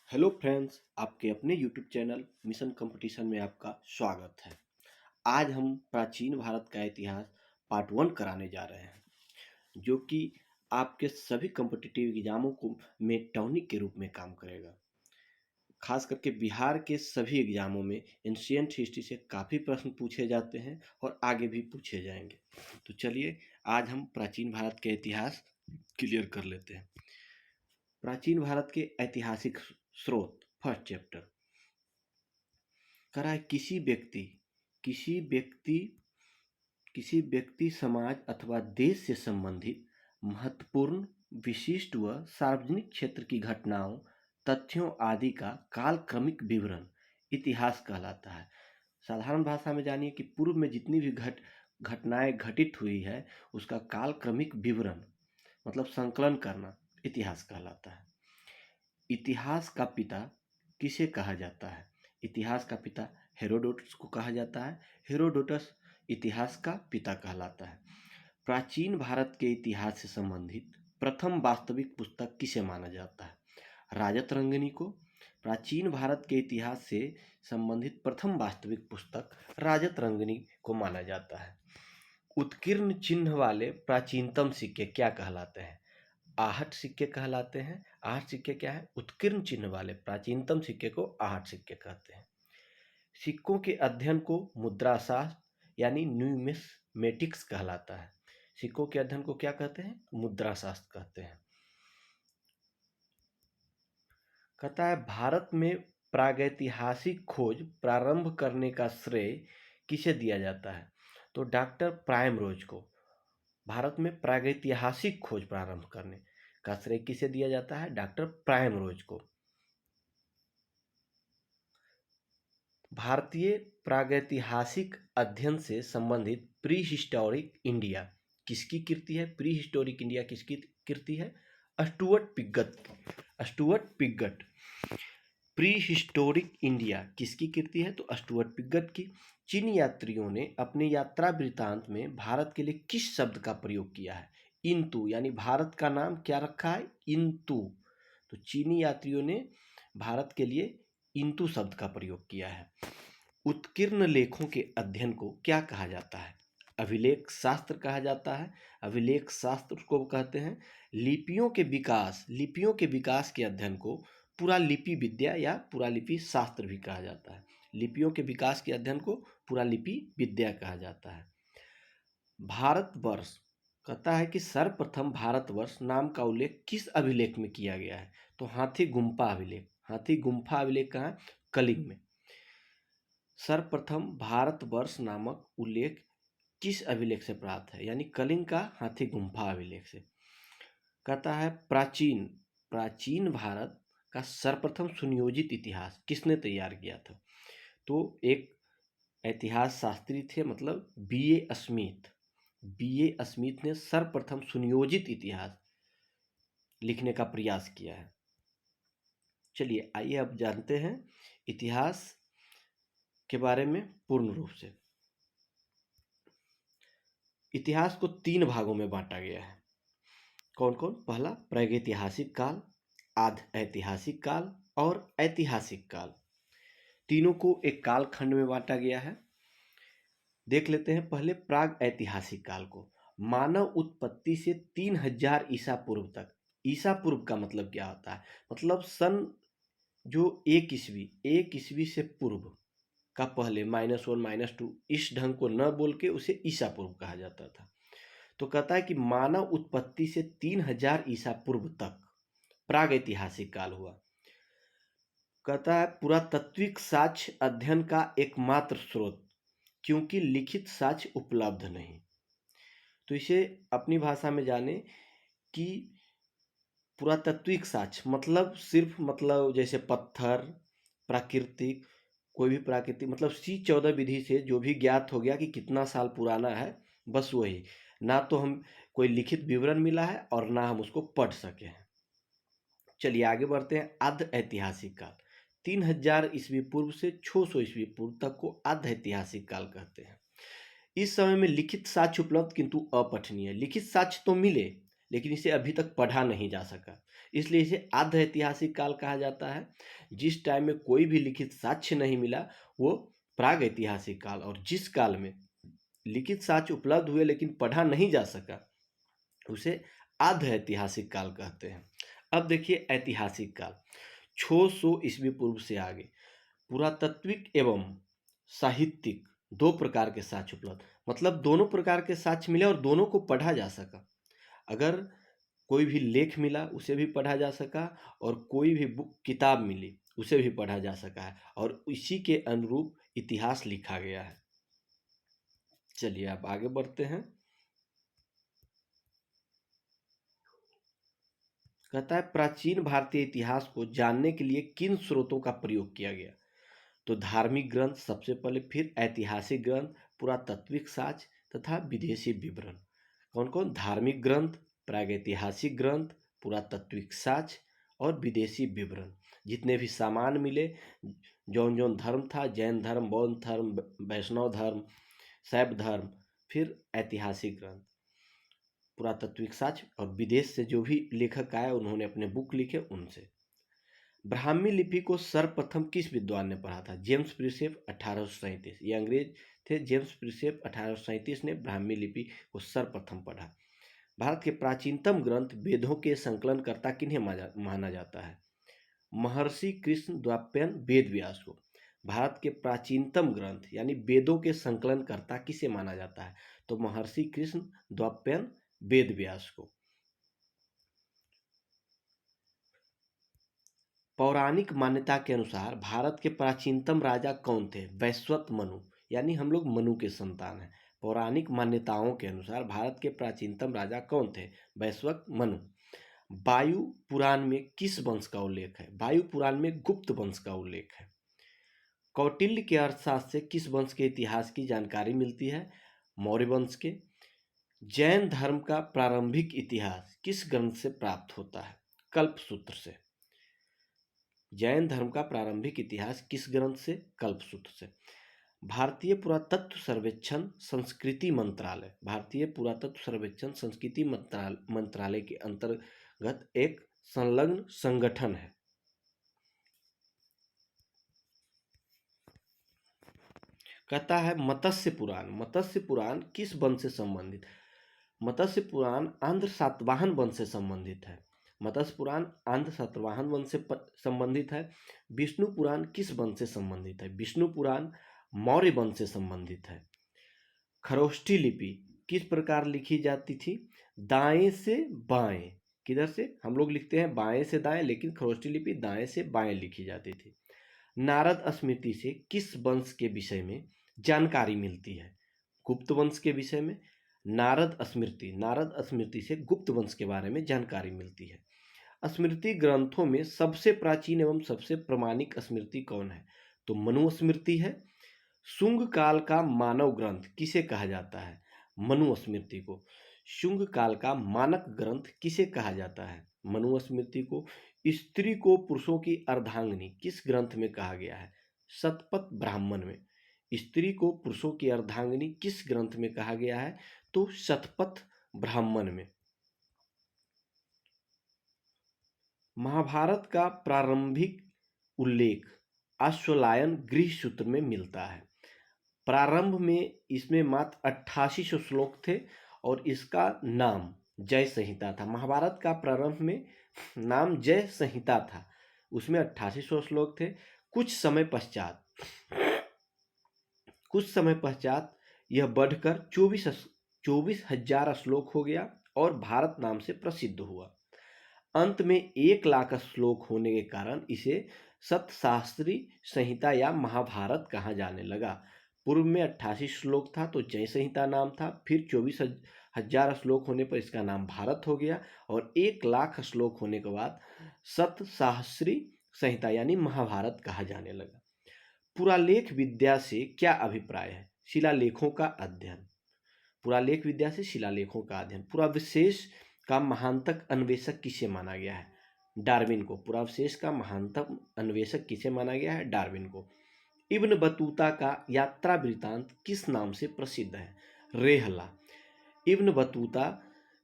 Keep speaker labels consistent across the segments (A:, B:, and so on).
A: Hello friends, आपके अपने YouTube channel mission competition में आपका स्वागत है। आज हम प्राचीन भारत का इतिहास पार्ट 1 कराने जा रहे हैं, जो कि आपके सभी कॉम्पिटिटिव एग्जामों को में टॉनिक के रूप में काम करेगा। खास करके बिहार के सभी एग्जामों में एंशिएंट हिस्ट्री से काफ़ी प्रश्न पूछे जाते हैं और आगे भी पूछे जाएंगे। तो चलिए आज हम प्राचीन भारत के इतिहास क्लियर कर लेते हैं। प्राचीन भारत के ऐतिहासिक स्रोत, फर्स्ट चैप्टर करा है। किसी व्यक्ति किसी व्यक्ति, समाज अथवा देश से संबंधित महत्वपूर्ण, विशिष्ट व सार्वजनिक क्षेत्र की घटनाओं, तथ्यों आदि का कालक्रमिक विवरण इतिहास कहलाता है। साधारण भाषा में जानिए कि पूर्व में जितनी भी घटनाएं घटित हुई है उसका कालक्रमिक विवरण मतलब संकलन करना इतिहास कहलाता है। इतिहास का पिता किसे कहा जाता है? इतिहास का पिता हेरोडोटस को कहा जाता है। हेरोडोटस इतिहास का पिता कहलाता है। प्राचीन भारत के इतिहास से संबंधित प्रथम वास्तविक पुस्तक किसे माना जाता है? राजतरंगिणी को। प्राचीन भारत के इतिहास से संबंधित प्रथम वास्तविक पुस्तक राजतरंगिणी को माना जाता है। उत्कीर्ण चिन्ह वाले प्राचीनतम सिक्के क्या कहलाते हैं? आहट सिक्के कहलाते हैं। आहट सिक्के क्या है? उत्कीर्ण चिन्ह वाले प्राचीनतम सिक्के को आहट सिक्के कहते हैं। सिक्कों के अध्ययन को मुद्राशास्त्र यानी न्यूमिस्मेटिक्स कहलाता है। सिक्कों के अध्ययन को क्या कहते हैं? मुद्राशास्त्र कहते हैं। कहता है भारत में प्रागैतिहासिक खोज प्रारंभ करने का श्रेय किसे दिया जाता है? तो डॉक्टर प्राइमरोज को। भारत में प्रागैतिहासिक खोज प्रारंभ करने का श्रेय किसे दिया जाता है? डॉक्टर प्राइमरोज को। भारतीय प्रागैतिहासिक अध्ययन से संबंधित प्री हिस्टोरिक इंडिया किसकी कृति है? प्री हिस्टोरिक इंडिया किसकी कृति है? Stuart Piggott. Pre historic India किसकी कृति है? तो स्टुअर्ट पिगट की। चीनी यात्रियों ने अपने यात्रा वृत्तांत में भारत के लिए किस शब्द का प्रयोग किया है? इंतु, यानी भारत का नाम क्या रखा है? इंतु। तो चीनी यात्रियों ने भारत के लिए इंतु शब्द का प्रयोग किया है। उत्कीर्ण लेखों के अध्ययन को क्या कहा जाता है? अभिलेख शास्त्र कहा जाता है। अभिलेख शास्त्र को कहते हैं। लिपियों के विकास के अध्ययन को पुरालिपि विद्या या पुरालिपि शास्त्र भी कहा जाता है। लिपियों के विकास के अध्ययन को पुरालिपि विद्या कहा जाता है। भारतवर्ष कहता है कि सर्वप्रथम भारतवर्ष नाम का उल्लेख किस अभिलेख में किया गया है? तो हाथी गुम्फा अभिलेख। हाथी गुम्फा अभिलेख कहाँ है? कलिंग में। सर्वप्रथम भारतवर्ष नामक उल्लेख किस अभिलेख से प्राप्त है? यानी कलिंग का हाथी गुम्फा अभिलेख से। कहता है प्राचीन भारत का सर्वप्रथम सुनियोजित इतिहास किसने तैयार किया था? तो एक इतिहास शास्त्री थे, मतलब बी ए स्मिथ ने सर्वप्रथम सुनियोजित इतिहास लिखने का प्रयास किया है। चलिए आइए अब जानते हैं इतिहास के बारे में पूर्ण रूप से। इतिहास को 3 भागों में बांटा गया है। कौन कौन? पहला प्रागैतिहासिक काल, आध ऐतिहासिक काल और ऐतिहासिक काल। तीनों को एक काल खंड में बांटा गया है। देख लेते हैं पहले प्राग ऐतिहासिक काल को। मानव उत्पत्ति से 3000 ईसा पूर्व तक। ईसा पूर्व का मतलब क्या होता है? मतलब सन जो एक ईस्वी से पूर्व का पहले -1 -2 इस ढंग को न बोल के उसे ईसा पूर्व कहा जाता था। तो कहता है कि मानव उत्पत्ति से 3000 ईसा पूर्व तक प्रागैतिहासिक काल हुआ। कहता है पुरातात्विक साक्ष्य अध्ययन का एकमात्र स्रोत, क्योंकि लिखित साक्ष्य उपलब्ध नहीं। तो इसे अपनी भाषा में जाने कि पुरातात्विक साक्ष्य मतलब सिर्फ मतलब जैसे पत्थर, प्राकृतिक, कोई भी प्राकृतिक मतलब C14 विधि से जो भी ज्ञात हो गया कि कितना साल पुराना है, बस वही। ना तो हम कोई लिखित विवरण मिला है और ना हम उसको पढ़ सके हैं। चलिए आगे बढ़ते हैं। आध ऐतिहासिक काल 3000 ईस्वी पूर्व से 600 ईस्वी पूर्व तक को आध ऐतिहासिक काल कहते हैं। इस समय में लिखित साक्ष्य उपलब्ध किंतु अपठनीय। लिखित साक्ष्य तो मिले लेकिन इसे अभी तक पढ़ा नहीं जा सका। इसलिए इसे आध ऐतिहासिक काल कहा जाता है। जिस टाइम में कोई भी लिखित साक्ष्य नहीं मिला वो प्राग ऐतिहासिक काल, और जिस काल में लिखित साक्ष्य उपलब्ध हुए लेकिन पढ़ा नहीं जा सका उसे आध ऐतिहासिक काल कहते हैं। अब देखिए ऐतिहासिक काल 600 ईस्वी पूर्व से आगे पुरातात्विक एवं साहित्यिक दो प्रकार के साक्ष्य उपलब्ध, मतलब दोनों प्रकार के साक्ष्य मिले और दोनों को पढ़ा जा सका। अगर कोई भी लेख मिला उसे भी पढ़ा जा सका और कोई भी बुक किताब मिली उसे भी पढ़ा जा सका है, और इसी के अनुरूप इतिहास लिखा गया है। चलिए आप आगे बढ़ते हैं। कहता है प्राचीन भारतीय इतिहास को जानने के लिए किन स्रोतों का प्रयोग किया गया। तो धार्मिक ग्रंथ सबसे पहले, फिर ऐतिहासिक ग्रंथ, पुरातात्विक साक्ष्य तथा विदेशी विवरण। कौन कौन? धार्मिक ग्रंथ, प्रागैतिहासिक ग्रंथ, पुरातात्विक साक्ष्य और विदेशी विवरण। जितने भी सामान मिले, जौन जौन धर्म था, जैन धर्म, बौद्ध धर्म, वैष्णव धर्म, शैव धर्म, फिर ऐतिहासिक ग्रंथ, पुरातात्विक साक्ष्य और विदेश से जो भी लेखक आए उन्होंने अपने बुक लिखे उनसे। ब्राह्मी लिपि को सर्वप्रथम किस विद्वान ने पढ़ा था? जेम्स प्रिसेप 1837। ये अंग्रेज थे जेम्स प्रिसेप 1837 ने ब्राह्मी लिपि को सर्वप्रथम पढ़ा। भारत के प्राचीनतम ग्रंथ वेदों के संकलनकर्ता किन्हें माना जाता है? महर्षि कृष्ण द्वापयन वेद व्यास को। भारत के प्राचीनतम ग्रंथ यानी वेदों के संकलनकर्ता किसे माना जाता है? तो महर्षि कृष्ण द्वापयन वेद व्यास को। पौराणिक मान्यता के अनुसार भारत के प्राचीनतम राजा कौन थे? वैश्वत मनु, यानी हम लोग मनु के संतान हैं। पौराणिक मान्यताओं के अनुसार भारत के प्राचीनतम राजा कौन थे? वैश्वत मनु। वायु पुराण में किस वंश का उल्लेख है? वायु पुराण में गुप्त वंश का उल्लेख है। कौटिल्य के अर्थशास्त्र से किस वंश के इतिहास की जानकारी मिलती है? मौर्य वंश के। जैन धर्म का प्रारंभिक इतिहास किस ग्रंथ से प्राप्त होता है? कल्पसूत्र से। जैन धर्म का प्रारंभिक इतिहास किस ग्रंथ से? कल्पसूत्र से। भारतीय पुरातत्व सर्वेक्षण संस्कृति मंत्रालय, भारतीय पुरातत्व सर्वेक्षण संस्कृति मंत्रालय के अंतर्गत एक संलग्न संगठन है। कहता है मत्स्य पुराण, मत्स्य पुराण किस वंश से संबंधित? मत्स्य पुराण आंध्र सातवाहन वंश से संबंधित है। मत्स्य पुराण आंध्र सातवाहन वंश से संबंधित है। विष्णु पुराण किस वंश से संबंधित है? विष्णु पुराण मौर्य वंश से संबंधित है। खरोष्ठी लिपि किस प्रकार लिखी जाती थी? दाएं से बाएं। किधर से? हम लोग लिखते हैं बाएं से दाएं, लेकिन खरोष्ठी लिपि दाएं से बाएं लिखी जाती थी। नारद स्मृति से किस वंश के विषय में जानकारी मिलती है? गुप्त वंश के विषय में। नारद स्मृति से गुप्त वंश के बारे में जानकारी मिलती है। स्मृति ग्रंथों में सबसे प्राचीन एवं सबसे प्रामाणिक स्मृति कौन है? तो मनु स्मृति है। शुंग काल का मानव ग्रंथ किसे कहा जाता है? मनु स्मृति को। शुंग काल का मानक ग्रंथ किसे कहा जाता है? मनु स्मृति को। स्त्री को पुरुषों की अर्धांगिनी किस ग्रंथ में कहा गया है? शतपथ ब्राह्मण में। स्त्री को पुरुषों की अर्धांगिनी किस ग्रंथ में कहा गया है? तो शतपथ ब्राह्मण में। महाभारत का प्रारंभिक उल्लेख अश्वलायन गृह सूत्र में मिलता है। प्रारंभ में इसमें मात्र 8800 श्लोक थे और इसका नाम जय संहिता था। महाभारत का प्रारंभ में नाम जय संहिता था, उसमें 8800 श्लोक थे। कुछ समय पश्चात यह बढ़कर 24,000 श्लोक हो गया और भारत नाम से प्रसिद्ध हुआ। अंत में 1,00,000 श्लोक होने के कारण इसे सप्तशास्त्री संहिता या महाभारत कहा जाने लगा। पूर्व में 88 श्लोक था तो जय संहिता नाम था, फिर 24,000 श्लोक होने पर इसका नाम भारत हो गया और 1,00,000 श्लोक होने के बाद सप्तशास्त्री संहिता यानी महाभारत कहा जाने लगा। पुरालेख विद्या से क्या अभिप्राय है? शिलालेखों का अध्ययन। पुरालेख विद्या से शिलालेखों का अध्ययन। पुरावशेष का महानतम अन्वेषक किसे माना गया है? डार्विन को। पुरावशेष का महानतम अन्वेषक किसे माना गया है? डार्विन को। इब्न बतूता का यात्रा वृतांत किस नाम से प्रसिद्ध है? रेहला। इब्न बतूता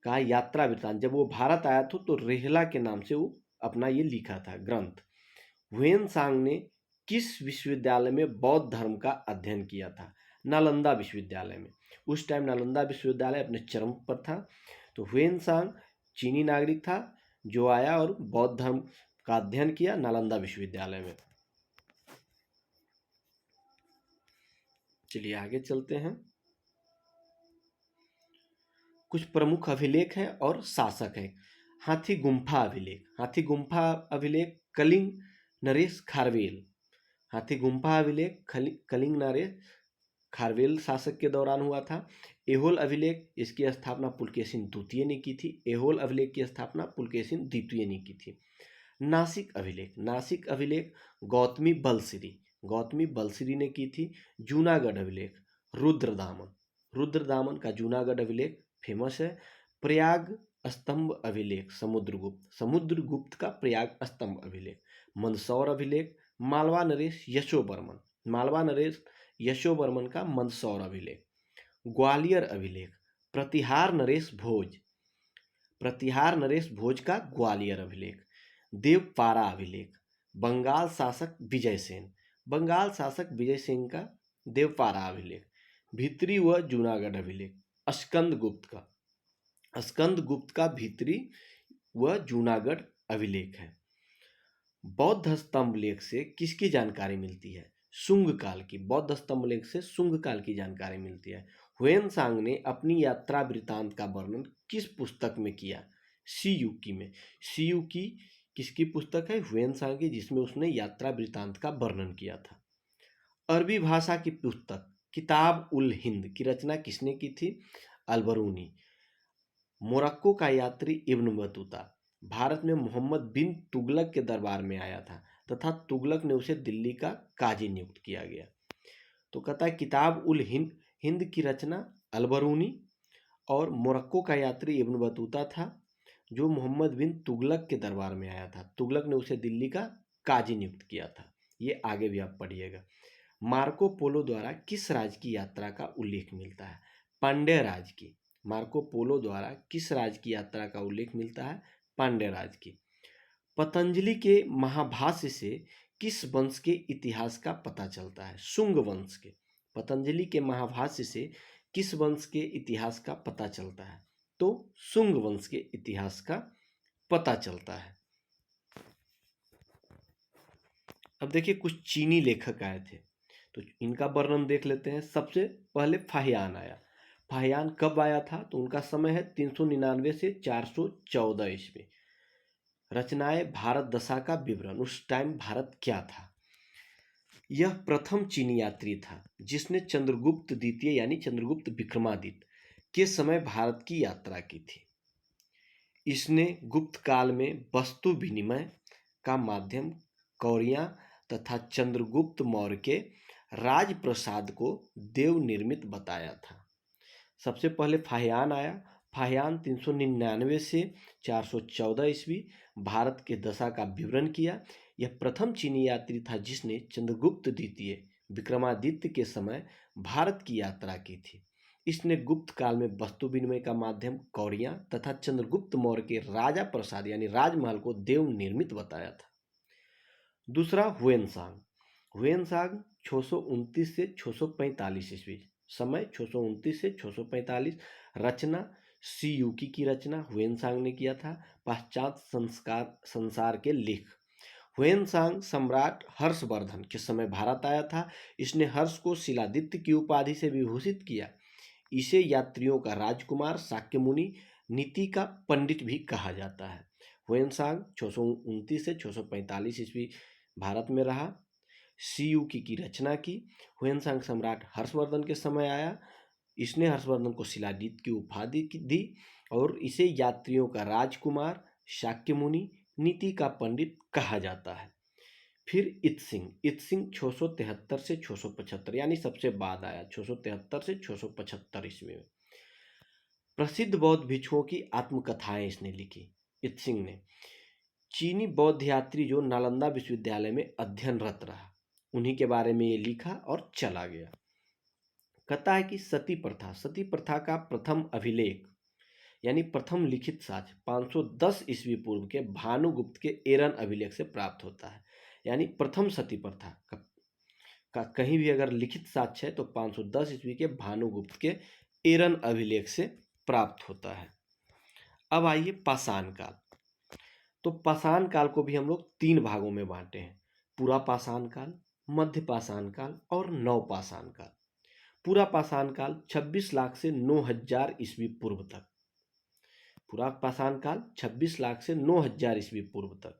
A: का यात्रा वृत्तांत, जब वो भारत आया था तो रेहला के नाम से वो अपना ये लिखा था ग्रंथ। ह्वेनसांग ने किस विश्वविद्यालय में बौद्ध धर्म का अध्ययन किया था? नालंदा विश्वविद्यालय में। उस टाइम नालंदा विश्वविद्यालय अपने चरम पर था। तो ह्वेनसांग चीनी नागरिक था जो आया और बौद्ध धर्म का अध्ययन किया नालंदा विश्वविद्यालय में। चलिए आगे चलते हैं। कुछ प्रमुख अभिलेख हैं और शासक हैं। हाथी गुम्फा अभिलेख। हाथी गुम्फा अभिलेख कलिंग नरेश खारवेल। हाथी गुम्फा अभिलेख कलिंग नरेश खारवेल शासक के दौरान हुआ था। एहोल अभिलेख, इसकी स्थापना पुलकेशिन द्वितीय ने की थी। एहोल अभिलेख की स्थापना पुलकेशिन द्वितीय ने की थी। नासिक अभिलेख। नासिक अभिलेख गौतमी बलश्री, गौतमी बलश्री ने की थी। जूनागढ़ अभिलेख रुद्रदामन, रुद्रदामन का जूनागढ़ अभिलेख फेमस है। प्रयाग स्तंभ अभिलेख समुद्रगुप्त, समुद्रगुप्त का प्रयाग स्तंभ अभिलेख। मंदसौर अभिलेख मालवा नरेश यशोवर्मन, मालवा नरेश यशोवर्मन का मंदसौर अभिलेख। ग्वालियर अभिलेख प्रतिहार नरेश भोज, प्रतिहार नरेश भोज का ग्वालियर अभिलेख। देवपारा अभिलेख बंगाल शासक विजय सेन, बंगाल शासक विजय सेन का देवपारा अभिलेख। भित्री व जूनागढ़ अभिलेख स्कंद गुप्त का, स्कंद गुप्त का भित्री व जूनागढ़ अभिलेख है। बौद्ध स्तंभ लेख से किसकी जानकारी मिलती है? शुंग काल की। बौद्ध स्तंभ लेख से शुंग काल की जानकारी मिलती है। ह्वेनसांग ने अपनी यात्रा वृत्तांत का वर्णन किस पुस्तक में किया? सीयूकी में। सीयूकी किसकी पुस्तक है? ह्वेनसांग की, जिसमें उसने यात्रा वृत्तांत का वर्णन किया था। अरबी भाषा की पुस्तक किताब उल हिंद की रचना किसने की थी? अलबरूनी। मोरक्को का यात्री इब्न बतूता भारत में मोहम्मद बिन तुगलक के दरबार में आया था तथा तुगलक ने उसे दिल्ली का काजी नियुक्त किया गया। तो कहता है किताब उल हिंद, हिंद की रचना अलबरूनी, और मोरक्को का यात्री इब्न बतूता था जो मोहम्मद बिन तुगलक के दरबार में आया था। तुगलक ने उसे दिल्ली का काजी नियुक्त किया था। ये आगे भी आप पढ़िएगा। मार्को पोलो द्वारा किस राज्य की यात्रा का उल्लेख मिलता है? पांड्य राज्य की। मार्को पोलो द्वारा किस राज्य की यात्रा का उल्लेख मिलता है? पांड्य राज्य की। पतंजलि के महाभाष्य से किस वंश के इतिहास का पता चलता है? शुंग वंश के। पतंजलि के महाभाष्य से किस वंश के इतिहास का पता चलता है? तो शुंग वंश के इतिहास का पता चलता है। अब देखिए कुछ चीनी लेखक आए थे तो इनका वर्णन देख लेते हैं। सबसे पहले फाहियान आया। फाहियान कब आया था? तो उनका समय है 399 से 414 ईस्वी। रचनाएं भारत दशा का विवरण, उस टाइम भारत क्या था। यह प्रथम चीनी यात्री था जिसने चंद्रगुप्त द्वितीय यानी चंद्रगुप्त विक्रमादित्य के समय भारत की यात्रा की थी। इसने गुप्त काल में वस्तु विनिमय का माध्यम कौरियां तथा चंद्रगुप्त मौर्य के राजप्रसाद को देव निर्मित बताया था। सबसे पहले फाहियान आया। फाहियान 399 से 414 ईस्वी भारत के दशा का विवरण किया। यह प्रथम चीनी यात्री था जिसने चंद्रगुप्त द्वितीय विक्रमादित्य के समय भारत की यात्रा की थी। इसने गुप्त काल में वस्तु विनिमय का माध्यम कौरियां तथा चंद्रगुप्त मौर्य के राजा प्रसाद यानी राजमहल को देव निर्मित बताया था। दूसरा ह्वेनसांग। ह्वेनसांग 629 से 645 ईस्वी, समय 629 से 645। रचना सीयूकी की रचना ह्वेनसांग ने किया था। पाश्चात्य संसार के लेख। ह्वेनसांग सम्राट हर्षवर्धन के समय भारत आया था। इसने हर्ष को शिलादित्य की उपाधि से विभूषित किया। इसे यात्रियों का राजकुमार, शाक्य मुनि, नीति का पंडित भी कहा जाता है। ह्वेनसांग 629 से 645 ईस्वी भारत में रहा। सीयूकी की रचना की। ह्वेनसांग सम्राट हर्षवर्धन के समय आया। इसने हर्षवर्धन को शिलादित्य की उपाधि दी और इसे यात्रियों का राजकुमार, शाक्य मुनि, नीति का पंडित कहा जाता है। फिर इत्सिंग। इत्सिंग 673 से 675 यानी सबसे बाद आया, 673 से 675 ईस्वी में। प्रसिद्ध बौद्ध भिक्षुओं की आत्मकथाएं इसने लिखी इत्सिंग ने। चीनी बौद्ध यात्री जो नालंदा विश्वविद्यालय में अध्ययनरत रहा, उन्हीं के बारे में ये लिखा और चला गया। कहता है कि सती प्रथा, सती प्रथा का प्रथम अभिलेख यानी प्रथम लिखित साक्ष्य 510 ईस्वी पूर्व के भानुगुप्त के एरन अभिलेख से प्राप्त होता है। यानी प्रथम सती प्रथा का कहीं भी अगर लिखित साक्ष्य है तो 510 ईस्वी के भानुगुप्त के एरन अभिलेख से प्राप्त होता है। अब आइए पाषाण काल। तो पाषाण काल को भी हम लोग 3 भागों में बांटे हैं: पूरा पाषाण काल, मध्य पाषाण काल और नव पाषाण काल। पूरा पाषाण काल 26 लाख से 9000 ईस्वी पूर्व तक। पूरा पाषाण काल 26 लाख से 9000 ईस्वी पूर्व तक।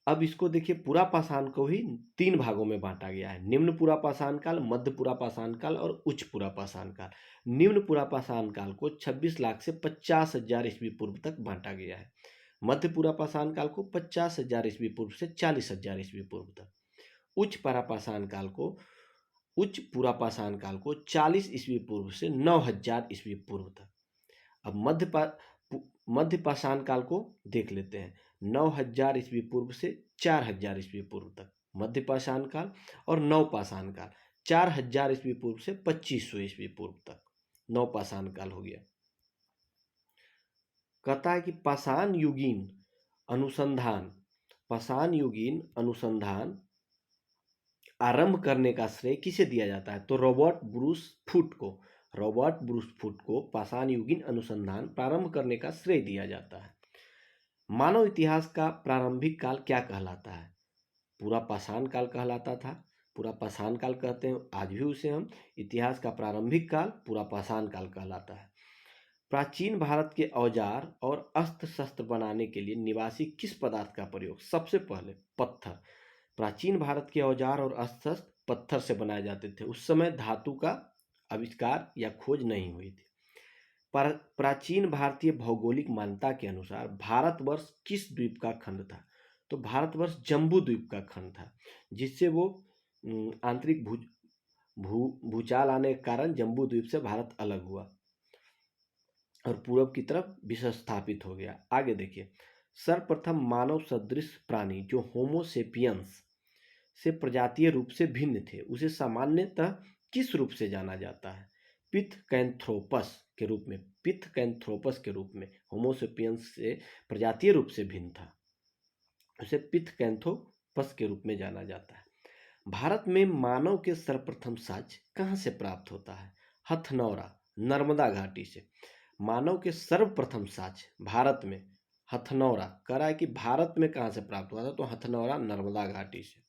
A: अब इसको देखिए, पूरा पाषाण को ही 3 भागों में बांटा गया है: निम्न पूरा पाषाण काल, मध्य पूरा पाषाण काल और उच्च पूरा पाषाण काल। निम्न पूरा पाषाण काल को 26 लाख से 50,000 ईस्वी पूर्व तक बांटा गया है। मध्य पूरा पाषाण काल को 50,000 ईस्वी पूर्व से 40,000 ईस्वी पूर्व तक। उच्च पूरा पाषाण काल को 40 ईस्वी पूर्व से 9000 ईस्वी पूर्व तक। अब मध्य पाषाण काल को देख लेते हैं। 9000 ईस्वी पूर्व से 4000 ईस्वी पूर्व तक मध्य पाषाण काल, और नव पाषाण काल 4000 ईस्वी पूर्व से 2500 ईस्वी पूर्व तक नव पाषाण काल हो गया। कहता है कि पाषाण युगीन अनुसंधान आरंभ करने का श्रेय किसे दिया जाता है? तो रॉबर्ट ब्रूस फुट को पाषाण युगीन अनुसंधान प्रारंभ करने का श्रेय दिया जाता है। मानव इतिहास का प्रारंभिक काल क्या कहलाता है? पूरा पाषाण काल कहलाता था। पूरा पाषाण काल कहते हैं आज भी उसे हम। इतिहास का प्रारंभिक काल पूरा पाषाण काल कहलाता है। प्राचीन भारत के औजार और अस्त्र शस्त्र बनाने के लिए निवासी किस पदार्थ का प्रयोग? सबसे पहले पत्थर। प्राचीन भारत के औजार और अस्त्र शस्त्र पत्थर से बनाए जाते थे। उस समय धातु का आविष्कार या खोज नहीं हुई थी। प्राचीन भारतीय भौगोलिक मान्यता के अनुसार भारतवर्ष किस द्वीप का खंड था? तो भारतवर्ष जम्बू द्वीप का खंड था, जिससे वो आंतरिक भूचाल आने के कारण जम्बू द्वीप से भारत अलग हुआ और पूरब की तरफ विस्थापित हो गया। आगे देखिए, सर्वप्रथम मानव सदृश प्राणी जो होमो सेपियंस से प्रजातीय रूप से भिन्न थे, उसे सामान्यतः किस रूप से जाना जाता है? पिथकैंथ्रोपस के रूप में। होमो सेपियंस से प्रजातीय रूप से भिन्न था, उसे पिथकैंथ्रोपस के रूप में जाना जाता है। भारत में मानव के सर्वप्रथम साक्ष्य कहाँ से प्राप्त होता है? हथनौरा, नर्मदा घाटी से। मानव के सर्वप्रथम साक्ष्य भारत में हथनौरा, कह रहा है कि भारत में कहाँ से प्राप्त हुआ था? तो हथनौरा, नर्मदा घाटी से।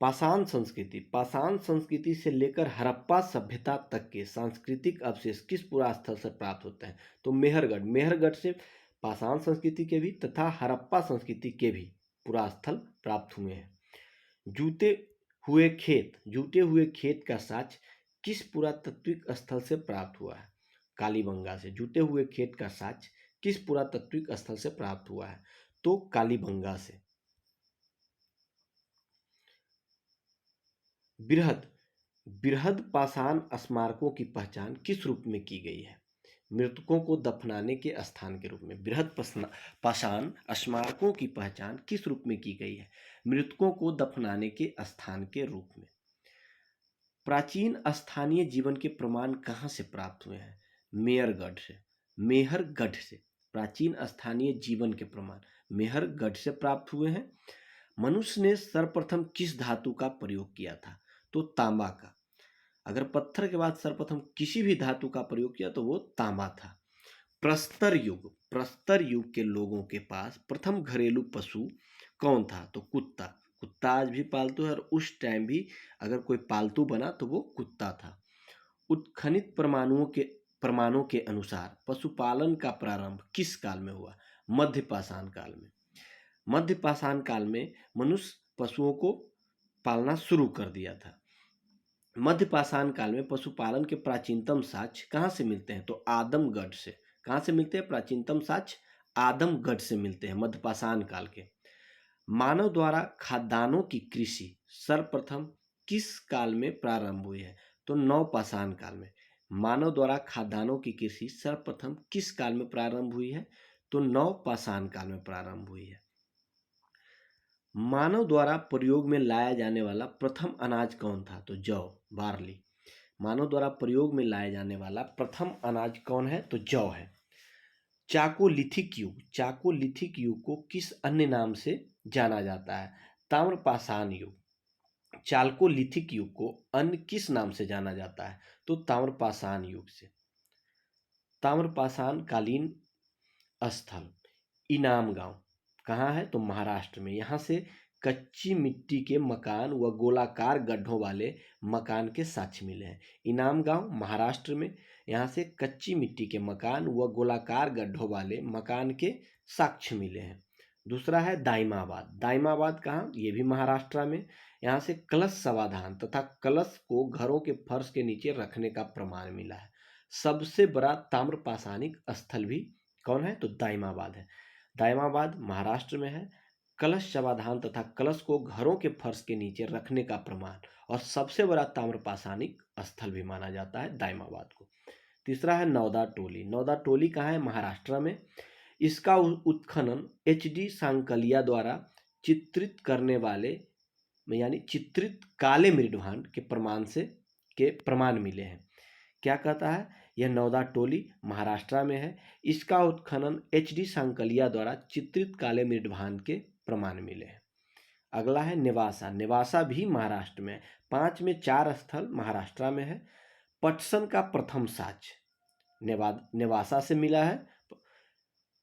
A: पाषाण संस्कृति से लेकर हड़प्पा सभ्यता तक के सांस्कृतिक अवशेष किस पुरास्थल से प्राप्त होते हैं? तो मेहरगढ़ से पाषाण संस्कृति के भी तथा हड़प्पा संस्कृति के भी पुरास्थल प्राप्त हुए हैं। जूते हुए खेत का साक्ष्य किस पुरातात्विक स्थल से प्राप्त हुआ है? कालीबंगा से। जूते हुए खेत का साक्ष्य किस पुरातात्विक स्थल से प्राप्त हुआ है? तो कालीबंगा से। बृहद पाषाण स्मारकों की पहचान किस रूप में की गई है? मृतकों को दफनाने के स्थान के रूप में। बृहद पाषाण स्मारकों की पहचान किस रूप में की गई है? मृतकों को दफनाने के स्थान के रूप में। प्राचीन स्थानीय जीवन के प्रमाण कहाँ से प्राप्त हुए हैं? मेहरगढ़ से। प्राचीन स्थानीय जीवन के प्रमाण मेहरगढ़ से प्राप्त हुए हैं। मनुष्य ने सर्वप्रथम किस धातु का प्रयोग किया था? तो तांबा का। अगर पत्थर के बाद सर्वप्रथम किसी भी धातु का प्रयोग किया तो वो तांबा था। प्रस्तर युग के लोगों के पास प्रथम घरेलू पशु कौन था? तो कुत्ता आज भी पालतू है, और उस टाइम भी अगर कोई पालतू बना तो वो कुत्ता था। उत्खनित प्रमाणों के अनुसार पशुपालन का प्रारंभ किस काल में हुआ? मध्य पाषाण काल में। मध्य पाषाण काल में मनुष्य पशुओं को पालना शुरू कर दिया था। मध्य पाषाण काल में पशुपालन के प्राचीनतम साक्ष्य कहाँ से मिलते हैं? तो आदमगढ़ से। कहाँ से मिलते हैं प्राचीनतम साक्ष्य? आदमगढ़ से मिलते हैं, मध्य पाषाण काल के। मानव द्वारा खाद्यान्नों की कृषि सर्वप्रथम किस काल में प्रारंभ हुई है? तो नव पाषाण काल में। मानव द्वारा खाद्यान्नों की कृषि सर्वप्रथम किस काल में प्रारंभ हुई है? तो नव पाषाण काल में प्रारंभ हुई है। मानव द्वारा प्रयोग में लाया जाने वाला प्रथम अनाज कौन था? तो जौ, बार्ली। मानव द्वारा प्रयोग में लाया जाने वाला प्रथम अनाज कौन है? तो जौ है। चाकोलिथिक युग को किस अन्य नाम से जाना जाता है? ताम्रपाषाण युग। चाल्कोलिथिक युग को अन्य किस नाम से जाना जाता है? तो ताम्रपाषाण युग से। ताम्रपाषाण कालीन स्थल इनाम गांव कहाँ है? तो महाराष्ट्र में। यहाँ से कच्ची मिट्टी के मकान व गोलाकार गड्ढों वाले मकान के साक्ष्य मिले हैं। इनाम गांव महाराष्ट्र में, यहाँ से कच्ची मिट्टी के मकान व गोलाकार गड्ढों वाले मकान के साक्ष्य मिले हैं। दूसरा है दाइमाबाद। दाइमाबाद कहाँ? ये भी महाराष्ट्र में। यहाँ से कलश समाधान तथा कलश को घरों के फर्श के नीचे रखने का प्रमाण मिला है। सबसे बड़ा ताम्रपाषाणिक स्थल भी कौन है? तो दाइमाबाद है। दाइमाबाद महाराष्ट्र में है। कलश समाधान तथा कलश को घरों के फर्श के नीचे रखने का प्रमाण और सबसे बड़ा ताम्रपाषाणिक स्थल भी माना जाता है दाइमाबाद को। तीसरा है नौदा टोली। नौदा टोली कहाँ है? महाराष्ट्र में। इसका उत्खनन HD सांकलिया द्वारा चित्रित करने वाले यानी चित्रित काले मृदभांड के प्रमाण मिले हैं। क्या कहता है? यह नौदा टोली महाराष्ट्र में है। इसका उत्खनन HD सांकलिया द्वारा चित्रित काले मृदभांड के प्रमाण मिले हैं। अगला है नेवासा। नेवासा भी महाराष्ट्र में है। 5 में 4 स्थल महाराष्ट्र में है। पटसन का प्रथम साक्ष्य नेवासा से मिला है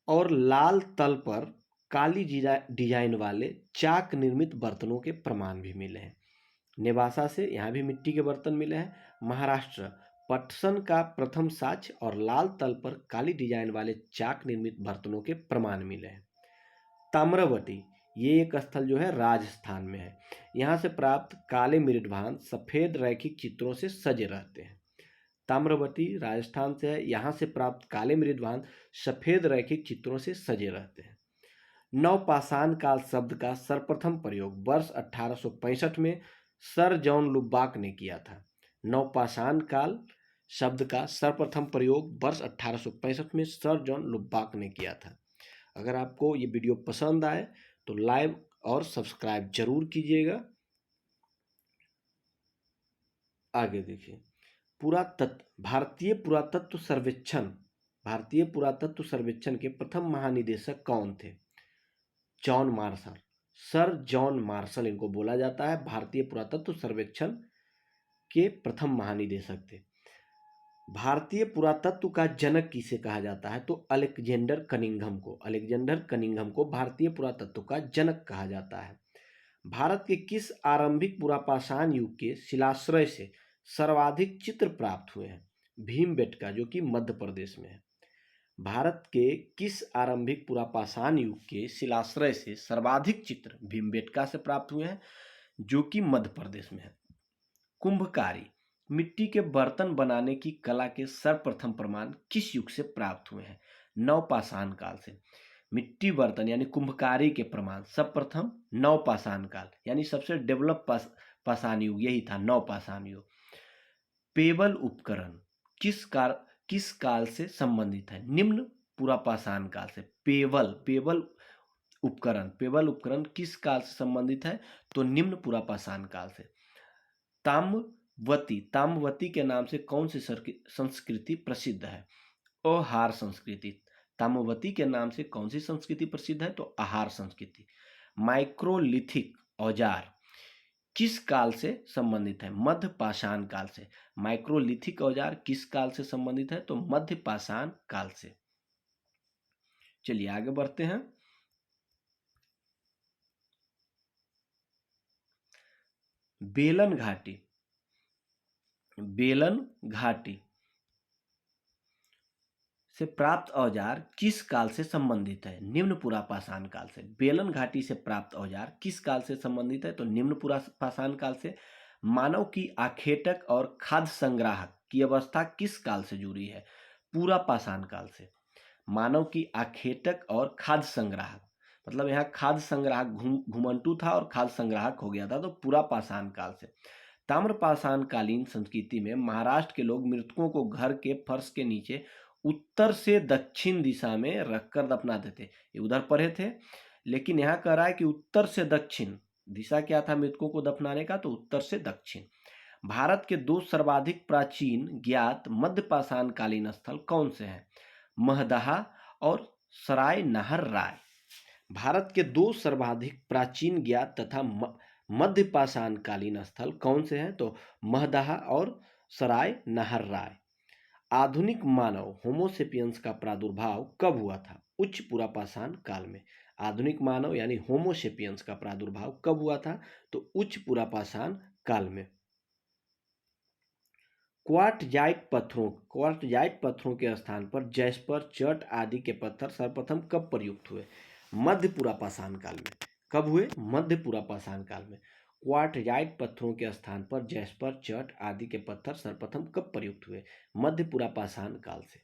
A: और लाल तल पर काली डिजाइन वाले चाक निर्मित बर्तनों के प्रमाण भी मिले हैं। नेवासा से यहाँ भी मिट्टी के बर्तन मिले हैं। महाराष्ट्र पटसन का प्रथम साक्ष्य और लाल तल पर काली डिजाइन वाले चाक निर्मित बर्तनों के प्रमाण मिले हैं। ताम्रवती ये एक स्थल जो है राजस्थान में है। यहाँ से प्राप्त काले मृदभांड सफेद रैखिक चित्रों से सजे रहते हैं। ताम्रवती राजस्थान से है। यहाँ से प्राप्त काले मृदभांड सफेद रैखिक चित्रों से सजे रहते हैं। नवपाषाण काल शब्द का सर्वप्रथम प्रयोग वर्ष 1865 में सर जॉन लुबाक ने किया था। नवपाषाण काल शब्द का सर्वप्रथम प्रयोग वर्ष 1865 में सर जॉन लुबाक ने किया था। अगर आपको ये वीडियो पसंद आए तो लाइक और सब्सक्राइब जरूर कीजिएगा। आगे देखिए, भारतीय पुरातत्व सर्वेक्षण के प्रथम महानिदेशक कौन थे? John Marshall. Sir John Marshall इनको बोला जाता है। भारतीय पुरातत्व सर्वेक्षण के प्रथम महानिदेशक थे। भारतीय पुरातत्व का जनक किसे कहा जाता है? तो अलेक्जेंडर कनिंघम को भारतीय पुरातत्व का जनक कहा जाता है। भारत के किस आरंभिक पुरापाषाण युग के शिलाश्रय से सर्वाधिक चित्र प्राप्त हुए हैं? भीमबेटका, जो कि मध्य प्रदेश में है। भारत के किस आरंभिक पुरापाषाण युग के शिलाश्रय से सर्वाधिक चित्र भीमबेटका से प्राप्त हुए हैं, जो कि मध्य प्रदेश में है। कुंभकारी मिट्टी के बर्तन बनाने की कला के सर्वप्रथम प्रमाण किस युग से प्राप्त हुए हैं? नवपाषाण काल से। मिट्टी बर्तन यानी कुंभकारी के प्रमाण सर्वप्रथम नवपाषाण काल यानी सबसे डेवलप पाषाण युग यही था, नवपाषाण युग। पेबल उपकरण किस काल से संबंधित है? निम्न पुरापाषाण काल से। पेबल उपकरण किस काल से संबंधित है? तो निम्न पुरापाषाण काल से। ताम्रवती के नाम से कौन सी संस्कृति प्रसिद्ध है? आहार संस्कृति। ताम्रवती के नाम से कौन सी संस्कृति प्रसिद्ध है? तो आहार संस्कृति। माइक्रोलिथिक औजार किस काल से संबंधित है? मध्य पाषाण काल से। माइक्रोलिथिक औजार किस काल से संबंधित है? तो मध्य पाषाण काल से। चलिए आगे बढ़ते हैं। बेलन घाटी से प्राप्त औजार किस काल से संबंधित है? निम्न पुरापाषाण काल से। बेलन घाटी से प्राप्त औजार किस काल से संबंधित है? तो निम्न पुरापाषाण काल से। मानव की आखेटक और खाद्य संग्राहक की अवस्था किस काल से जुड़ी है? पुरापाषाण काल से। मानव की आखेटक और खाद्य संग्राहक मतलब यहाँ खाद्य संग्राहक घुमंटू था और खाद्य संग्राहक हो गया था, तो पुरापाषाण काल से। ताम्रपाषाण कालीन संस्कृति में महाराष्ट्र के लोग मृतकों को घर के फर्श के नीचे उत्तर से दक्षिण दिशा में रखकर दफनाते थे। ये उधर पढ़े थे, लेकिन यहाँ कह रहा है कि उत्तर से दक्षिण दिशा क्या था मृतकों को दफनाने का? तो उत्तर से दक्षिण। भारत के दो सर्वाधिक प्राचीन ज्ञात मध्य पाषाण कालीन स्थल कौन से हैं? महदहा और सराय नहर राय। भारत के दो सर्वाधिक प्राचीन ज्ञात तथा मध्य पाषाण कालीन स्थल कौन से हैं? तो महदहा और सराय नहर राय। आधुनिक मानव होमोसेपियंस का प्रादुर्भाव कब हुआ था? उच्च पुरापाषाण काल में। आधुनिक मानव यानी होमोसेपियंस का प्रादुर्भाव कब हुआ था? तो उच्च पुरापाषाण काल में। क्वार्टजाइट पत्थरों के स्थान पर जैस्पर, चट आदि के पत्थर सर्वप्रथम कब प्रयुक्त हुए? मध्य पुरापाषाण काल में। कब हुए? मध्य पुरापाषाण काल में। क्वार्टजाइट पत्थरों के स्थान पर जैस्पर, चट आदि के पत्थर सर्वप्रथम कब प्रयुक्त हुए? मध्य पुरापाषाण काल से।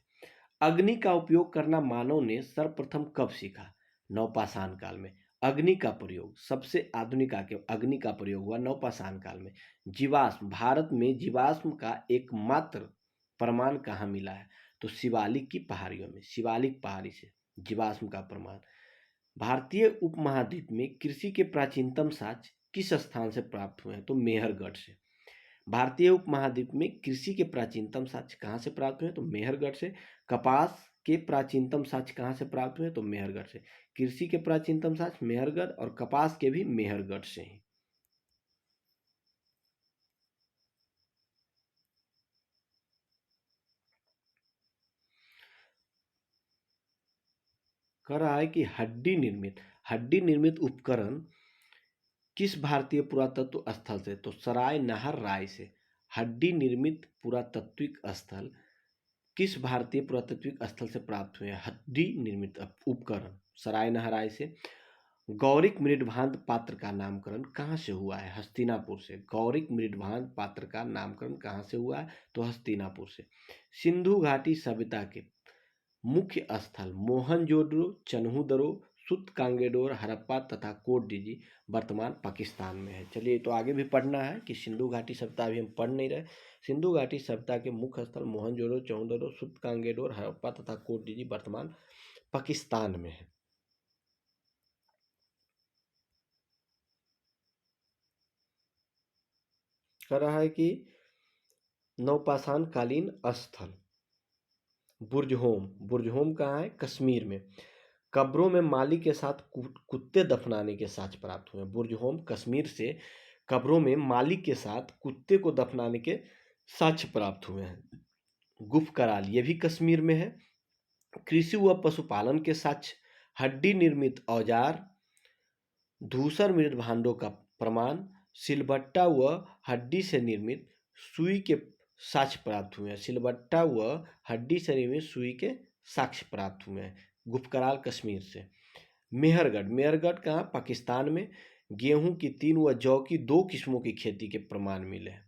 A: अग्नि का उपयोग करना मानव ने सर्वप्रथम कब सीखा? नवपाषाण काल में। अग्नि का प्रयोग सबसे आधुनिक अग्नि का प्रयोग हुआ नवपाषाण काल में। जीवाश्म, भारत में जीवाश्म का एकमात्र प्रमाण कहाँ मिला है? तो शिवालिक की पहाड़ियों में। शिवालिक पहाड़ी से जीवाश्म का प्रमाण। भारतीय उपमहाद्वीप में कृषि के प्राचीनतम साक्ष्य किस स्थान से प्राप्त हुए हैं? तो मेहरगढ़ से। भारतीय उपमहाद्वीप में कृषि के प्राचीनतम साक्ष्य कहाँ से प्राप्त हुए? तो मेहरगढ़ से। कपास के प्राचीनतम साक्ष्य कहाँ से प्राप्त हुए? तो मेहरगढ़ से। कृषि के प्राचीनतम साक्ष्य मेहरगढ़ और कपास के भी मेहरगढ़ से ही। कह रहा है कि हड्डी निर्मित उपकरण किस भारतीय पुरातत्व स्थल से? तो सराय नहर राय से। हड्डी निर्मित पुरातात्विक स्थल किस भारतीय पुरातात्विक स्थल से प्राप्त हुए? हड्डी निर्मित उपकरण सराय नहर राय से। गौरिक मृदभांत पात्र का नामकरण कहाँ से हुआ है? हस्तिनापुर से। गौरिक मृदभांत पात्र का नामकरण कहाँ से हुआ है? तो हस्तिनापुर से। सिंधु घाटी सभ्यता के मुख्य स्थल मोहनजोदड़ो, चन्हूदरो, सुतकांगेडोर, हड़प्पा तथा कोटडीजी वर्तमान पाकिस्तान में है। चलिए तो आगे भी पढ़ना है कि सिंधु घाटी सभ्यता अभी हम पढ़ नहीं रहे। सिंधु घाटी सभ्यता के मुख्य स्थल मोहनजोदड़ो, चन्हूदरो, सुतकांगेडोर, हड़प्पा तथा कोटडीजी वर्तमान पाकिस्तान में है। कह रहा है कि नवपाषाण कालीन स्थल बुर्जहोम कहाँ है? कश्मीर में। कब्रों में माली के साथ कुत्ते दफनाने के साक्ष्य प्राप्त हुए। बुर्जहोम कश्मीर से कब्रों में माली के साथ कुत्ते को दफनाने के साक्ष्य प्राप्त हुए हैं। गुफ कराल ये भी कश्मीर में है। कृषि व पशुपालन के साक्ष्य हड्डी निर्मित औजार, धूसर मृद भांडों का प्रमाण, सिलबट्टा व हड्डी से निर्मित सुई के साक्ष्य प्राप्त हुए हैं। सिलबट्टा व हड्डी से निर्मित सुई के साक्ष्य प्राप्त हुए हैं गुफकराल कश्मीर से। मेहरगढ़ कहाँ? पाकिस्तान में। गेहूं की 3 व जौ की 2 किस्मों की खेती के प्रमाण मिले हैं।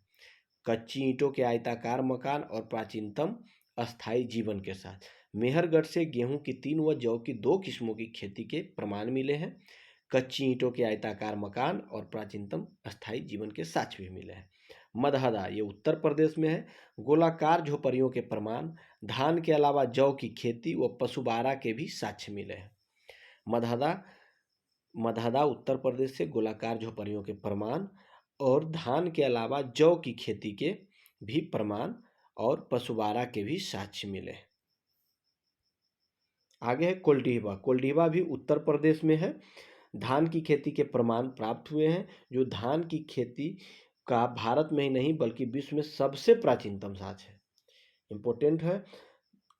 A: कच्ची ईंटों के आयताकार मकान और प्राचीनतम अस्थायी जीवन के साथ। मेहरगढ़ से गेहूं की 3 व जौ की 2 किस्मों की खेती के प्रमाण मिले हैं। कच्ची ईंटों के आयताकार मकान और प्राचीनतम अस्थायी जीवन के साक्ष्य भी मिले हैं। मदहदा ये उत्तर प्रदेश में है। गोलाकार झोपड़ियों के प्रमाण, धान के अलावा जौ की खेती व पशुबारा के भी साक्ष्य मिले हैं। मदहदा उत्तर प्रदेश से गोलाकार झोपड़ियों के प्रमाण और धान के अलावा जौ की खेती के भी प्रमाण और पशुबारा के भी साक्ष्य मिले। आगे है कोल्डिवा भी उत्तर प्रदेश में है। धान की खेती के प्रमाण प्राप्त हुए हैं। जो धान की खेती का भारत में ही नहीं बल्कि विश्व में सबसे प्राचीनतम साक्ष्य है। इम्पोर्टेंट है।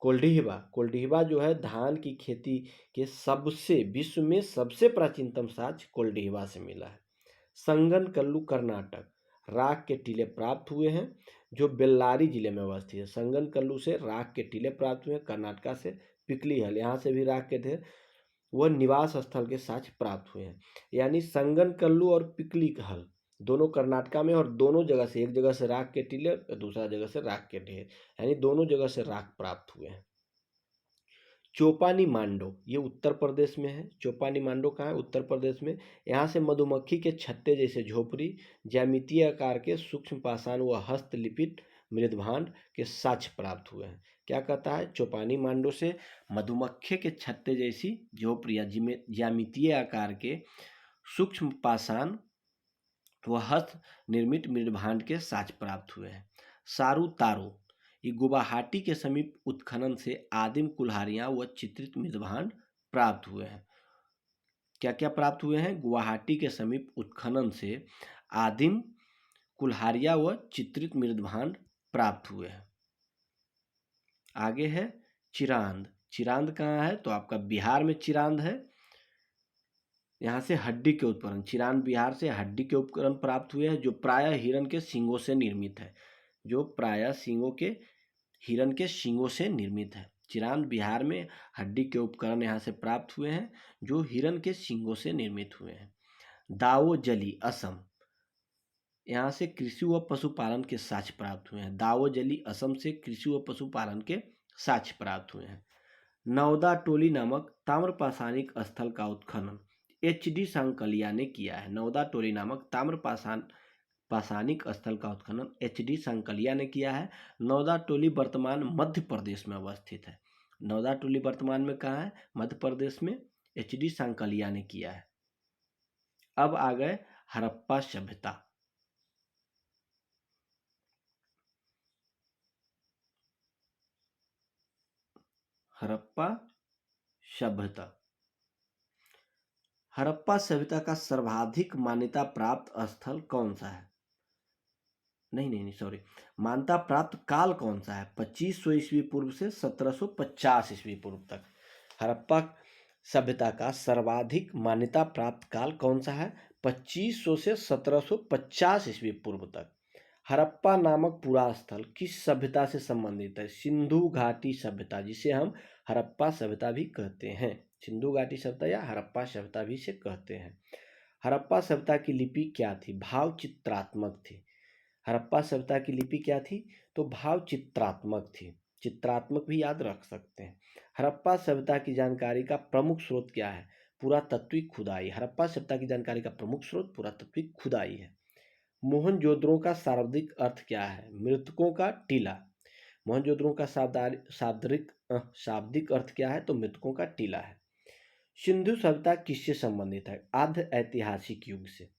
A: कोल्डिवा जो है धान की खेती के सबसे विश्व में सबसे प्राचीनतम साक्ष्य कोल्डिवा से मिला है। संगनकल्लू कर्नाटक राख के टीले प्राप्त हुए हैं जो बेल्लारी जिले में अवस्थित है। संगनकल्लू से राख के टीले प्राप्त हुए। कर्नाटका से पिकली हल यहाँ से भी राख के थे वह निवास स्थल के साक्ष्य प्राप्त हुए हैं। यानी संगनकल्लू और पिकली हल दोनों कर्नाटका में और दोनों जगह से, एक जगह से राख के टीले और दूसरा जगह से राख के ढेर, यानी दोनों जगह से राख प्राप्त हुए हैं। चोपानी मांडो ये उत्तर प्रदेश में है। चोपानी मांडो कहाँ है? उत्तर प्रदेश में। यहाँ से मधुमक्खी के छत्ते जैसे झोपड़ी, ज्यामितीय आकार के सूक्ष्म पाषाण व हस्तलिपित मृदभांड के साक्ष्य प्राप्त हुए हैं। क्या कहता है? चोपानी मांडो से मधुमक्खी के छत्ते जैसी झोपड़ी या ज्यामितीय आकार के सूक्ष्म पाषाण व हस्त निर्मित मृदभांड के साक्ष्य प्राप्त हुए हैं। सारू तारू, ये गुवाहाटी के समीप उत्खनन से आदिम कुल्हाड़ियाँ व चित्रित मृदभांड प्राप्त हुए हैं। क्या क्या प्राप्त हुए हैं? गुवाहाटी के समीप उत्खनन से आदिम कुल्हाड़ियाँ व चित्रित मृदभांड प्राप्त हुए हैं। आगे है चिरांद। चिरांद कहाँ है? तो आपका बिहार में चिरांद है। यहाँ से हड्डी के उपकरण, चिरांद बिहार से हड्डी के उपकरण प्राप्त हुए हैं जो प्रायः हिरण के सींगों से निर्मित है। जो प्रायः हिरण के सींगों से निर्मित है। चिरांद बिहार में हड्डी के उपकरण यहाँ से प्राप्त हुए हैं जो हिरण के सींगों से निर्मित हुए हैं। दावोजली असम, यहाँ से कृषि व पशुपालन के साक्ष्य प्राप्त हुए हैं। दावोजली असम से कृषि व पशुपालन के साक्ष्य प्राप्त हुए हैं। नौदा टोली नामक ताम्रपाषाणिक स्थल का उत्खनन एच.डी. सांकलिया ने किया है। नौदा टोली नामक पाषाणिक स्थल का उत्खनन एच.डी. सांकलिया ने किया है। नौदा टोली वर्तमान मध्य प्रदेश में अवस्थित है। नौदा टोली वर्तमान में कहाँ है? मध्य प्रदेश में। एच.डी. सांकलिया ने किया है। अब आ गए हड़प्पा सभ्यता। हड़प्पा सभ्यता। हड़प्पा सभ्यता का सर्वाधिक मान्यता प्राप्त स्थल कौन सा है? नहीं सॉरी, मान्यता प्राप्त काल कौन सा है? 2500 ईस्वी पूर्व से 1750 ईस्वी पूर्व तक। हड़प्पा सभ्यता का सर्वाधिक मान्यता प्राप्त काल कौन सा है? 2500 से 1750 ईस्वी पूर्व तक। हड़प्पा नामक पूरा स्थल किस सभ्यता से संबंधित है? सिंधु घाटी सभ्यता, जिसे हम हड़प्पा सभ्यता भी कहते हैं। सिंधु घाटी सभ्यता या हड़प्पा सभ्यता भी से कहते हैं। हड़प्पा सभ्यता की लिपि क्या थी? भाव चित्रात्मक थी। हड़प्पा सभ्यता की लिपि क्या थी? तो भाव चित्रात्मक थी। चित्रात्मक भी याद रख सकते हैं। हड़प्पा सभ्यता की जानकारी का प्रमुख स्रोत क्या है? पुरातात्विक खुदाई। हड़प्पा सभ्यता की जानकारी का प्रमुख स्रोत पुरातात्विक खुदाई है। मोहनजोदड़ो का शाब्दिक अर्थ क्या है? मृतकों का टीला। मोहनजोदड़ो का शाब्दिक अर्थ क्या है? तो मृतकों का टीला है। सिंधु सभ्यता किससे संबंधित है? आद्य ऐतिहासिक युग से।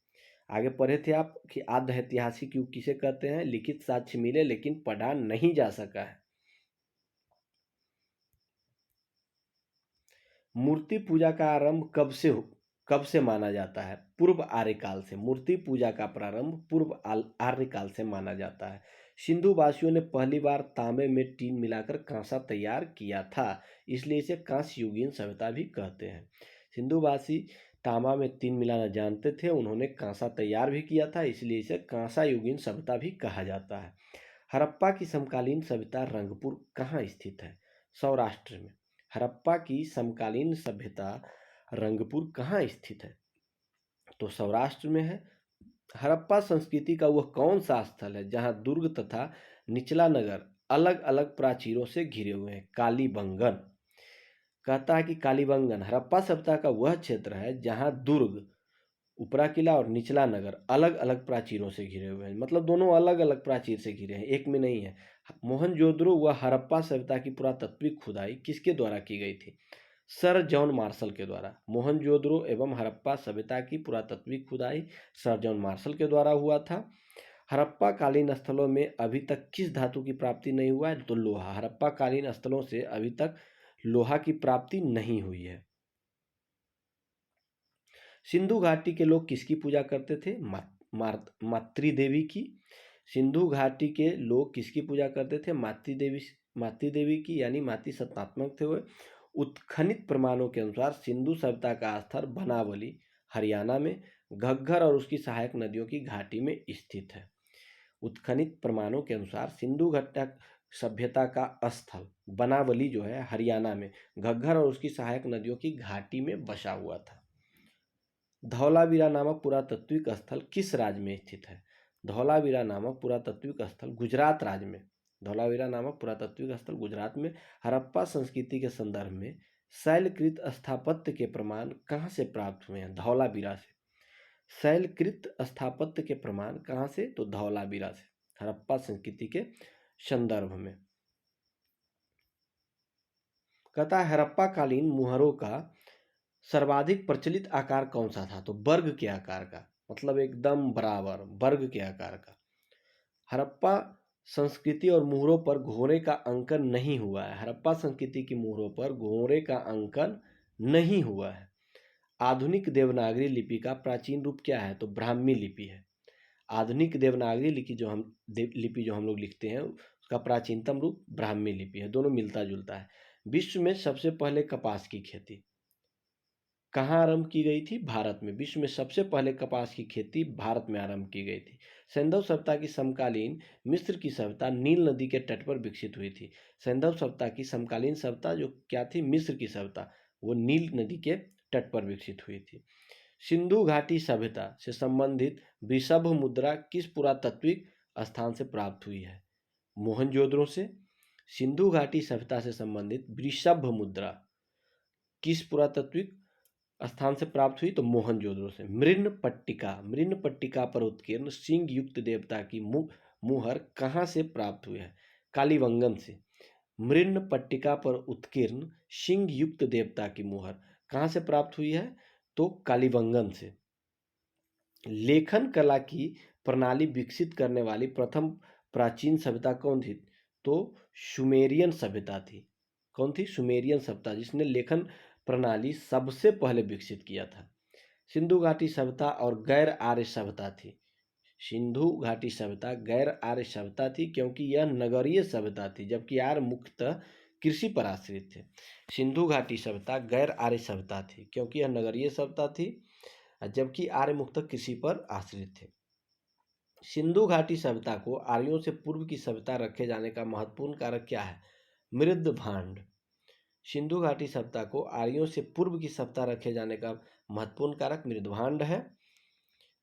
A: आगे पढ़े थे आप कि आद्य ऐतिहासिक युग किसे कहते हैं? लिखित साक्ष्य मिले लेकिन पढ़ा नहीं जा सका है। मूर्ति पूजा का आरंभ कब से माना जाता है? पूर्व आर्यकाल से। मूर्ति पूजा का प्रारंभ पूर्व आर्यकाल से माना जाता है। सिंधु वासियों ने पहली बार तांबे में टीन मिलाकर कांसा तैयार किया था, इसलिए इसे कांस्य युगीन सभ्यता भी कहते हैं। सिंधुवासी तांबा में टीन मिलाना जानते थे, उन्होंने कांसा तैयार भी किया था, इसलिए इसे कांसा युगीन सभ्यता भी कहा जाता है। हड़प्पा की समकालीन सभ्यता रंगपुर कहाँ स्थित है? सौराष्ट्र में। हड़प्पा की समकालीन सभ्यता रंगपुर कहाँ स्थित है? तो सौराष्ट्र में है। हड़प्पा संस्कृति का वह कौन सा स्थल है जहां दुर्ग तथा निचला नगर अलग अलग प्राचीरों से घिरे हुए हैं? कालीबंगन। कहता है कि कालीबंगन हड़प्पा सभ्यता का वह क्षेत्र है जहां दुर्ग, ऊपरा किला और निचला नगर अलग अलग प्राचीरों से घिरे हुए हैं। मतलब दोनों अलग अलग प्राचीर से घिरे हैं, एक में नहीं है। मोहनजोदड़ो व हड़प्पा सभ्यता की पुरातात्विक खुदाई किसके द्वारा की गई थी? सर जॉन मार्शल के द्वारा। मोहनजोदड़ो एवं हड़प्पा सभ्यता की पुरातात्विक खुदाई सर जॉन मार्शल के द्वारा हुआ था। हड़प्पा कालीन स्थलों में अभी तक किस धातु की प्राप्ति नहीं हुआ है? तो लोहा। हड़प्पा कालीन स्थलों से अभी तक लोहा की प्राप्ति नहीं हुई है। सिंधु घाटी के लोग किसकी पूजा करते थे? मातृदेवी की। सिंधु घाटी के लोग किसकी पूजा करते थे? मातृदेवी की, यानी मातृ सत्तात्मक थे वे। उत्खनित प्रमाणों के अनुसार सिंधु सभ्यता का स्थल बनावली हरियाणा में घग्गर और उसकी सहायक नदियों की घाटी में स्थित है। उत्खनित प्रमाणों के अनुसार सिंधु घाटी सभ्यता का स्थल बनावली जो है हरियाणा में घग्गर और उसकी सहायक नदियों की घाटी में बसा हुआ था। धौलावीरा नामक पुरातात्विक स्थल किस राज्य में स्थित है? धौलावीरा नामक पुरातात्विक स्थल गुजरात राज्य में। धौलावीरा नामक पुरातात्विक स्थल गुजरात में। हड़प्पा संस्कृति के संदर्भ में शैलकृत स्थापत्य के प्रमाण कहाँ से प्राप्त हुए हैं? धौलावीरा से। शैलकृत स्थापत्य के प्रमाण कहाँ से? तो धौलावीरा से, हड़प्पा संस्कृति के संदर्भ में। कहता है हड़प्पा कालीन मुहरों का सर्वाधिक प्रचलित आकार कौन सा था? तो वर्ग के आकार का। मतलब एकदम बराबर, वर्ग के आकार का। हड़प्पा संस्कृति और मुहरों पर घोड़े का अंकन नहीं हुआ है। हड़प्पा संस्कृति की मुहरों पर घोड़े का अंकन नहीं हुआ है। आधुनिक देवनागरी लिपि का प्राचीन रूप क्या है? तो ब्राह्मी लिपि है। आधुनिक देवनागरी लिपि जो हम लोग लिखते हैं उसका प्राचीनतम रूप ब्राह्मी लिपि है। दोनों मिलता जुलता है। विश्व में सबसे पहले कपास की खेती कहाँ आरंभ की गई थी? भारत में। विश्व में सबसे पहले कपास की खेती भारत में आरंभ की गई थी। सैंधव सभ्यता की समकालीन मिस्र की सभ्यता नील नदी के तट पर विकसित हुई थी। सैंधव सभ्यता की समकालीन सभ्यता जो क्या थी? मिस्र की सभ्यता, वो नील नदी के तट पर विकसित हुई थी। सिंधु घाटी सभ्यता से संबंधित वृषभ मुद्रा किस पुरातात्विक स्थान से प्राप्त हुई है? मोहनजोदड़ो से। सिंधु घाटी सभ्यता से संबंधित वृषभ मुद्रा किस पुरातात्विक स्थान से प्राप्त हुई? तो मोहनजोदड़ो से। मृन्न पट्टिका पर उत्कीर्ण सिंह युक्त देवता की मुहर कहाँ से प्राप्त हुई है? कालीबंगन से। मृन्न पट्टिका पर उत्कीर्ण सिंह युक्त देवता की मुहर कहाँ से प्राप्त हुई है? तो कालीबंगन से। लेखन कला की प्रणाली विकसित करने वाली प्रथम प्राचीन सभ्यता कौन थी? तो सुमेरियन सभ्यता थी। कौन थी? सुमेरियन सभ्यता, जिसने लेखन प्रणाली सबसे पहले विकसित किया था। सिंधु घाटी सभ्यता और गैर आर्य सभ्यता थी। सिंधु घाटी सभ्यता गैर आर्य सभ्यता थी क्योंकि यह नगरीय सभ्यता थी, जबकि आर्य मुख्यतः कृषि पर आश्रित थे। सिंधु घाटी सभ्यता गैर आर्य सभ्यता थी क्योंकि यह नगरीय सभ्यता थी, जबकि आर्य मुख्यतः कृषि पर आश्रित थे। सिंधु घाटी सभ्यता को आर्यों से पूर्व की सभ्यता रखे जाने का महत्वपूर्ण कारक क्या है? मृद भांड। सिंधु घाटी सभ्यता को आर्यों से पूर्व की सभ्यता रखे जाने का महत्वपूर्ण कारक मृदभांड है।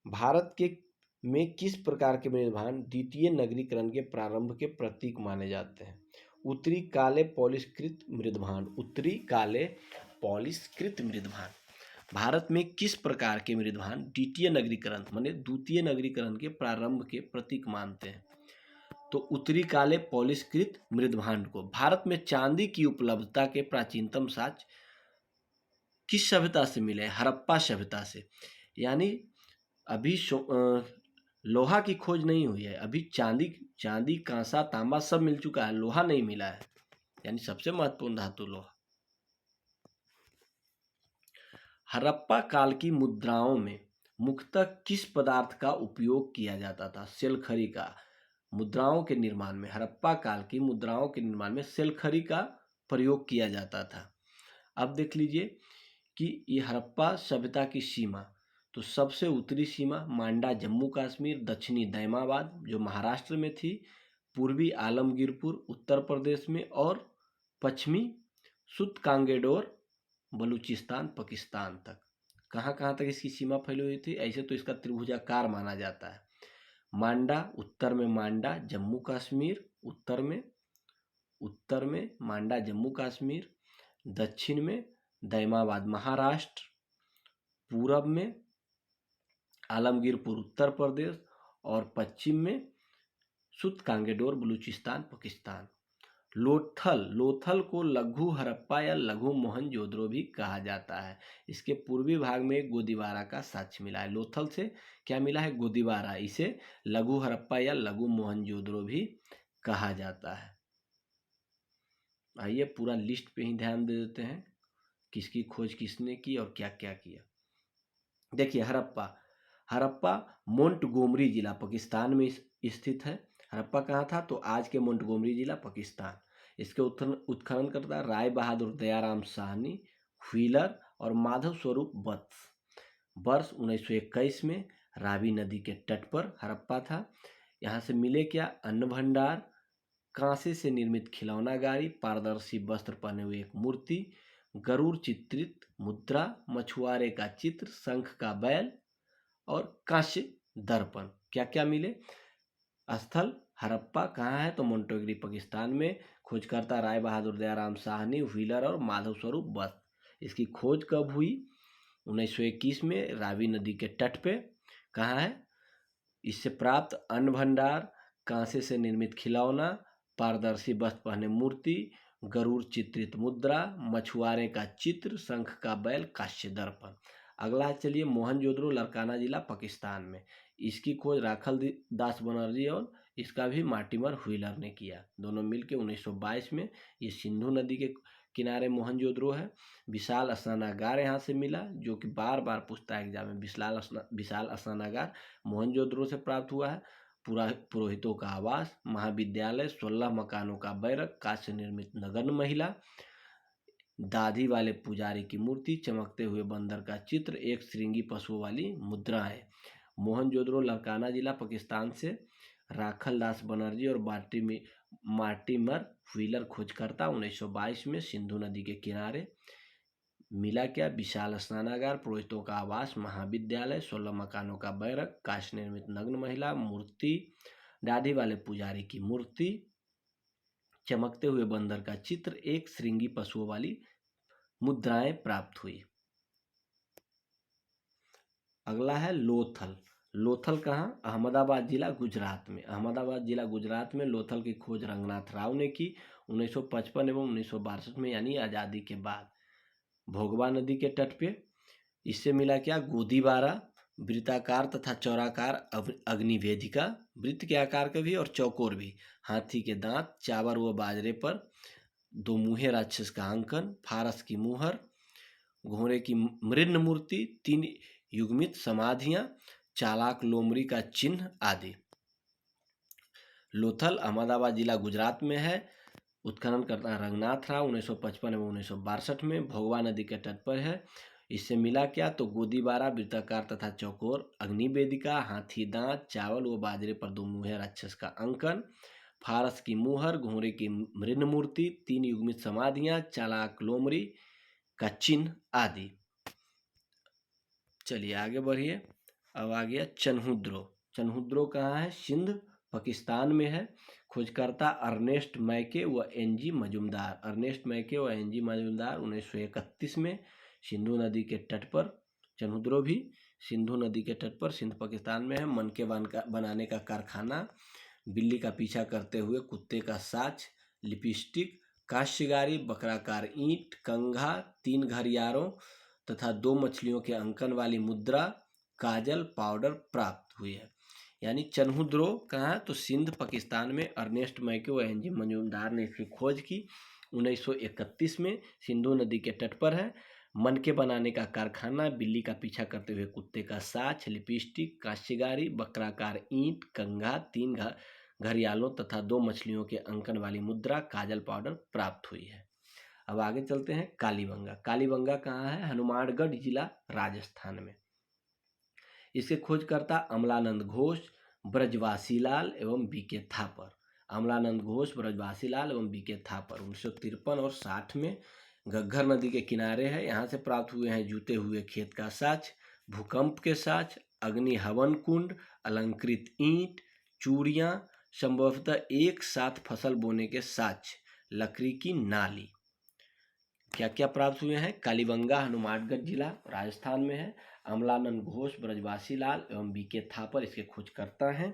A: भारत के में किस प्रकार के मृदभांड द्वितीय नगरीकरण के प्रारंभ के प्रतीक माने जाते हैं? उत्तरी काले पॉलिशकृत मृदभांड। उत्तरी काले पॉलिशकृत मृदभांड भारत में किस प्रकार के मृदभांड द्वितीय नगरीकरण माने द्वितीय नगरीकरण के प्रारंभ के प्रतीक मानते हैं? तो उत्तरी काले पॉलिशकृत मृदभांड को। भारत में चांदी की उपलब्धता के प्राचीनतम साक्ष्य किस सभ्यता से मिले? हड़प्पा सभ्यता से। यानी अभी लोहा की खोज नहीं हुई है, अभी चांदी कांसा तांबा सब मिल चुका है, लोहा नहीं मिला है, यानी सबसे महत्वपूर्ण धातु लोहा। हड़प्पा काल की मुद्राओं में मुख्यतः किस पदार्थ का उपयोग किया जाता था? सेलखरी का। मुद्राओं के निर्माण में, हड़प्पा काल की मुद्राओं के निर्माण में सेलखरी का प्रयोग किया जाता था। अब देख लीजिए कि ये हड़प्पा सभ्यता की सीमा, तो सबसे उत्तरी सीमा मांडा जम्मू कश्मीर, दक्षिणी दैमाबाद जो महाराष्ट्र में थी, पूर्वी आलमगीरपुर उत्तर प्रदेश में, और पश्चिमी सुतकांगेडोर बलूचिस्तान पाकिस्तान तक। कहाँ कहाँ तक इसकी सीमा फैली हुई थी? ऐसे तो इसका त्रिभुजाकार माना जाता है। मांडा, उत्तर में मांडा जम्मू कश्मीर, उत्तर में मांडा जम्मू कश्मीर, दक्षिण में दैमाबाद महाराष्ट्र, पूरब में आलमगीरपुर उत्तर प्रदेश, और पश्चिम में सुतकांगेडोर बलूचिस्तान पाकिस्तान। लोथल को लघु हड़प्पा या लघु मोहनजोदड़ो भी कहा जाता है। इसके पूर्वी भाग में गोदीबारा का साक्ष्य मिला है। लोथल से क्या मिला है? गोदीबारा। इसे लघु हड़प्पा या लघु मोहनजोदड़ो भी कहा जाता है। आइए पूरा लिस्ट पे ही ध्यान दे देते हैं, किसकी खोज किसने की और क्या क्या किया। देखिए हड़प्पा मोंटगोमरी जिला पाकिस्तान में स्थित है। हड़प्पा कहाँ था? तो आज के मोंटगोमरी जिला पाकिस्तान। इसके उत्खनन करता राय बहादुर दयाराम साहनी, व्हीलर और माधव स्वरूप वत्स। वर्ष 1921 में रावी नदी के तट पर हड़प्पा था। यहाँ से मिले क्या? अन्न भंडार, कांसे से निर्मित खिलौना गाड़ी, पारदर्शी वस्त्र पहने हुए एक मूर्ति, गरुड़ चित्रित मुद्रा, मछुआरे का चित्र, शंख का बैल और कांस्य दर्पण। क्या क्या मिले? स्थल हड़प्पा कहाँ है? तो मोंटोगिरी पाकिस्तान में। खोजकर्ता राय बहादुर दयाराम साहनी, व्हीलर और माधव स्वरूप वत्स। इसकी खोज कब हुई? 1921 में रावी नदी के तट पे। कहाँ है? इससे प्राप्त अन्न भंडार, कांसे से निर्मित खिलौना, पारदर्शी वस्त्र पहने मूर्ति, गरुड़ चित्रित मुद्रा, मछुआरे का चित्र, शंख का बैल, कांस्य दर्पण। अगला है चलिए मोहनजोदड़ो लरकाना जिला पाकिस्तान में। इसकी खोज राखल दास बनर्जी और इसका भी मार्टिमर व्हीलर ने किया। दोनों मिलकर 1922 में ये सिंधु नदी के किनारे मोहनजोदड़ो है। विशाल स्नानागार यहाँ से मिला, जो कि बार बार पूछता है एग्जाम में। विशाल स्नानागार मोहनजोदड़ो से प्राप्त हुआ है। पुरोहितों का आवास, महाविद्यालय, 16 मकानों का बैरक, कांच से निर्मित नगन महिला, दाढ़ी वाले पुजारी की मूर्ति, चमकते हुए बंदर का चित्र, एक श्रृंगी पशुओं वाली मुद्राएं। मोहनजोदड़ो लरकाना जिला पाकिस्तान से राखल दास बनर्जी और मार्टिमर व्हीलर खोजकर्ता 1922 में सिंधु नदी के किनारे मिला क्या? विशाल स्नानागार, पुरोहितों का आवास, महाविद्यालय, 16 मकानों का बैरक, काष्ठ निर्मित नग्न महिला, मूर्ति, दाढ़ी वाले पुजारी की मूर्ति, चमकते हुए बंदर का चित्र, एक श्रृंगी पशुओं वाली मुद्राएं प्राप्त हुई। अगला है लोथल। लोथल कहाँ? अहमदाबाद जिला गुजरात में। अहमदाबाद जिला गुजरात में लोथल की खोज रंगनाथ राव ने की 1955 एवं 1962 में, यानी आज़ादी के बाद। भोगवा नदी के तट पे इससे मिला क्या? गोदीबारा, वृत्ताकार तथा चौराकार अग्निवेदिका, वृत्त के आकार के भी और चौकोर भी, हाथी के दांत, चावल व बाजरे पर दो मुहे राक्षस का अंकन, फारस की मुहर, घोड़े की मृन्न मूर्ति, 3 युग्मित समाधियां, चालाक लोमड़ी का चिन्ह आदि। लोथल अहमदाबाद जिला गुजरात में है। उत्खनन करता रंगनाथ राव 1955 एवं 1962 में। भोगवा नदी के तट पर है। इससे मिला क्या? तो गोदीबारा, वृत्ताकार तथा चौकोर अग्निवेदिका, हाथी दांत, चावल व बाजरे पर दो मुहे राक्षस का अंकन, फारस की मुहर, घोड़े की मृन्न मूर्ति, 3 युग्मित समाधियां, चालाक लोमड़ी का चिन्ह आदि। चलिए आगे बढ़िए। अब आ गया चन्हुद्रो। चन्हुद्रो कहाँ है? सिंध पाकिस्तान में है। खोजकर्ता अर्नेस्ट मैके व एनजी मजुमदार। अर्नेस्ट मैके व एनजी मजुमदार 1931 में सिंधु नदी के तट पर। चन्हुद्रो भी सिंधु नदी के तट पर सिंध पाकिस्तान में है। मनके बनाने का कारखाना, बिल्ली का पीछा करते हुए कुत्ते का साच, लिपस्टिक, काश्यगारी, बकराकार ईंट, कंघा, 3 घड़ियालों तथा 2 मछलियों के अंकन वाली मुद्रा, काजल, पाउडर प्राप्त हुई है। यानी चन्हुद्रो कहाँ? तो सिंध पाकिस्तान में। अर्नेस्ट मैके व एनजी मजुमदार ने इसकी खोज की 1931 में। सिंधु नदी के तट पर है। मनके बनाने का कारखाना, बिल्ली का पीछा करते हुए कुत्ते का साच, लिपस्टिक, काश्यगारी, बकराकार ईंट, कंघा, 3 घड़ियालों तथा 2 मछलियों के अंकन वाली मुद्रा, काजल, पाउडर प्राप्त हुई है। अब आगे चलते हैं कालीबंगा। कालीबंगा कहाँ है? हनुमानगढ़ जिला राजस्थान में। इसके खोजकर्ता अमलानंद घोष, ब्रजवासीलाल एवं बीके थापर। अमलानंद घोष, ब्रजवासीलाल एवं बीके थापर 1953 और 60 में घग्गर नदी के किनारे है। यहाँ से प्राप्त हुए हैं जूते हुए खेत का साच, भूकंप के साच, अग्नि हवन कुंड, अलंकृत ईंट, चूड़ियाँ, संभवतः एक साथ फसल बोने के साच, लकड़ी की नाली। क्या क्या प्राप्त हुए हैं? कालीबंगा हनुमानगढ़ जिला राजस्थान में है। अमलानंद घोष, ब्रजवासी लाल एवं बीके थापर इसके खोजकर्ता हैं।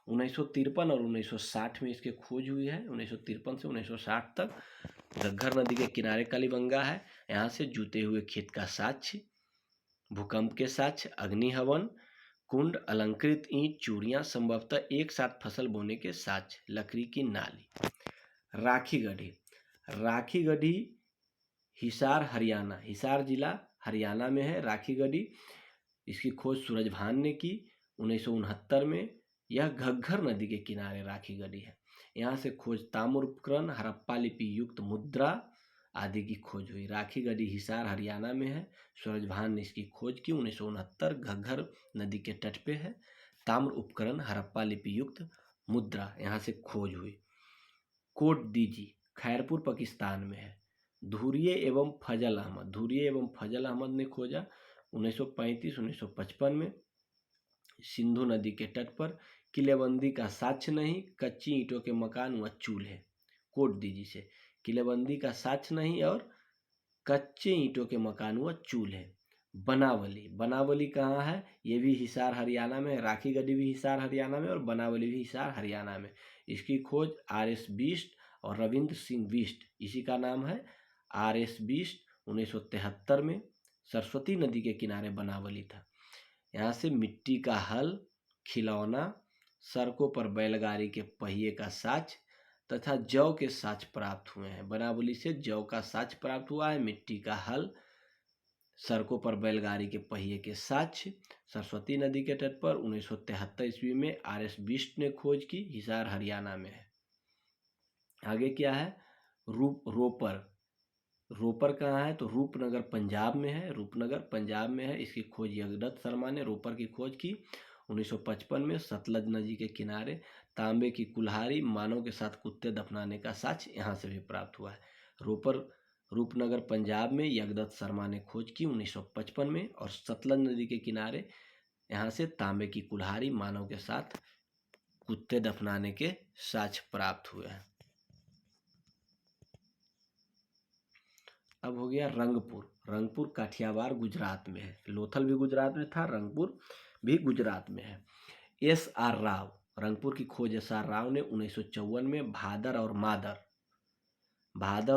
A: 1953 और 1960 में इसकी खोज हुई है। 1953 से 1960 तक घग्गर नदी के किनारे कालीबंगा है। यहाँ से जूते हुए खेत का साक्ष्य, भूकंप के साक्ष्य, अग्नि हवन कुंड, अलंकृत ईंट, चूड़ियाँ, संभवतः एक साथ फसल बोने के साक्ष्य, लकड़ी की नाली। राखी गढ़ी। राखी गढ़ी हिसार हरियाणा, हिसार जिला हरियाणा में है। राखी गढ़ी इसकी खोज सूरज भान ने की 1969 में। यह घग्गर नदी के किनारे राखी गढ़ी है। यहाँ से खोज ताम्र उपकरण, हड़प्पा लिपि युक्त मुद्रा आदि की खोज हुई। राखी गढ़ी हिसार हरियाणा में है। सूरज भान ने इसकी खोज की 1969, घग्गर नदी के तट पे है। ताम्र उपकरण, हड़प्पा लिपि युक्त मुद्रा यहाँ से खोज हुई। कोट डीजी खैरपुर पाकिस्तान में है। धुरिये एवं फजल अहमद, धुरिये एवं फजल अहमद ने खोजा 1935-1955 में सिंधु नदी के तट पर। किलेबंदी का साक्ष्य नहीं, कच्ची ईंटों के मकान व चूल्हे। कोट डीजी से किलेबंदी का साक्ष्य नहीं और कच्चे ईंटों के मकान व चूल्हे। बनावली, बनावली कहाँ है? ये भी हिसार हरियाणा में। राखी गढ़ी भी हिसार हरियाणा में और बनावली भी हिसार हरियाणा में। इसकी खोज RS बिष्ट और रविंद्र सिंह बिष्ट, इसी का नाम है RS बिष्ट 1973 में। सरस्वती नदी के किनारे बनावली था। यहाँ से मिट्टी का हल, खिलौना, सड़कों पर बैलगाड़ी के पहिए का साच तथा जौ के साच प्राप्त हुए हैं। बनावली से जौ का साच प्राप्त हुआ है, मिट्टी का हल, सड़कों पर बैलगाड़ी के पहिए के साच। सरस्वती नदी के तट पर 1973 ईस्वी में आर.एस. बिष्ट ने खोज की। हिसार हरियाणा में है। आगे क्या है? रोपर। रोपर कहाँ है? तो रूपनगर पंजाब में है। रूपनगर पंजाब में है। इसकी खोज जगदत्त शर्मा ने रोपर की खोज की 1955 में। सतलज नदी के किनारे तांबे की कुल्हाड़ी, मानव के साथ कुत्ते दफनाने का साक्ष्य यहाँ से भी प्राप्त हुआ है। रोपर रूपनगर पंजाब में जगदत्त शर्मा ने खोज की 1955 में। और सतलज नदी के किनारे यहाँ से तांबे की कुल्हाड़ी, मानव के साथ कुत्ते दफनाने के साक्ष्य प्राप्त हुए हैं। अब हो गया रंगपुर। रंगपुर काठियावाड़ गुजरात में है। लोथल भी गुजरात में था, रंगपुर भी गुजरात में है। S.R. राव। रंगपुर की खोज S.R. राव ने 1954 में भादर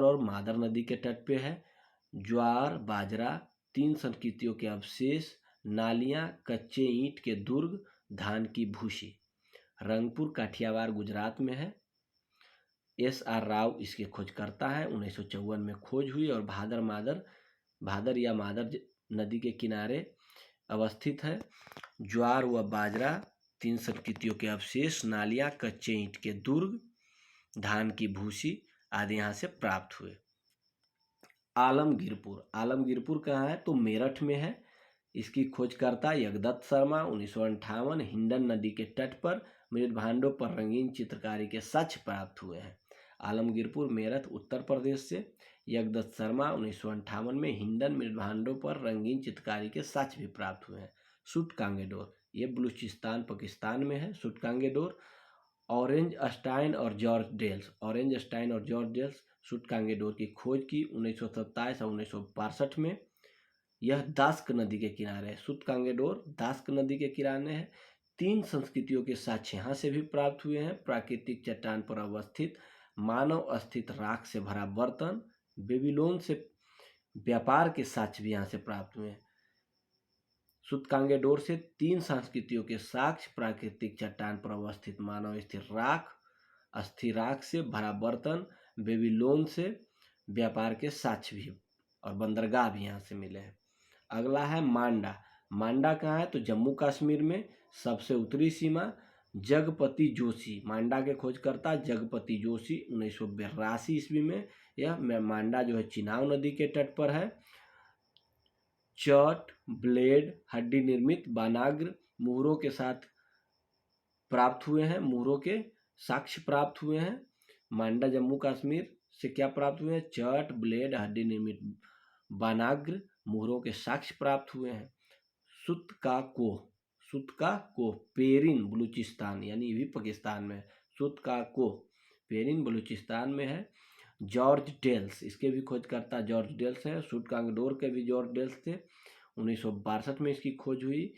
A: और मादर नदी के तट पे है। ज्वार, बाजरा, 3 संस्कृतियों के अवशेष, नालियां, कच्चे ईंट के दुर्ग, धान की भूसी। रंगपुर काठियावाड़ गुजरात में है। S.R. राव इसके खोजकर्ता है। 1954 में खोज हुई और भादर या मादर नदी के किनारे अवस्थित है। ज्वार व बाजरा, 3 संस्कृतियों के अवशेष, नालियां, कच्चे ईंट के दुर्ग, धान की भूसी आदि यहाँ से प्राप्त हुए। आलमगीरपुर कहाँ है? तो मेरठ में है। इसकी खोजकर्ता जगदत्त शर्मा। 1958 हिंडन नदी के तट पर मृदभांडों पर रंगीन चित्रकारी के साक्ष्य प्राप्त हुए हैं। आलमगीरपुर, मेरठ, उत्तर प्रदेश से जगदत्त शर्मा 1958 में हिंडन मृदभांडों पर रंगीन चित्रकारी के साक्ष्य भी प्राप्त हुए हैं। सूटकांगेडोर, ये बलूचिस्तान पाकिस्तान में है। सूटकांगेडोर, ऑरेंज स्टाइन और जॉर्ज डेल्स सूटकांगेडोर की खोज की 1927 और 1962 में। यह दास्क नदी के किनारे है। सूटकांगेडोर दास्क नदी के किनारे है। 3 संस्कृतियों के साक्ष्य यहाँ से भी प्राप्त हुए हैं। प्राकृतिक चट्टान पर अवस्थित मानव अस्थित राख से भरा बर्तन, बेबीलोन से व्यापार के साक्ष्य भी यहाँ से प्राप्त हुए हैं। सूटकांगेडोर से 3 संस्कृतियों के साक्ष्य, प्राकृतिक चट्टान पर अवस्थित मानव स्थिर राख, अस्थिर राख से भरा बर्तन, बेबीलोन से व्यापार के साक्ष्य भी और बंदरगाह भी यहाँ से मिले हैं। अगला है मांडा कहाँ है? तो जम्मू कश्मीर में। सबसे उत्तरी सीमा जगपति जोशी, मांडा के खोजकर्ता जगपति जोशी 1982 ईस्वी में। यह मांडा जो है चिनाब नदी के तट पर है। चट, ब्लेड, हड्डी निर्मित बानाग्र मुहरों के साथ प्राप्त हुए हैं। मुहरों के साक्ष्य प्राप्त हुए हैं। मांडा जम्मू कश्मीर से क्या प्राप्त हुए हैं? चट, ब्लेड, हड्डी निर्मित बानाग्र मुहरों के साक्ष्य प्राप्त हुए हैं। सुत का कोह पेरिन बलूचिस्तान, यानी ये भी पाकिस्तान में है। सुत का कोह पेरिन बलूचिस्तान में है। जॉर्ज डेल्स, इसके भी खोजकर्ता जॉर्ज डेल्स है। सूटकांगेडोर के भी जॉर्ज डेल्स थे। 1962 में इसकी खोज हुई।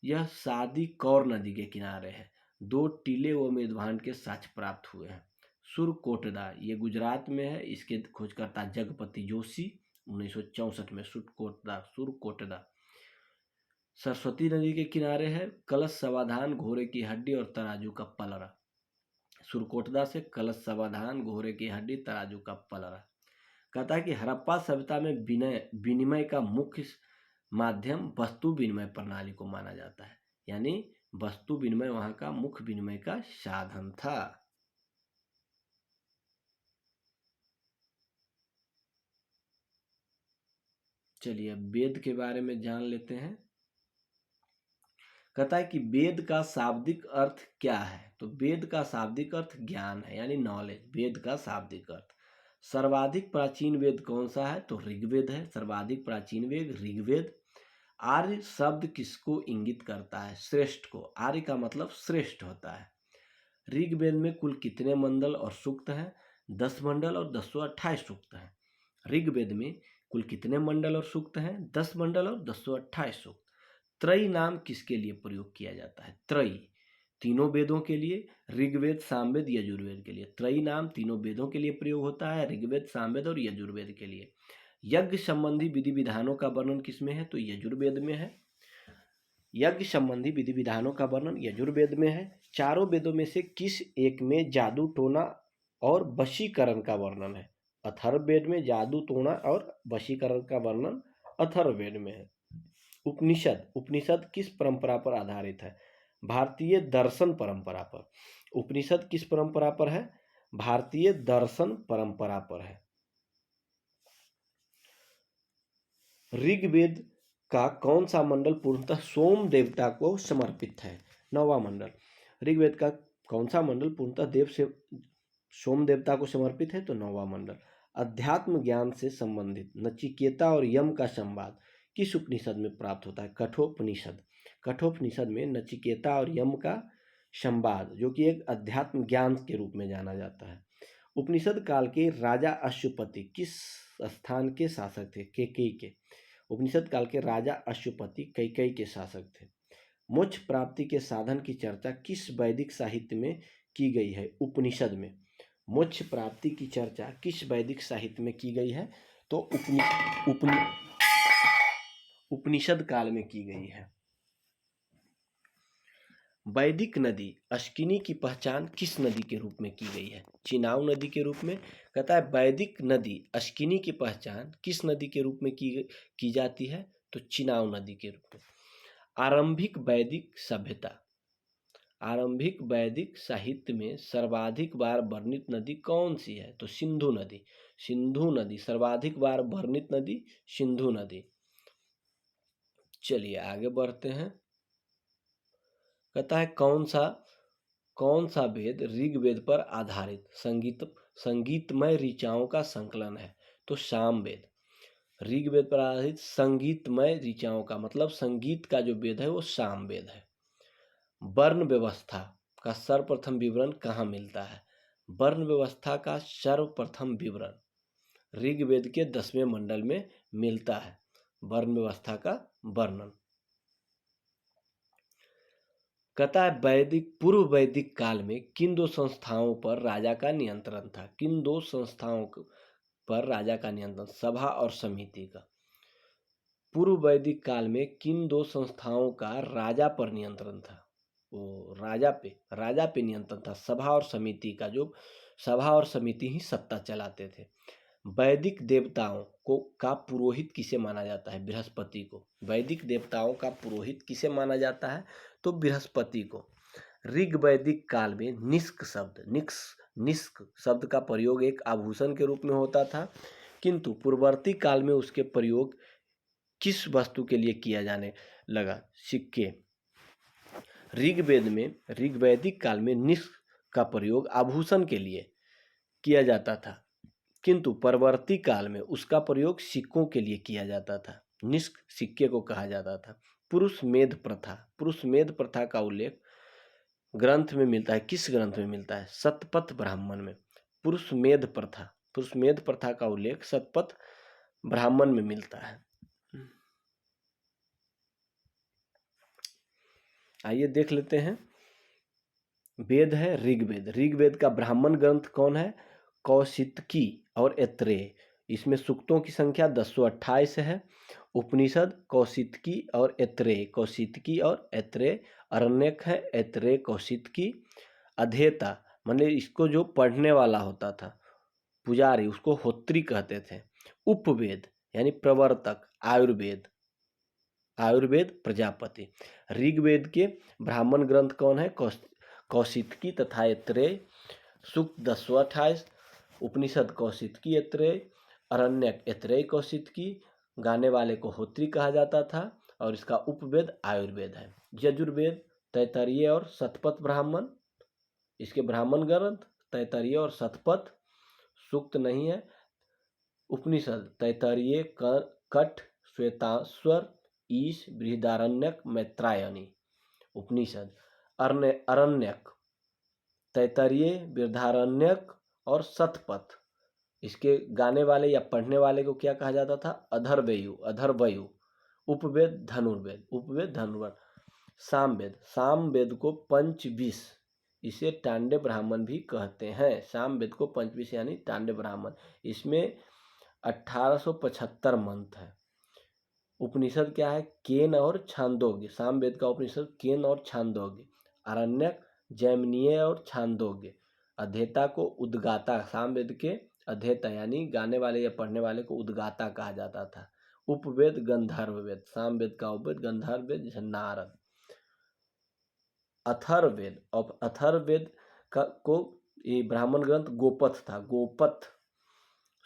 A: यह सादी कौर नदी के किनारे है। 2 टीले व मेजबान के साक्ष्य प्राप्त हुए हैं। सुरकोटदा, ये गुजरात में है। इसके खोजकर्ता जगपति जोशी 1964 में। सुरकोटदा सरस्वती नदी के किनारे है। कलश समाधान, घोड़े की हड्डी और तराजू का पलड़ा। सुरकोटदा से कलश समाधान, घोड़े की हड्डी, तराजू का पलड़ा। कहता है कि हड़प्पा सभ्यता में विनिमय का मुख्य माध्यम वस्तु विनिमय प्रणाली को माना जाता है। यानी वस्तु विनिमय वहां का मुख्य विनिमय का साधन था। चलिए अब वेद के बारे में जान लेते हैं। कहता है कि वेद का शाब्दिक अर्थ क्या है? तो वेद का शाब्दिक अर्थ ज्ञान है, यानी नॉलेज। वेद का शाब्दिक अर्थ। सर्वाधिक प्राचीन वेद कौन सा है? तो ऋग्वेद है। सर्वाधिक प्राचीन वेद ऋग्वेद। आर्य शब्द किसको इंगित करता है? श्रेष्ठ को। आर्य का मतलब श्रेष्ठ होता है। ऋग्वेद में कुल कितने मंडल और सूक्त हैं? 10 मंडल और 1028 सूक्त हैं। ऋग्वेद में कुल कितने मंडल और सूक्त हैं? 10 मंडल और 1028 सूक्त। त्रयी नाम किसके लिए प्रयोग किया जाता है? त्रयी तीनों वेदों के लिए, ऋग्वेद, सामवेद, यजुर्वेद के लिए। त्रयी नाम तीनों वेदों के लिए प्रयोग होता है, ऋग्वेद, सामवेद और यजुर्वेद के लिए। यज्ञ संबंधी विधि विधानों का वर्णन किसमें है? तो यजुर्वेद में है। यज्ञ संबंधी विधि विधानों का वर्णन यजुर्वेद में है। चारों वेदों में से किस एक में जादू टोना और वशीकरण का वर्णन है? अथर्ववेद में जादू टोना और वशीकरण का वर्णन अथर्ववेद में है। उपनिषद उपनिषद किस परंपरा पर आधारित है? भारतीय दर्शन परंपरा पर। उपनिषद किस परंपरा पर है? भारतीय दर्शन परंपरा पर है। ऋग्वेद का कौन सा मंडल पूर्णतः सोम देवता को समर्पित है? 9वां मंडल। ऋग्वेद का कौन सा मंडल पूर्णतः देव से सोम देवता को समर्पित है? तो 9वां मंडल। अध्यात्म ज्ञान से संबंधित नचिकेता और यम का संवाद किस उपनिषद में प्राप्त होता है? कठोपनिषद। कठोपनिषद में नचिकेता और यम का संवाद, जो कि एक अध्यात्म ज्ञान के रूप में जाना जाता है। उपनिषद काल के राजा अश्वपति किस स्थान के शासक थे? कैकेयी के। उपनिषद काल के राजा अश्वपति कैकेयी के शासक थे। मोक्ष प्राप्ति के साधन की चर्चा किस वैदिक साहित्य में की गई है? उपनिषद में। मोक्ष प्राप्ति की चर्चा किस वैदिक साहित्य में की गई है? तो उपनिषद काल में की गई है। वैदिक नदी अस्किनी की पहचान किस नदी के रूप में की गई है? चिनाव नदी के रूप में। कहता है वैदिक नदी अस्किनी की पहचान किस नदी के रूप में की जाती है? तो चिनाव नदी के रूप में। आरंभिक वैदिक सभ्यता, आरंभिक वैदिक साहित्य में सर्वाधिक बार वर्णित नदी कौन सी है? तो सिंधु नदी। सिंधु नदी सर्वाधिक बार वर्णित नदी सिंधु नदी। चलिए आगे बढ़ते हैं। कहता है कौन सा वेद ऋग्वेद पर आधारित संगीतमय ऋचाओं का संकलन है? तो सामवेद। ऋग्वेद पर आधारित संगीतमय ऋचाओं का मतलब संगीत का जो वेद है वो सामवेद है। वर्ण व्यवस्था का सर्वप्रथम विवरण कहाँ मिलता है? वर्ण व्यवस्था का सर्वप्रथम विवरण ऋग्वेद के 10वें मंडल में मिलता है। वर्ण व्यवस्था का वर्णन। कहता है पूर्व वैदिक काल में किन दो संस्थाओं पर राजा का नियंत्रण था? किन दो संस्थाओं पर राजा का नियंत्रण? सभा और समिति का। पूर्व वैदिक काल में किन दो संस्थाओं का राजा पर नियंत्रण था? वो राजा पे नियंत्रण था। सभा और समिति का, जो सभा और समिति ही सत्ता चलाते थे। वैदिक देवताओं का पुरोहित किसे माना जाता है? बृहस्पति को। वैदिक देवताओं का पुरोहित किसे माना जाता है? तो बृहस्पति को। ऋग वैदिक काल में निष्क शब्द का प्रयोग एक आभूषण के रूप में होता था, किंतु पूर्ववर्ती काल में उसके प्रयोग किस वस्तु के लिए किया जाने लगा? सिक्के। ऋग वैदिक काल में निष्क का प्रयोग आभूषण के लिए किया जाता था, किंतु परवर्ती काल में उसका प्रयोग सिक्कों के लिए किया जाता था। निष्क सिक्के को कहा जाता था। पुरुष मेध प्रथा का उल्लेख ग्रंथ में मिलता है। किस ग्रंथ में मिलता है? शतपथ ब्राह्मण में। पुरुष मेध प्रथा का उल्लेख शतपथ ब्राह्मण में मिलता है। आइए देख लेते हैं। वेद है ऋग्वेद। ऋग्वेद का ब्राह्मण ग्रंथ कौन है? कौशितकी और ऐत्रेय। इसमें सूक्तों की संख्या 1028 है। उपनिषद कौशितकी और ऐत्रेय। अरण्यक है ऐत्रेय कौशितकी। अधेता मतलब इसको जो पढ़ने वाला होता था, पुजारी, उसको होत्री कहते थे। उपवेद यानी प्रवर्तक आयुर्वेद प्रजापति। ऋग्वेद के ब्राह्मण ग्रंथ कौन है? कौशितकी तथा ऐत्रेय। सूक्त 1028। उपनिषद कौशितकी ऐत्रेय। अरण्यक ऐत्रेय कौशितकी। गाने वाले को होत्री कहा जाता था और इसका उपवेद आयुर्वेद है। यजुर्वेद तैत्तरीय और शतपथ ब्राह्मण। इसके ब्राह्मण ग्रंथ तैत्तरीय और शतपथ। सूक्त नहीं है। उपनिषद तैत्तरीय, कठ, श्वेताश्वर, ईश, बृहदारण्यक, मैत्रायणी। उपनिषद। अरण्यक तैत्तरीय, बृहदारण्यक और शतपथ। इसके गाने वाले या पढ़ने वाले को क्या कहा जाता था? अधर्वयु। उपवेद धनुर्वेद। सामवेद को पंचविश, इसे टांडे ब्राह्मण भी कहते हैं। सामवेद को पंचविश यानी टांडे ब्राह्मण। इसमें 1875 मंत्र है। उपनिषद क्या है? केन और छांदोग्य। सामवेद का उपनिषद केन और छांदोग्य। आरण्यक जैमिनीय और छांदोग्य। अध्येता को उद्गाता, सामवेद के अध्येता यानी गाने वाले या पढ़ने वाले को उद्गाता कहा जाता था। उपवेद गंधर्व वेद। सामवेद का उपवेद गंधर्व वेद जैसे नारद। अथर्ववेद, और अथर्ववेद का को ये ब्राह्मण ग्रंथ गोपथ था। गोपथ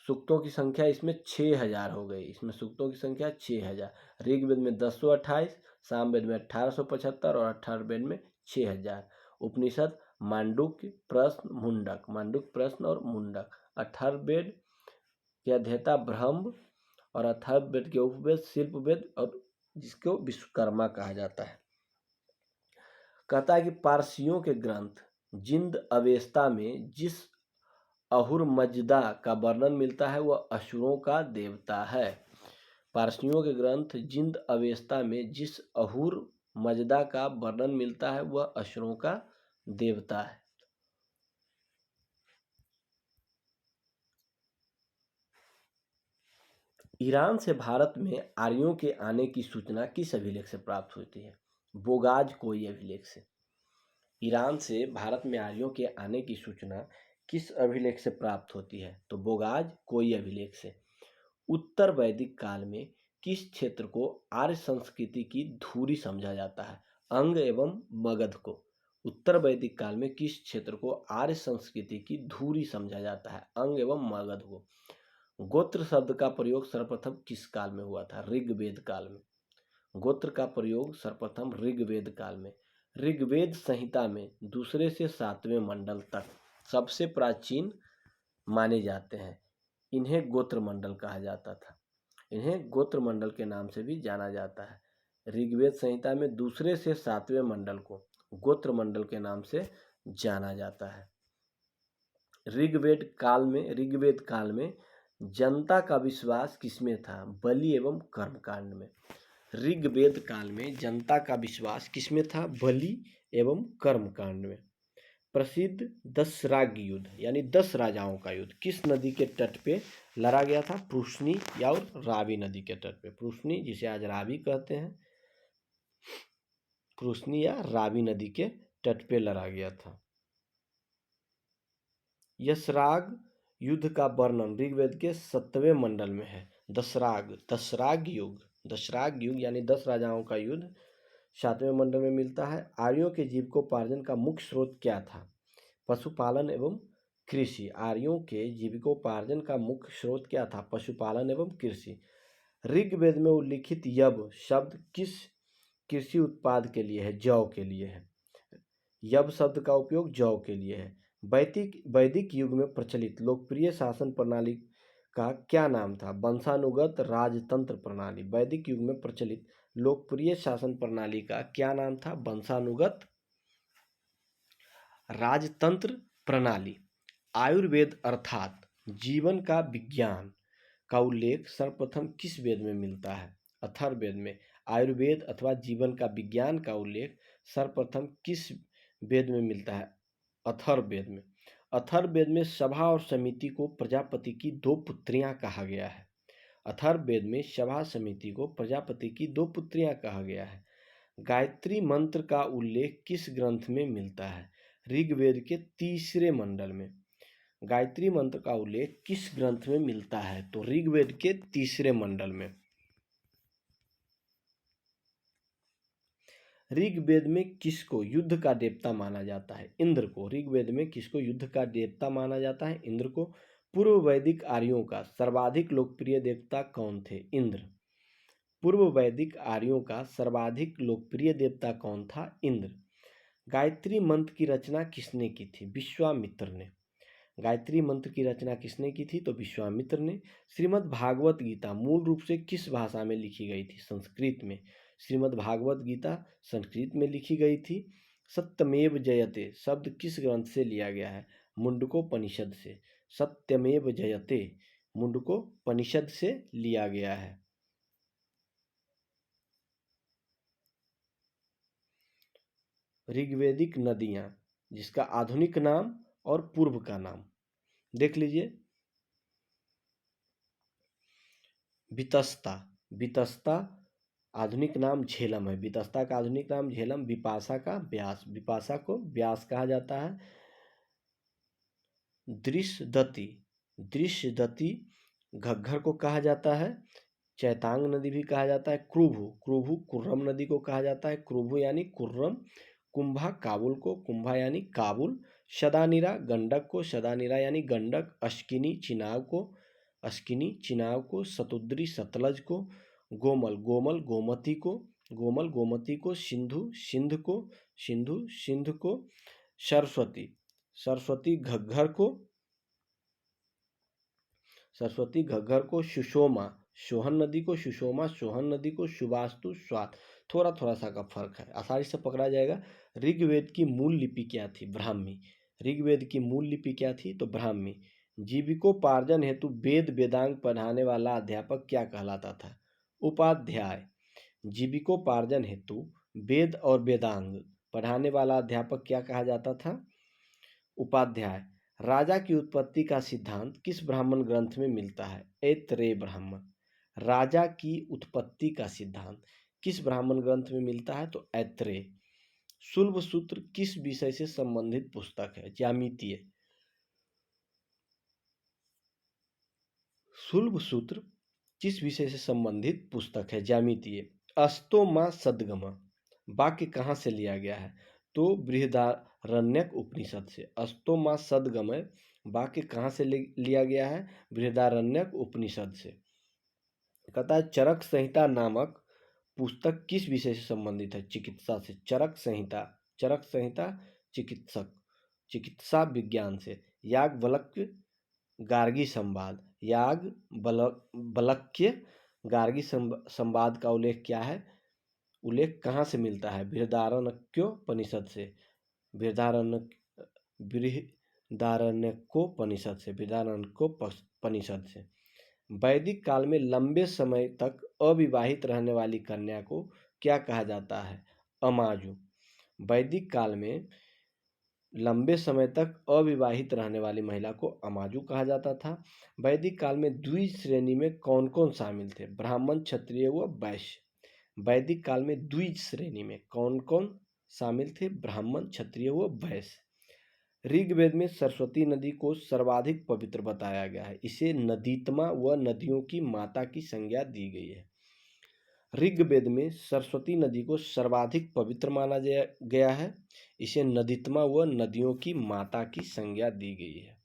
A: सूक्तों की संख्या इसमें 6000 हो गई। इसमें सूक्तों की संख्या 6000। ऋग्वेद में 1028, सामवेद में 1875 और अथर्ववेद में 6000। उपनिषद मांडुक्य, प्रश्न, मुंडक। मांडुक्य, प्रश्न और मुंडक। अथर्ववेद के अध्येता ब्रह्म और अथर्ववेद के उपवेद शिल्पवेद और जिसको विश्वकर्मा कहा जाता है। कहता है कि पारसियों के ग्रंथ जिंद अवेस्ता में जिस अहुर मजदा का वर्णन मिलता है वह असुरों का देवता है। पारसियों के ग्रंथ जिंद अवेस्ता में जिस अहुर मजदा का वर्णन मिलता है वह असुरों का देवता है। ईरान से भारत में आर्यों के आने की सूचना किस अभिलेख से प्राप्त होती है? बोगाज कोई अभिलेख से। ईरान से भारत में आर्यों के आने की सूचना किस अभिलेख से प्राप्त होती है? तो बोगाज कोई अभिलेख से। उत्तर वैदिक काल में किस क्षेत्र को आर्य संस्कृति की धुरी समझा जाता है? अंग एवं मगध को। उत्तर वैदिक काल में किस क्षेत्र को आर्य संस्कृति की धुरी समझा जाता है? अंग एवं मगध को। गोत्र शब्द का प्रयोग सर्वप्रथम किस काल में हुआ था? ऋग्वेद काल में। गोत्र का प्रयोग सर्वप्रथम ऋग्वेद काल में। ऋग्वेद संहिता में दूसरे से 7वें मंडल तक सबसे प्राचीन माने जाते हैं। इन्हें गोत्र मंडल कहा जाता था। इन्हें गोत्र मंडल के नाम से भी जाना जाता है। ऋग्वेद संहिता में दूसरे से 7वें मंडल को गोत्र मंडल के नाम से जाना जाता है। ऋग्वेद काल में जनता का विश्वास किसमें था? बलि एवं कर्मकांड में। ऋग्वेद काल में जनता का विश्वास किसमें था? बलि एवं कर्मकांड में। प्रसिद्ध दशराग युद्ध यानी 10 राजाओं का युद्ध किस नदी के तट पे लड़ा गया था? पृश्नी या और रावी नदी के तट पे। पृश्नी जिसे आज रावी कहते हैं, पृश्नी या रावी नदी के तट पे लड़ा गया था। यशराग युद्ध का वर्णन ऋग्वेद के 7वें मंडल में है। दशराग युग यानी 10 राजाओं का युद्ध 7वें मंडल में मिलता है। आर्यों के जीविकोपार्जन का मुख्य स्रोत क्या था? पशुपालन एवं कृषि। आर्यों के जीविकोपार्जन का मुख्य स्रोत क्या था? पशुपालन एवं कृषि। ऋग्वेद में उल्लिखित यव शब्द किस कृषि उत्पाद के लिए है? जौ के लिए है। यव शब्द का उपयोग जौ के लिए है। वैदिक युग में प्रचलित लोकप्रिय शासन प्रणाली का क्या नाम था? वंशानुगत राजतंत्र प्रणाली। वैदिक युग में प्रचलित लोकप्रिय शासन प्रणाली का क्या नाम था? वंशानुगत राजतंत्र प्रणाली। आयुर्वेद अर्थात जीवन का विज्ञान का उल्लेख सर्वप्रथम किस वेद में मिलता है? अथर्ववेद में। आयुर्वेद अथवा जीवन का विज्ञान का उल्लेख सर्वप्रथम किस वेद में मिलता है? अथर्ववेद में। अथर्ववेद में सभा और समिति को प्रजापति की 2 पुत्रियां कहा गया है। अथर्ववेद में सभा समिति को प्रजापति की 2 पुत्रियां कहा गया है। गायत्री मंत्र का उल्लेख किस ग्रंथ में मिलता है? ऋग्वेद के 3रे मंडल में। गायत्री मंत्र का उल्लेख किस ग्रंथ में मिलता है? तो ऋग्वेद के 3रे मंडल में। ऋग्वेद में किसको युद्ध का देवता माना जाता है? इंद्र को। ऋग्वेद में किसको युद्ध का देवता माना जाता है? इंद्र को। पूर्व वैदिक आर्यों का सर्वाधिक लोकप्रिय देवता कौन थे? इंद्र। पूर्व वैदिक आर्यों का सर्वाधिक लोकप्रिय देवता कौन था? इंद्र। गायत्री मंत्र की रचना किसने की थी? विश्वामित्र ने। गायत्री मंत्र की रचना किसने की थी? तो विश्वामित्र ने। श्रीमद् भागवत गीता मूल रूप से किस भाषा में लिखी गई थी? संस्कृत में। श्रीमद् भागवत गीता संस्कृत में लिखी गई थी। सत्यमेव जयते शब्द किस ग्रंथ से लिया गया है? मुंडकोपनिषद से। सत्यमेव जयते मुंडकोपनिषद से लिया गया है। ऋग्वेदिक नदियाँ जिसका आधुनिक नाम और पूर्व का नाम देख लीजिए। वितस्ता, वितस्ता आधुनिक नाम झेलम है। वितस्ता का आधुनिक नाम झेलम। विपाशा का व्यास, विपाशा को व्यास कहा जाता है। दृश्यदती, दृश्यदती घग्घर को कहा जाता है। चैतांग नदी भी कहा जाता है। क्रुभु, क्रुभु कुर्रम नदी को कहा जाता है। क्रुभु यानी कुर्रम। कुंभा काबुल को, कुंभा यानी काबुल। शदानिरा गंडक को, शदानिरा यानी गंडक। अश्किनी चिनाब को, अश्किनी चिनाब को। सतुद्री सतलज को। गोमल, गोमल गोमती को, गोमल गोमती को। सिंधु सिंध को, सिंधु सिंध को। सरस्वती, सरस्वती घग्घर को, सरस्वती घग्घर को। सुषोमा, सोहन नदी को सुषोमा, सोहन नदी को। सुबास्तु स्वात, थोड़ा थोड़ा सा का फर्क है, आसानी से पकड़ा जाएगा। ऋग्वेद की मूल लिपि क्या थी? ब्राह्मी। ऋग्वेद की मूल लिपि क्या थी? तो ब्राह्मी। जीविकोपार्जन हेतु वेद वेदांग पढ़ाने वाला अध्यापक क्या कहलाता था? उपाध्याय। जीविकोपार्जन हेतु वेद और वेदांग पढ़ाने वाला अध्यापक क्या कहा जाता था? उपाध्याय। राजा की उत्पत्ति का सिद्धांत किस ब्राह्मण ग्रंथ में मिलता है? ऐतरेय ब्राह्मण। राजा की उत्पत्ति का सिद्धांत किस ब्राह्मण ग्रंथ में मिलता है? तो ऐतरेय। शुल्ब सूत्र किस विषय से संबंधित पुस्तक है? ज्यामितीय। शुल्ब सूत्र किस विषय से संबंधित पुस्तक है? ज्यामितीय। अस्तो मां सद्गम वाक्य कहाँ से लिया गया है? तो बृहदारण्यक उपनिषद से। अस्तो मां सद्गमय वाक्य कहाँ से लिया गया है? बृहदारण्यक उपनिषद से। कहता है चरक संहिता नामक पुस्तक किस विषय से संबंधित है? चिकित्सा से। चरक संहिता, चरक संहिता चिकित्सक, चिकित्सा विज्ञान से। याज्ञवल्क्य गार्गी संवाद, याज्ञवल्क्य गार्गी संवाद का उल्लेख क्या है? उल्लेख कहाँ से मिलता है? बृहदारण्यकोपनिषद से। बृहदारण्यकोपनिषद से, बृहदारण्यकोपनिषद से। वैदिक काल में लंबे समय तक अविवाहित रहने वाली कन्या को क्या कहा जाता है? अमाजु। वैदिक काल में लंबे समय तक अविवाहित रहने वाली महिला को अमाजु कहा जाता था। वैदिक काल में द्विज श्रेणी में कौन कौन शामिल थे? ब्राह्मण, क्षत्रिय व वैश्य। वैदिक काल में द्विज श्रेणी में कौन कौन शामिल थे? ब्राह्मण, क्षत्रिय व वैश्य। ऋग्वेद में सरस्वती नदी को सर्वाधिक पवित्र बताया गया है। इसे नदीतमा व नदियों की माता की संज्ञा दी गई है। ऋग्वेद में सरस्वती नदी को सर्वाधिक पवित्र माना गया है। इसे नदीतमा व नदियों की माता की संज्ञा दी गई है।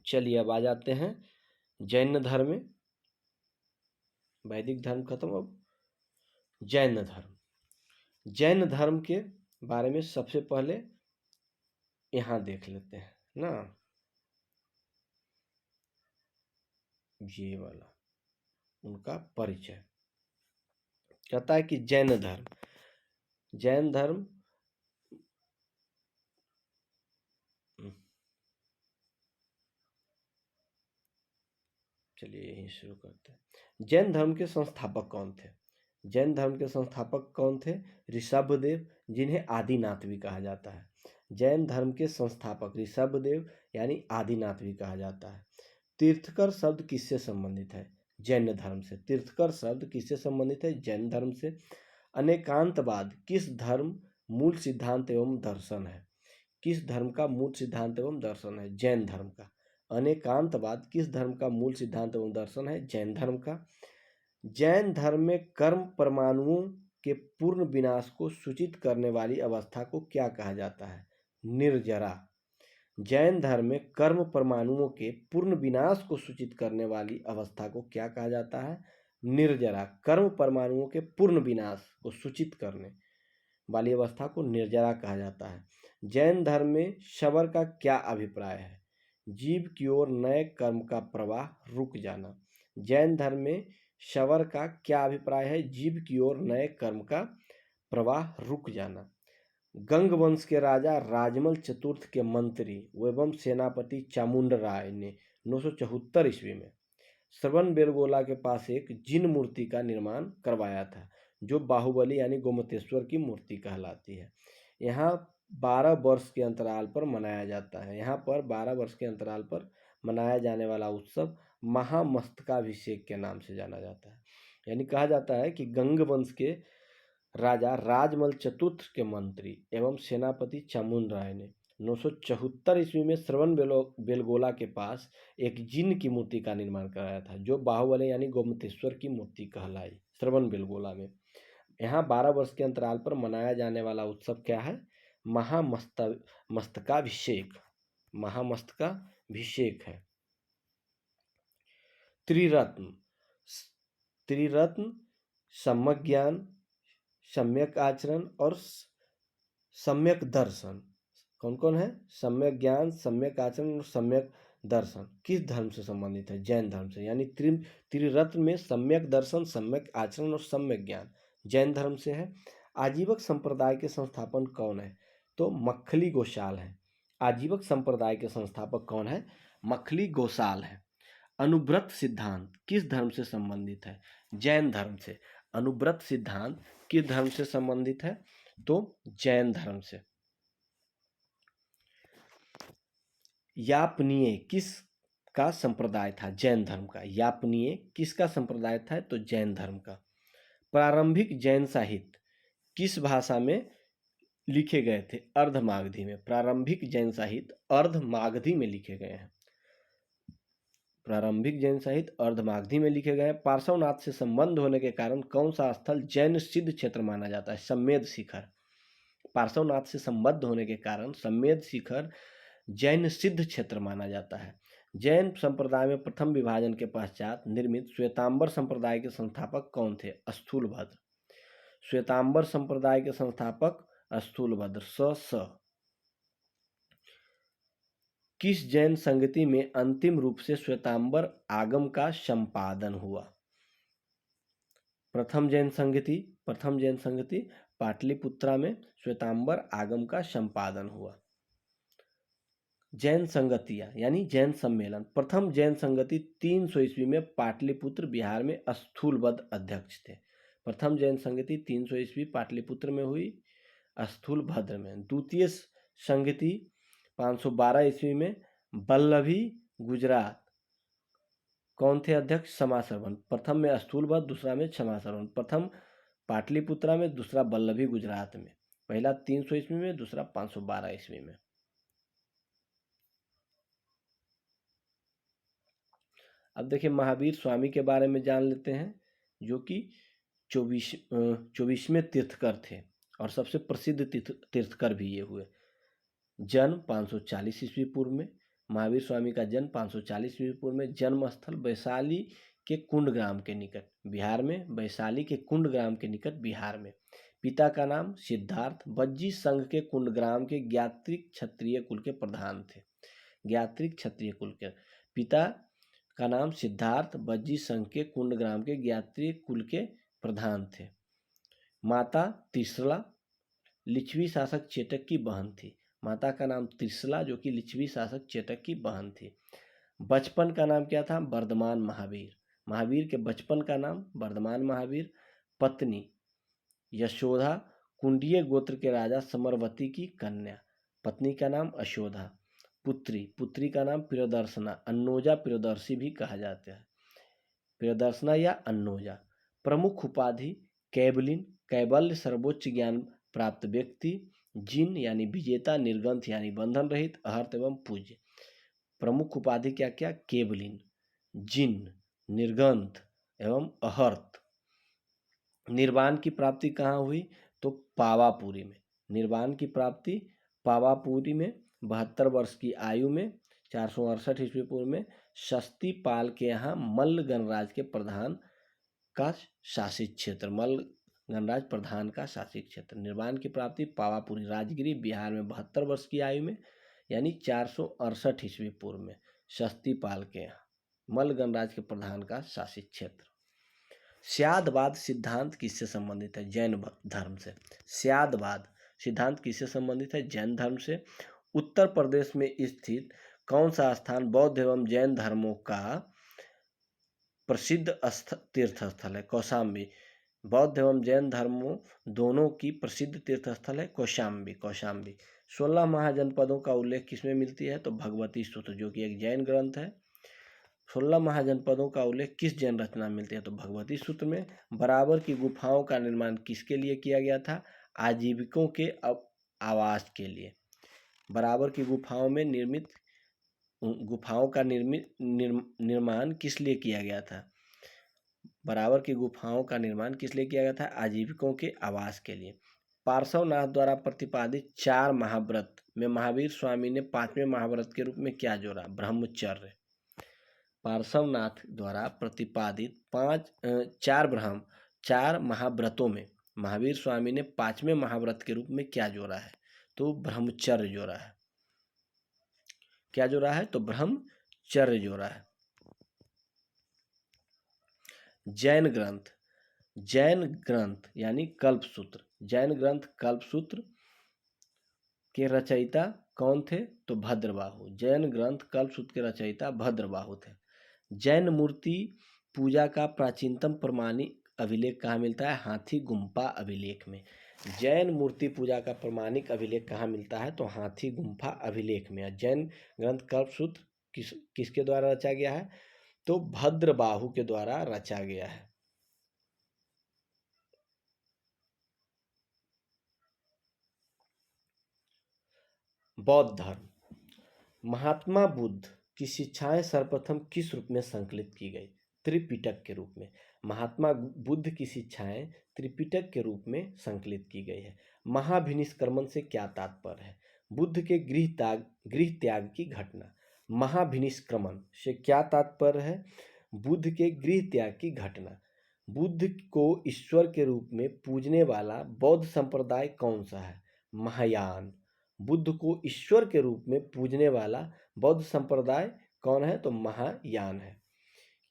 A: चलिए अब आ जाते हैं जैन धर्म में। वैदिक धर्म खत्म, अब जैन धर्म। जैन धर्म के बारे में सबसे पहले यहाँ देख लेते हैं ना, ये वाला उनका परिचय। कहता है कि जैन धर्म, जैन धर्म चलिए यहीं शुरू करते हैं। जैन धर्म के संस्थापक कौन थे? जैन धर्म के संस्थापक कौन थे? ऋषभदेव, जिन्हें आदिनाथ भी कहा जाता है। जैन धर्म के संस्थापक ऋषभदेव यानी आदिनाथ भी कहा जाता है। तीर्थकर शब्द किससे संबंधित है? जैन धर्म से। तीर्थकर शब्द किससे संबंधित है? जैन धर्म से। अनेकांतवाद किस धर्म मूल सिद्धांत एवं दर्शन है? किस धर्म का मूल सिद्धांत एवं दर्शन है? जैन धर्म का। अनेकांतवाद किस धर्म का मूल सिद्धांत एवं दर्शन है? जैन धर्म का। जैन धर्म में कर्म परमाणुओं के पूर्ण विनाश को सूचित करने वाली अवस्था को क्या कहा जाता है? निर्जरा। जैन धर्म में कर्म परमाणुओं के पूर्ण विनाश को सूचित करने वाली अवस्था को क्या कहा जाता है? निर्जरा। कर्म परमाणुओं के पूर्ण विनाश को सूचित करने वाली अवस्था को निर्जरा कहा जाता है। जैन धर्म में शबर का क्या अभिप्राय है? जीव की ओर नए कर्म का प्रवाह रुक जाना। जैन धर्म में शबर का क्या अभिप्राय है? जीव की ओर नए कर्म का प्रवाह रुक जाना। गंग वंश के राजा राजमल चतुर्थ के मंत्री एवं सेनापति चामुंड राय ने 974 ईस्वी में श्रवण बेलगोला के पास एक जिन मूर्ति का निर्माण करवाया था, जो बाहुबली यानी गोमतेश्वर की मूर्ति कहलाती है। यहाँ 12 वर्ष के अंतराल पर मनाया जाता है। यहाँ पर 12 वर्ष के अंतराल पर मनाया जाने वाला उत्सव महामस्तकाभिषेक के नाम से जाना जाता है। यानी कहा जाता है कि गंग वंश के राजा राजमल चतुर्थ के मंत्री एवं सेनापति चामुंड राय ने 974 ईस्वी में श्रवण बेलगोला के पास एक जिन की मूर्ति का निर्माण कराया था, जो बाहुबली यानी गोमतेश्वर की मूर्ति कहलाई। श्रवण बेलगोला में यहाँ 12 वर्ष के अंतराल पर मनाया जाने वाला उत्सव क्या है? मस्तकाभिषेक। महामस्तकाभिषेक है। त्रिरत्न, त्रिरत्न सम्यक ज्ञान, सम्यक आचरण और सम्यक दर्शन। कौन कौन है? सम्यक ज्ञान, सम्यक आचरण और सम्यक दर्शन किस धर्म से संबंधित है? जैन धर्म से। यानी त्रिरत्न में सम्यक दर्शन, सम्यक आचरण और सम्यक ज्ञान जैन धर्म से है। आजीवक संप्रदाय के संस्थापक कौन है? तो मक्खली गोसाल है। आजीवक संप्रदाय के संस्थापक कौन है? मक्खली गोसाल है। अनुव्रत सिद्धांत किस धर्म से संबंधित है? जैन धर्म से। अनुव्रत सिद्धांत किस धर्म से संबंधित है? तो जैन धर्म से। यापनीय किस का संप्रदाय था? जैन धर्म का। यापनीय किसका संप्रदाय था? तो जैन धर्म का। प्रारंभिक जैन साहित्य किस भाषा में लिखे गए थे? अर्धमागधी में। प्रारंभिक जैन साहित्य अर्धमागधी में लिखे गए हैं। प्रारंभिक जैन साहित्य अर्धमागधी में लिखे गए हैं। पार्श्वनाथ से संबंध होने के कारण कौन सा स्थल जैन सिद्ध क्षेत्र माना जाता है? सम्मेद शिखर। पार्श्वनाथ से संबद्ध होने के कारण सम्मेद शिखर जैन सिद्ध क्षेत्र माना जाता है। जैन संप्रदाय में प्रथम विभाजन के पश्चात निर्मित श्वेतांबर संप्रदाय के संस्थापक कौन थे? स्थूलभद्र। श्वेतांबर संप्रदाय के संस्थापक स्थूलभद्र। स किस जैन संगति में अंतिम रूप से श्वेतांबर आगम का संपादन हुआ? प्रथम जैन संगति पाटलिपुत्रा में श्वेतांबर आगम का संपादन हुआ। जैन संगतियां यानी जैन सम्मेलन। प्रथम जैन संगति 300 ईस्वी में पाटलिपुत्र बिहार में स्थूलभद्र अध्यक्ष थे। प्रथम जैन संगति 300 ईस्वी पाटलिपुत्र में हुई, स्थूलभद्र में। द्वितीय संगति 512 ईस्वी में बल्लभी गुजरात। कौन थे अध्यक्ष? क्षमाश्रवण। प्रथम में स्थूलभद्र, दूसरा में क्षमाश्रवण। प्रथम पाटलिपुत्रा में, दूसरा बल्लभी गुजरात में। पहला 300 ईस्वी में, दूसरा 512 ईस्वी में। अब देखिए महावीर स्वामी के बारे में जान लेते हैं, जो कि 24वें तीर्थकर थे और सबसे प्रसिद्ध तीर्थकर भी ये हुए। जन्म 540 ईस्वी पूर्व में। महावीर स्वामी का जन्म 540 ईस्वी पूर्व में। जन्म स्थल वैशाली के कुंड ग्राम के निकट बिहार में। वैशाली के कुंड ग्राम के निकट बिहार में। पिता का नाम सिद्धार्थ बज्जी संघ के कुंड ग्राम के ज्ञात्रिक क्षत्रिय कुल के प्रधान थे। ज्ञात्रिक क्षत्रिय कुल के पिता का नाम सिद्धार्थ बज्जी संघ के कुंड ग्राम के ज्ञात्रिक कुल के प्रधान थे। माता त्रिशला लिच्छवी शासक चेटक की बहन थी। माता का नाम त्रिशला, जो कि लिच्छवी शासक चेटक की बहन थी। बचपन का नाम क्या था? वर्धमान महावीर। महावीर के बचपन का नाम वर्धमान महावीर। पत्नी यशोधा, कुंडीय गोत्र के राजा समरवती की कन्या। पत्नी का नाम अशोधा। पुत्री का नाम प्रियदर्शना। अन्नोजा प्रियदर्शी भी कहा जाता है। प्रियदर्शना या अन्नोजा। प्रमुख उपाधि कैबलिन, कैबल्य सर्वोच्च ज्ञान प्राप्त व्यक्ति। जिन यानी विजेता, निर्गंथ यानी बंधन रहित, अहर्त एवं पूज्य। प्रमुख उपाधि क्या क्या? केवलिन, जिन, निर्गंथ एवं अहर्त। निर्वाण की प्राप्ति कहाँ हुई? तो पावापुरी में। निर्वाण की प्राप्ति पावापुरी में 72 वर्ष की आयु में 468 ईस्वी पूर्व में शस्ति पाल के यहाँ मल्ल गणराज के प्रधान का शासित क्षेत्र। मल्ल गणराज प्रधान का शासित क्षेत्र। निर्वाण की प्राप्ति पावापुरी राजगिरी बिहार में 72 वर्ष की आयु में यानी 468 ईस्वी पूर्व में शस्तिपाल के यहाँ मल्ल गणराज के प्रधान का शासित क्षेत्र। स्यादवाद सिद्धांत किससे संबंधित है? जैन धर्म से। स्यादवाद सिद्धांत किससे संबंधित है? जैन धर्म से। उत्तर प्रदेश में स्थित कौन सा स्थान बौद्ध एवं जैन धर्मों का प्रसिद्ध तीर्थ स्थल है? कौशाम्बी। बौद्ध एवं जैन धर्मों दोनों की प्रसिद्ध तीर्थ स्थल है कौशाम्बी। 16 महाजनपदों का उल्लेख किसमें मिलती है? तो भगवती सूत्र, जो कि एक जैन ग्रंथ है। 16 महाजनपदों का उल्लेख किस जैन रचना में मिलती है? तो भगवती सूत्र में। बराबर की गुफाओं का निर्माण किसके लिए किया गया था? आजीविकों के आवास के लिए। बराबर की गुफाओं में निर्मित गुफाओं का निर्माण किस लिए किया गया था? बराबर की गुफाओं का निर्माण किस लिए किया गया था? आजीविकों के आवास के लिए। पार्श्वनाथ द्वारा प्रतिपादित 4 महाव्रत में महावीर स्वामी ने 5वें महाव्रत के रूप में क्या जोड़ा? ब्रह्मचर्य। पार्श्वनाथ द्वारा प्रतिपादित 4 महाव्रतों में महावीर स्वामी ने 5वें महाव्रत के रूप में क्या जोड़ा है? तो ब्रह्मचर्य जोड़ा है। क्या जोड़ा है? तो ब्रह्मचर्य जोड़ा है। जैन ग्रंथ यानी कल्पसूत्र। जैन ग्रंथ कल्पसूत्र के रचयिता कौन थे? तो भद्रबाहु। जैन ग्रंथ कल्पसूत्र के रचयिता भद्रबाहु थे। जैन मूर्ति पूजा का प्राचीनतम प्रमाणिक अभिलेख कहाँ मिलता है? हाथी गुम्फा अभिलेख में। जैन मूर्ति पूजा का प्रमाणिक अभिलेख कहाँ मिलता है? तो हाथी गुम्फा अभिलेख में। जैन ग्रंथ कल्पसूत्र किसके द्वारा रचा गया है? तो भद्रबाहु के द्वारा रचा गया है। बौद्ध धर्म। महात्मा बुद्ध की शिक्षाएं सर्वप्रथम किस रूप में संकलित की गई? त्रिपिटक के रूप में। महात्मा बुद्ध की शिक्षाएं त्रिपिटक के रूप में संकलित की गई है। महाभिनिष्क्रमण से क्या तात्पर्य है? बुद्ध के गृह त्याग की घटना। महाभिनिष्क्रमण से क्या तात्पर्य है? बुद्ध के गृह त्याग की घटना। बुद्ध को ईश्वर के रूप में पूजने वाला बौद्ध संप्रदाय कौन सा है? महायान। बुद्ध को ईश्वर के रूप में पूजने वाला बौद्ध संप्रदाय कौन है? तो महायान है।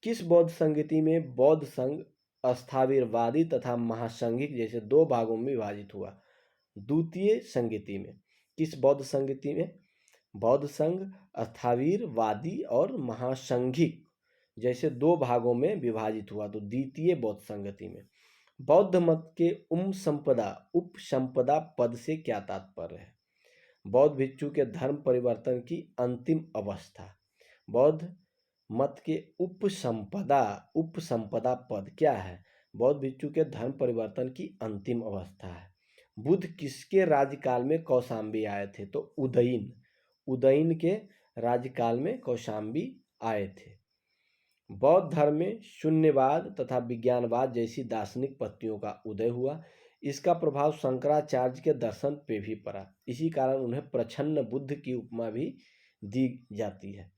A: किस बौद्ध संगति में बौद्ध संघ अस्थाविरवादी तथा महासंघिक जैसे 2 भागों में विभाजित हुआ? द्वितीय संगति में। किस बौद्ध संगति में? बौद्ध संघ अस्थाविरवादी और महासंघिक जैसे 2 भागों में विभाजित हुआ, तो द्वितीय बौद्ध संगति में। बौद्ध मत के उपसंपदा पद से क्या तात्पर्य है? बौद्ध भिक्षु के धर्म परिवर्तन की अंतिम अवस्था। बौद्ध मत के उपसंपदा पद क्या है? बौद्ध भिक्षु के धर्म परिवर्तन की अंतिम अवस्था है। बुद्ध किसके राज्यकाल में कौशाम्बी आए थे? तो उदयन के राज्यकाल में कौशाम्बी आए थे। बौद्ध धर्म में शून्यवाद तथा विज्ञानवाद जैसी दार्शनिक पत्तियों का उदय हुआ। इसका प्रभाव शंकराचार्य के दर्शन पे भी पड़ा। इसी कारण उन्हें प्रच्छन्न बुद्ध की उपमा भी दी जाती है।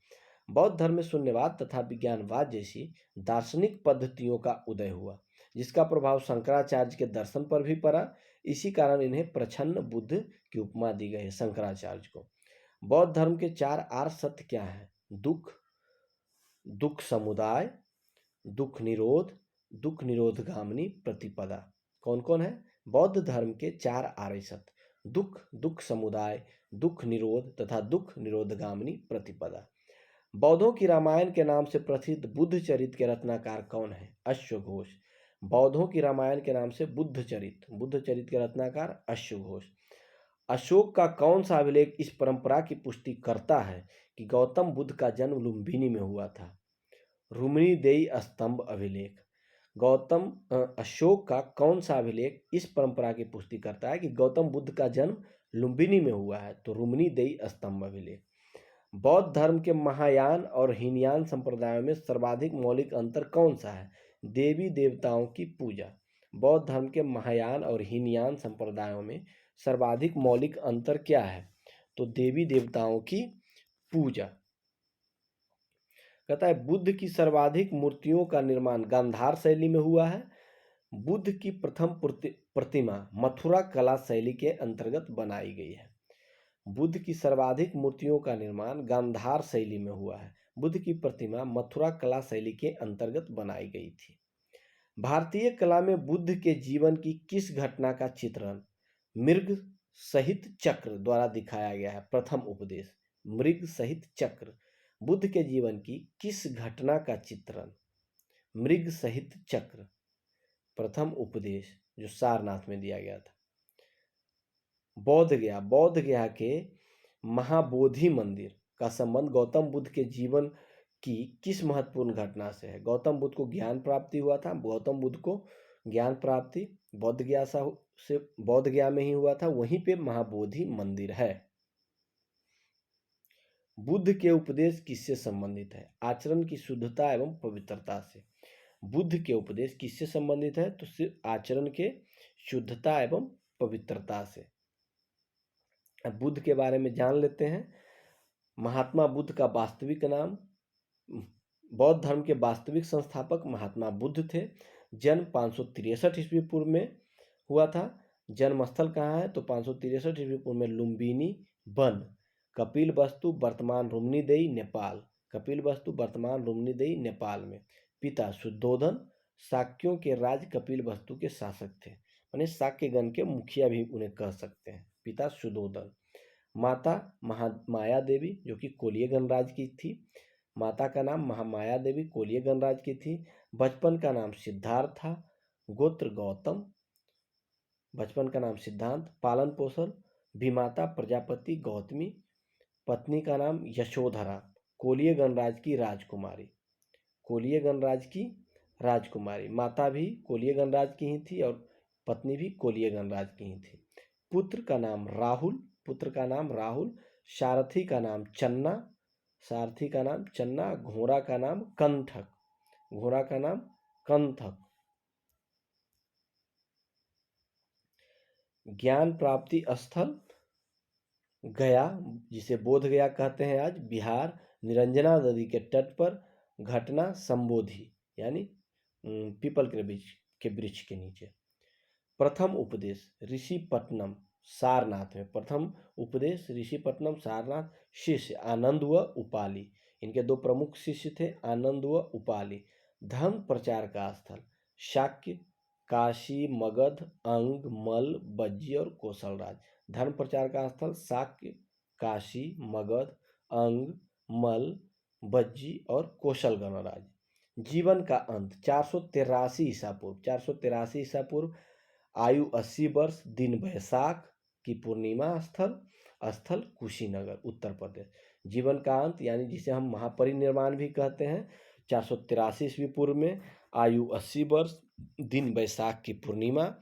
A: बौद्ध धर्म में शून्यवाद तथा विज्ञानवाद जैसी दार्शनिक पद्धतियों का उदय हुआ, जिसका प्रभाव शंकराचार्य के दर्शन पर भी पड़ा। इसी कारण इन्हें प्रच्छन्न बुद्ध की उपमा दी गई है शंकराचार्य को। बौद्ध धर्म के 4 आर्य सत्य क्या हैं? दुख समुदाय, दुख निरोधगामिनी प्रतिपदा। कौन कौन है? बौद्ध धर्म के 4 आर्य सत्य दुख समुदाय, दुख निरोध तथा दुख निरोधगामिनी प्रतिपदा। बौद्धों की रामायण के नाम से प्रसिद्ध बुद्ध चरित्र के रत्नाकार कौन है? अश्वघोष। बौद्धों की रामायण के नाम से बुद्ध चरित्र के रत्नाकार अश्वघोष। अशोक का कौन सा अभिलेख इस परंपरा की पुष्टि करता है कि गौतम बुद्ध का जन्म लुम्बिनी में हुआ था? रुक्मिणीदेयी स्तंभ अभिलेख। अशोक का कौन सा अभिलेख इस परंपरा की पुष्टि करता है कि गौतम बुद्ध का जन्म लुम्बिनी में हुआ है? तो रुक्मिणीदेयी स्तंभ अभिलेख। बौद्ध धर्म के महायान और हीनयान संप्रदायों में सर्वाधिक मौलिक अंतर कौन सा है? देवी देवताओं की पूजा। बौद्ध धर्म के महायान और हीनयान संप्रदायों में सर्वाधिक मौलिक अंतर क्या है? तो देवी देवताओं की पूजा। कहता है बुद्ध की सर्वाधिक मूर्तियों का निर्माण गांधार शैली में हुआ है। बुद्ध की प्रथम प्रतिमा मथुरा कला शैली के अंतर्गत बनाई गई है। बुद्ध की सर्वाधिक मूर्तियों का निर्माण गांधार शैली में हुआ है। बुद्ध की प्रतिमा मथुरा कला शैली के अंतर्गत बनाई गई थी। भारतीय कला में बुद्ध के जीवन की किस घटना का चित्रण मृग सहित चक्र द्वारा दिखाया गया है? प्रथम उपदेश। मृग सहित चक्र बुद्ध के जीवन की किस घटना का चित्रण? मृग सहित चक्र प्रथम उपदेश जो सारनाथ में दिया गया था। बोध गया के महाबोधि मंदिर का संबंध गौतम बुद्ध के जीवन की किस महत्वपूर्ण घटना से है? गौतम बुद्ध को ज्ञान प्राप्ति हुआ था। गौतम बुद्ध को ज्ञान प्राप्ति बौद्ध गया से बौद्ध गया में ही हुआ था। वहीं पे महाबोधि मंदिर है। बुद्ध के उपदेश किससे संबंधित है? आचरण की शुद्धता एवं पवित्रता से। बुद्ध के उपदेश किससे संबंधित है? तो सिर्फ आचरण के शुद्धता एवं पवित्रता से। अब बुद्ध के बारे में जान लेते हैं। महात्मा बुद्ध का वास्तविक नाम, बौद्ध धर्म के वास्तविक संस्थापक महात्मा बुद्ध थे। जन्म 563 ईस्वी पूर्व में हुआ था। जन्म स्थल कहाँ है? तो 563 ईस्वी पूर्व में लुम्बिनी वन, कपिल वस्तु वर्तमान रुक्मिणीदेही नेपाल। कपिल वस्तु वर्तमान रुक्मिणीदेही नेपाल में। पिता शुद्धोधन शाक्यों के राज कपिल वस्तु के शासक थे, यानी शाक्यगण के मुखिया भी उन्हें कह सकते हैं, पिता शुद्धोधन। माता महामाया देवी जो कि कोलिय गणराज की थी। माता का नाम महामाया देवी कोलिय गणराज की थी। बचपन का नाम सिद्धार्थ था। गोत्र गौतम। बचपन का नाम सिद्धांत। पालन पोषण विमाता प्रजापति गौतमी। पत्नी का नाम यशोधरा, कोलिय गणराज की राजकुमारी। कोलिय गणराज की राजकुमारी। माता भी कोलिय गणराज की ही थी और पत्नी भी कोलिय गणराज की ही थी। पुत्र का नाम राहुल। पुत्र का नाम राहुल। सारथी का नाम चन्ना। सारथी का नाम चन्ना। घोड़ा का नाम कंठक। घोड़ा का नाम कंठक। ज्ञान प्राप्ति स्थल गया, जिसे बोध गया कहते हैं आज, बिहार। निरंजना नदी के तट पर। घटना संबोधि, यानी पीपल के वृक्ष के नीचे। प्रथम उपदेश ऋषिपट्टनम सारनाथ में। प्रथम उपदेश ऋषिपट्टनम सारनाथ। शिष्य आनंद व उपाली। इनके दो प्रमुख शिष्य थे, आनंद व उपाली। धर्म प्रचार का स्थल शाक्य, काशी, मगध, अंग, मल, बज्जी और कौशलराज। धर्म प्रचार का स्थल शाक्य, काशी, मगध, अंग, मल, बज्जी और कौशल गणराज। जीवन का अंत 483 ईसा पूर्व। 483 ईसा पूर्व। आयु 80 वर्ष। दिन वैशाख की पूर्णिमा। स्थल कुशीनगर उत्तर प्रदेश। जीवन का अंत यानी जिसे हम महापरिनिर्वाण भी कहते हैं, 483 ईस्वी पूर्व में। आयु 80 वर्ष। दिन वैशाख की पूर्णिमा।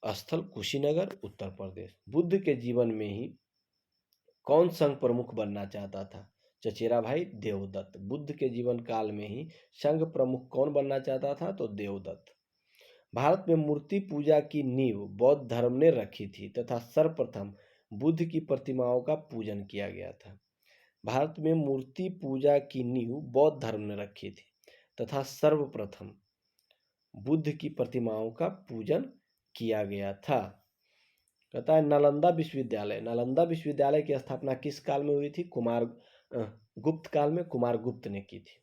A: स्थल कुशीनगर उत्तर प्रदेश। बुद्ध के जीवन में ही कौन संघ प्रमुख बनना चाहता था? चचेरा भाई देवदत्त। बुद्ध के जीवन काल में ही संघ प्रमुख कौन बनना चाहता था? तो देवदत्त। भारत में मूर्ति पूजा की नींव बौद्ध धर्म ने रखी थी तथा सर्वप्रथम बुद्ध की प्रतिमाओं का पूजन किया गया था। भारत में मूर्ति पूजा की नींव बौद्ध धर्म ने रखी थी तथा सर्वप्रथम बुद्ध की प्रतिमाओं का पूजन किया गया था। कहता है नालंदा विश्वविद्यालय। नालंदा विश्वविद्यालय की स्थापना किस काल में हुई थी? गुप्त काल में कुमार गुप्त ने की थी।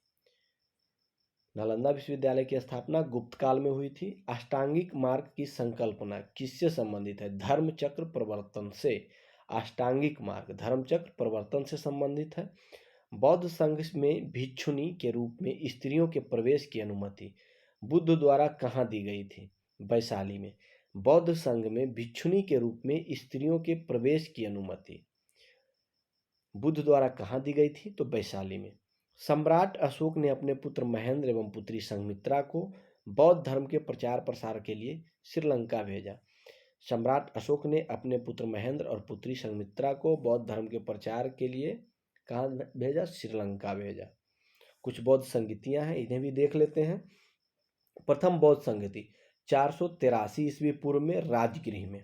A: नालंदा विश्वविद्यालय की स्थापना गुप्त काल में हुई थी। अष्टांगिक मार्ग की संकल्पना किससे संबंधित है? धर्मचक्र प्रवर्तन से। अष्टांगिक मार्ग धर्मचक्र प्रवर्तन से संबंधित है। बौद्ध संघ में भिक्षुनी के रूप में स्त्रियों के प्रवेश की अनुमति बुद्ध द्वारा कहाँ दी गई थी? वैशाली में। बौद्ध संघ में भिक्षुनी के रूप में स्त्रियों के प्रवेश की अनुमति बुद्ध द्वारा कहाँ दी गई थी? तो वैशाली में। सम्राट अशोक ने अपने पुत्र महेंद्र एवं पुत्री संघमित्रा को बौद्ध धर्म के प्रचार प्रसार के लिए श्रीलंका भेजा। सम्राट अशोक ने अपने पुत्र महेंद्र और पुत्री संघमित्रा को बौद्ध धर्म के प्रचार के लिए कहाँ भेजा? श्रीलंका भेजा। कुछ बौद्ध संगीतियाँ हैं, इन्हें भी देख लेते हैं। प्रथम बौद्ध संगति 483 ईस्वी पूर्व में राजगृह में।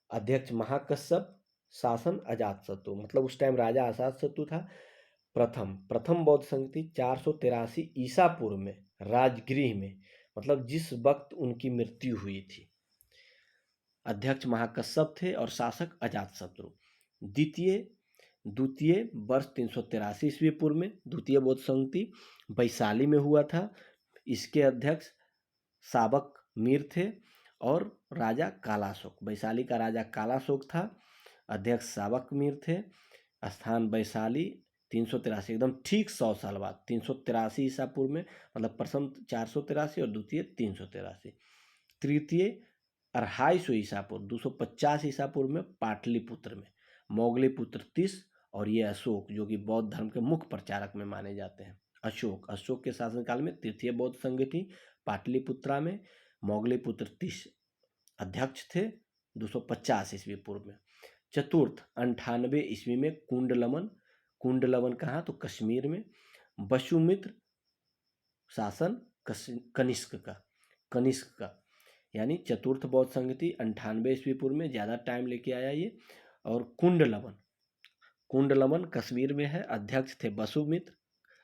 A: अध्यक्ष महाकश्यप, शासन अजातशत्रु, मतलब उस टाइम राजा अजातशत्रु था। प्रथम बौद्ध संगति 483 ईसा पूर्व में राजगृह में, मतलब जिस वक्त उनकी मृत्यु हुई थी। अध्यक्ष महाकश्यप थे और शासक अजातशत्रु। द्वितीय वर्ष 383 ईस्वी पूर्व में द्वितीय बौद्ध संगति वैशाली में हुआ था। इसके अध्यक्ष साबक मीर थे और राजा कालाशोक। वैशाली का राजा कालाशोक था, अध्यक्ष साबक मीर थे। स्थान वैशाली। 383 एकदम ठीक 100 साल बाद 383 ईसा पूर्व में, मतलब प्रथम 483 और द्वितीय 383। तृतीय 250 ईसा पूर्व 250 ईसा पूर्व में पाटलिपुत्र में। मोगली पुत्र 30 और ये अशोक जो कि बौद्ध धर्म के मुख्य प्रचारक में माने जाते हैं। अशोक के शासनकाल में तृतीय बौद्ध संघ थी पाटलिपुत्रा में। मोगलीपुत्र 30 अध्यक्ष थे 250 ईस्वी पूर्व में। चतुर्थ 98 ईस्वी में कुंडलवन कहाँ तो कश्मीर में। वसुमित्र शासन कनिष्क का यानी चतुर्थ बौद्ध संघ थी 98 ईस्वी पूर्व में, ज़्यादा टाइम लेके आया ये। और कुंडलवन कश्मीर में है, अध्यक्ष थे वसुमित्र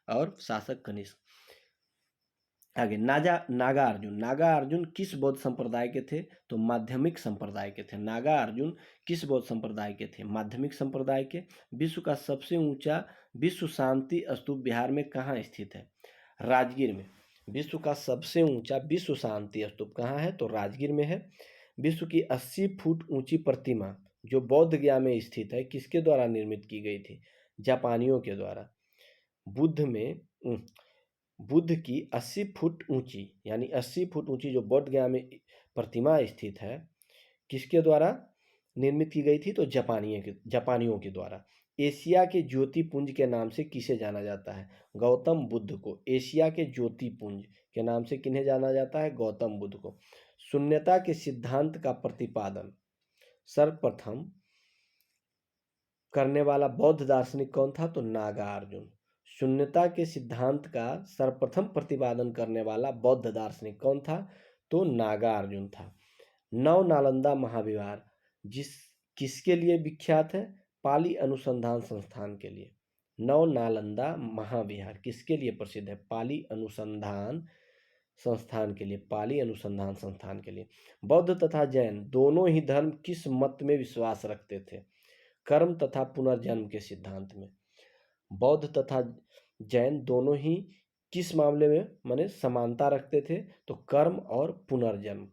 A: और शासक कनिष्क। आगे नागा अर्जुन किस बौद्ध संप्रदाय के थे तो माध्यमिक संप्रदाय के थे। नागा अर्जुन किस बौद्ध संप्रदाय के थे माध्यमिक संप्रदाय के। विश्व का सबसे ऊंचा विश्व शांति स्तूप बिहार में कहाँ स्थित है राजगीर में। विश्व का सबसे ऊंचा विश्व शांति स्तूप कहाँ है तो राजगीर में है। विश्व की 80 फुट ऊंची प्रतिमा जो बोध गया में स्थित है किसके द्वारा निर्मित की गई थी जापानियों के द्वारा। बुद्ध की 80 फुट ऊंची यानी 80 फुट ऊंची जो बोध गया में प्रतिमा स्थित है किसके द्वारा निर्मित की गई थी तो जापानियों के द्वारा। एशिया के ज्योतिपुंज के नाम से किसे जाना जाता है गौतम बुद्ध को। एशिया के ज्योतिपुंज के नाम से किन्हें जाना जाता है गौतम बुद्ध को। शून्यता के सिद्धांत का प्रतिपादन सर्वप्रथम करने वाला बौद्ध दार्शनिक कौन था तो नागार्जुन। शून्यता के सिद्धांत का सर्वप्रथम प्रतिपादन करने वाला बौद्ध दार्शनिक कौन था तो नागार्जुन था। नव नालंदा महाविहार किसके लिए विख्यात है पाली अनुसंधान संस्थान के लिए। नव नालंदा महाविहार किसके लिए प्रसिद्ध है पाली अनुसंधान संस्थान के लिए। पाली अनुसंधान संस्थान के लिए। बौद्ध तथा जैन दोनों ही धर्म किस मत में विश्वास रखते थे कर्म तथा पुनर्जन्म के सिद्धांत में। बौद्ध तथा जैन दोनों ही किस मामले में माने समानता रखते थे तो कर्म और पुनर्जन्म।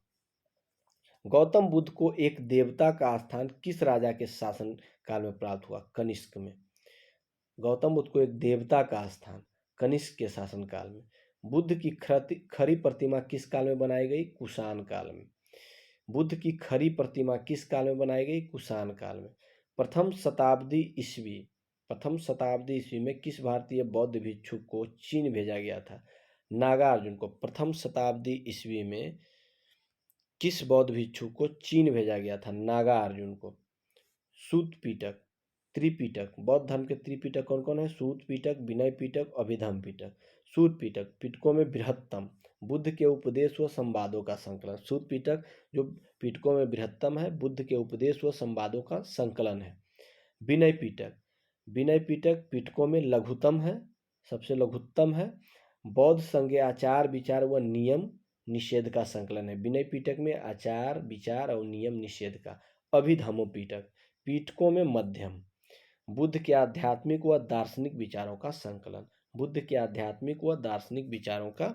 A: गौतम बुद्ध को एक देवता का स्थान किस राजा के शासन काल में प्राप्त हुआ कनिष्क में। गौतम बुद्ध को एक देवता का स्थान कनिष्क के शासन काल में। बुद्ध की खरी प्रतिमा किस काल में बनाई गई कुषाण काल में। बुद्ध की खरी प्रतिमा किस काल में बनाई गई कुषाण काल में। प्रथम शताब्दी ईस्वी में किस भारतीय बौद्ध भिक्षु को चीन भेजा गया था नागार्जुन को। प्रथम शताब्दी ईस्वी में किस बौद्ध भिक्षु को चीन भेजा गया था नागार्जुन को। सूत पीटक त्रिपीटक बौद्ध धर्म के त्रिपीटक कौन कौन है सूत पीटक विनय पीटक अभिधम पीटक। सूत पीटक पिटकों में बृहत्तम बुद्ध के उपदेश व संवादों का संकलन। सूत पीटक जो पिटकों में बृहत्तम है बुद्ध के उपदेश व संवादों का संकलन है। विनय पीटक पिटकों में लघुतम है सबसे लघुत्तम है। बौद्ध संज्ञ आचार विचार व नियम निषेध का संकलन है। विनय पीटक में आचार विचार और नियम निषेध का। अभिधमो पीटक पिटकों में मध्यम बुद्ध के आध्यात्मिक व दार्शनिक विचारों का संकलन। बुद्ध के आध्यात्मिक व दार्शनिक विचारों का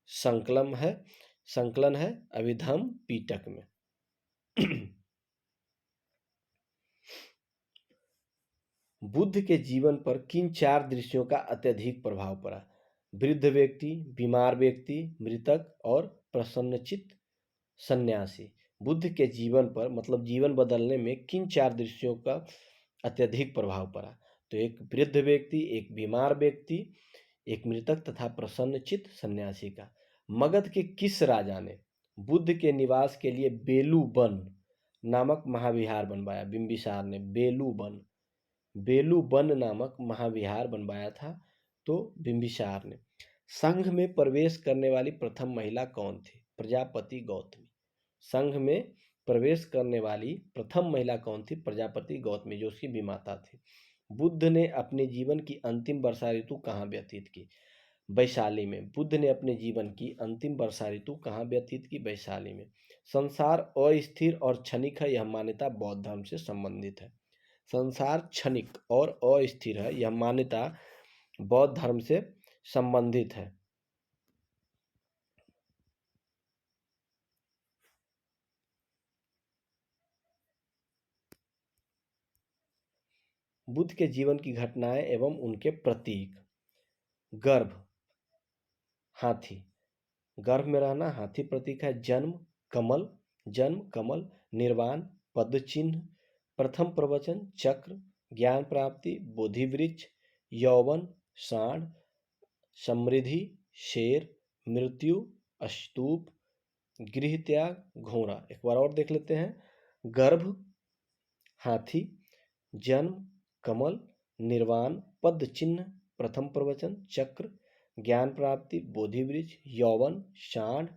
A: संकलन है अभिधम पीटक में। बुद्ध के जीवन पर किन 4 दृश्यों का अत्यधिक प्रभाव पड़ा वृद्ध व्यक्ति बीमार व्यक्ति मृतक और प्रसन्नचित्त सन्यासी। बुद्ध के जीवन पर मतलब जीवन बदलने में किन 4 दृश्यों का अत्यधिक प्रभाव पड़ा तो एक वृद्ध व्यक्ति एक बीमार व्यक्ति एक मृतक तथा प्रसन्नचित्त सन्यासी का। मगध के किस राजा ने बुद्ध के निवास के लिए बेलूबन नामक महाविहार बनवाया बिंबिसार ने बेलूबन नामक महाविहार बनवाया था तो बिंबिसार ने। संघ में प्रवेश करने वाली प्रथम महिला कौन थी प्रजापति गौतमी। संघ में प्रवेश करने वाली प्रथम महिला कौन थी प्रजापति गौतमी जो उसकी विमाता थी। बुद्ध ने अपने जीवन की अंतिम वर्षा ऋतु कहाँ व्यतीत की वैशाली में। बुद्ध ने अपने जीवन की अंतिम वर्षा ऋतु कहाँ व्यतीत की वैशाली में। संसार अस्थिर और क्षणिक है यह मान्यता बौद्ध धर्म से संबंधित है। संसार क्षणिक और अस्थिर है यह मान्यता बौद्ध धर्म से संबंधित है। बुद्ध के जीवन की घटनाएं एवं उनके प्रतीक। गर्भ हाथी गर्भ में रहना हाथी प्रतीक है। जन्म कमल निर्वाण पद चिन्ह प्रथम प्रवचन चक्र ज्ञान प्राप्ति बोधि वृक्ष यौवन सांड समृद्धि, शेर, मृत्यु, स्तूप, गृह त्याग, घोड़ा। एक बार और देख लेते हैं। गर्भ, हाथी, जन्म, कमल, निर्वाण, पद चिन्ह, प्रथम प्रवचन, चक्र, ज्ञान प्राप्ति, बोधि वृक्ष, यौवन, सांड,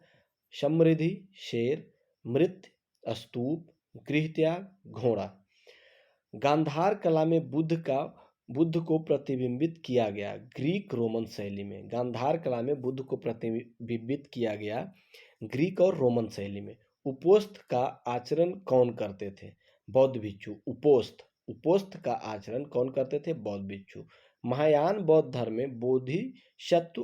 A: समृद्धि, शेर, मृत्यु, स्तूप, गृह त्याग, घोड़ा। गांधार कला में बुद्ध को प्रतिबिंबित किया गया ग्रीक रोमन शैली में। गांधार कला में बुद्ध को प्रतिबिंबित किया गया ग्रीक और रोमन शैली में। उपोस्त का आचरण कौन करते थे? बौद्ध भिक्षु। उपोस्त का आचरण कौन करते थे? बौद्ध भिक्षु। महायान बौद्ध धर्म में बोधिसत्व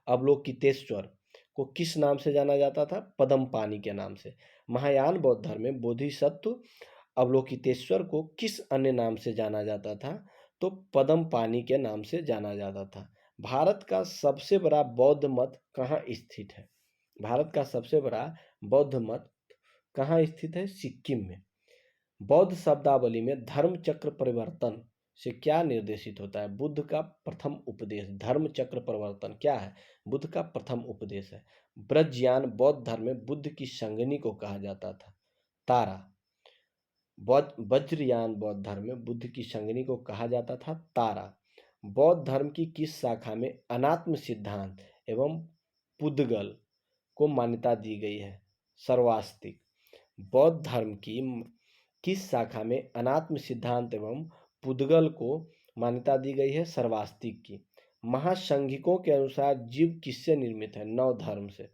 A: अवलोकितेश्वर को किस नाम से जाना जाता था? पद्मपाणि के नाम से। महायान बौद्ध धर्म में बोधिसत्व अवलोकितेश्वर को किस अन्य नाम से जाना जाता था? तो पद्मपाणि के नाम से जाना जाता था। भारत का सबसे बड़ा बौद्ध मठ कहाँ स्थित है? भारत का सबसे बड़ा बौद्ध मठ कहाँ स्थित है? सिक्किम में। बौद्ध शब्दावली में धर्म चक्र परिवर्तन से क्या निर्देशित होता है? बुद्ध का प्रथम उपदेश। धर्म चक्र परिवर्तन क्या है? बुद्ध का प्रथम उपदेश है। ब्रजयान बौद्ध धर्म में बुद्ध की संगिनी को कहा जाता था तारा। वज्रयान बौद्ध धर्म में बुद्ध की संगिनी को कहा जाता था तारा। बौद्ध धर्म की किस शाखा में अनात्म सिद्धांत एवं पुद्गल को मान्यता दी गई है? सर्वास्तिक। बौद्ध धर्म की किस शाखा में अनात्म सिद्धांत एवं पुद्गल को मान्यता दी गई है? सर्वास्तिक की। महासंघिकों के अनुसार जीव किससे निर्मित है? नौ धर्म से।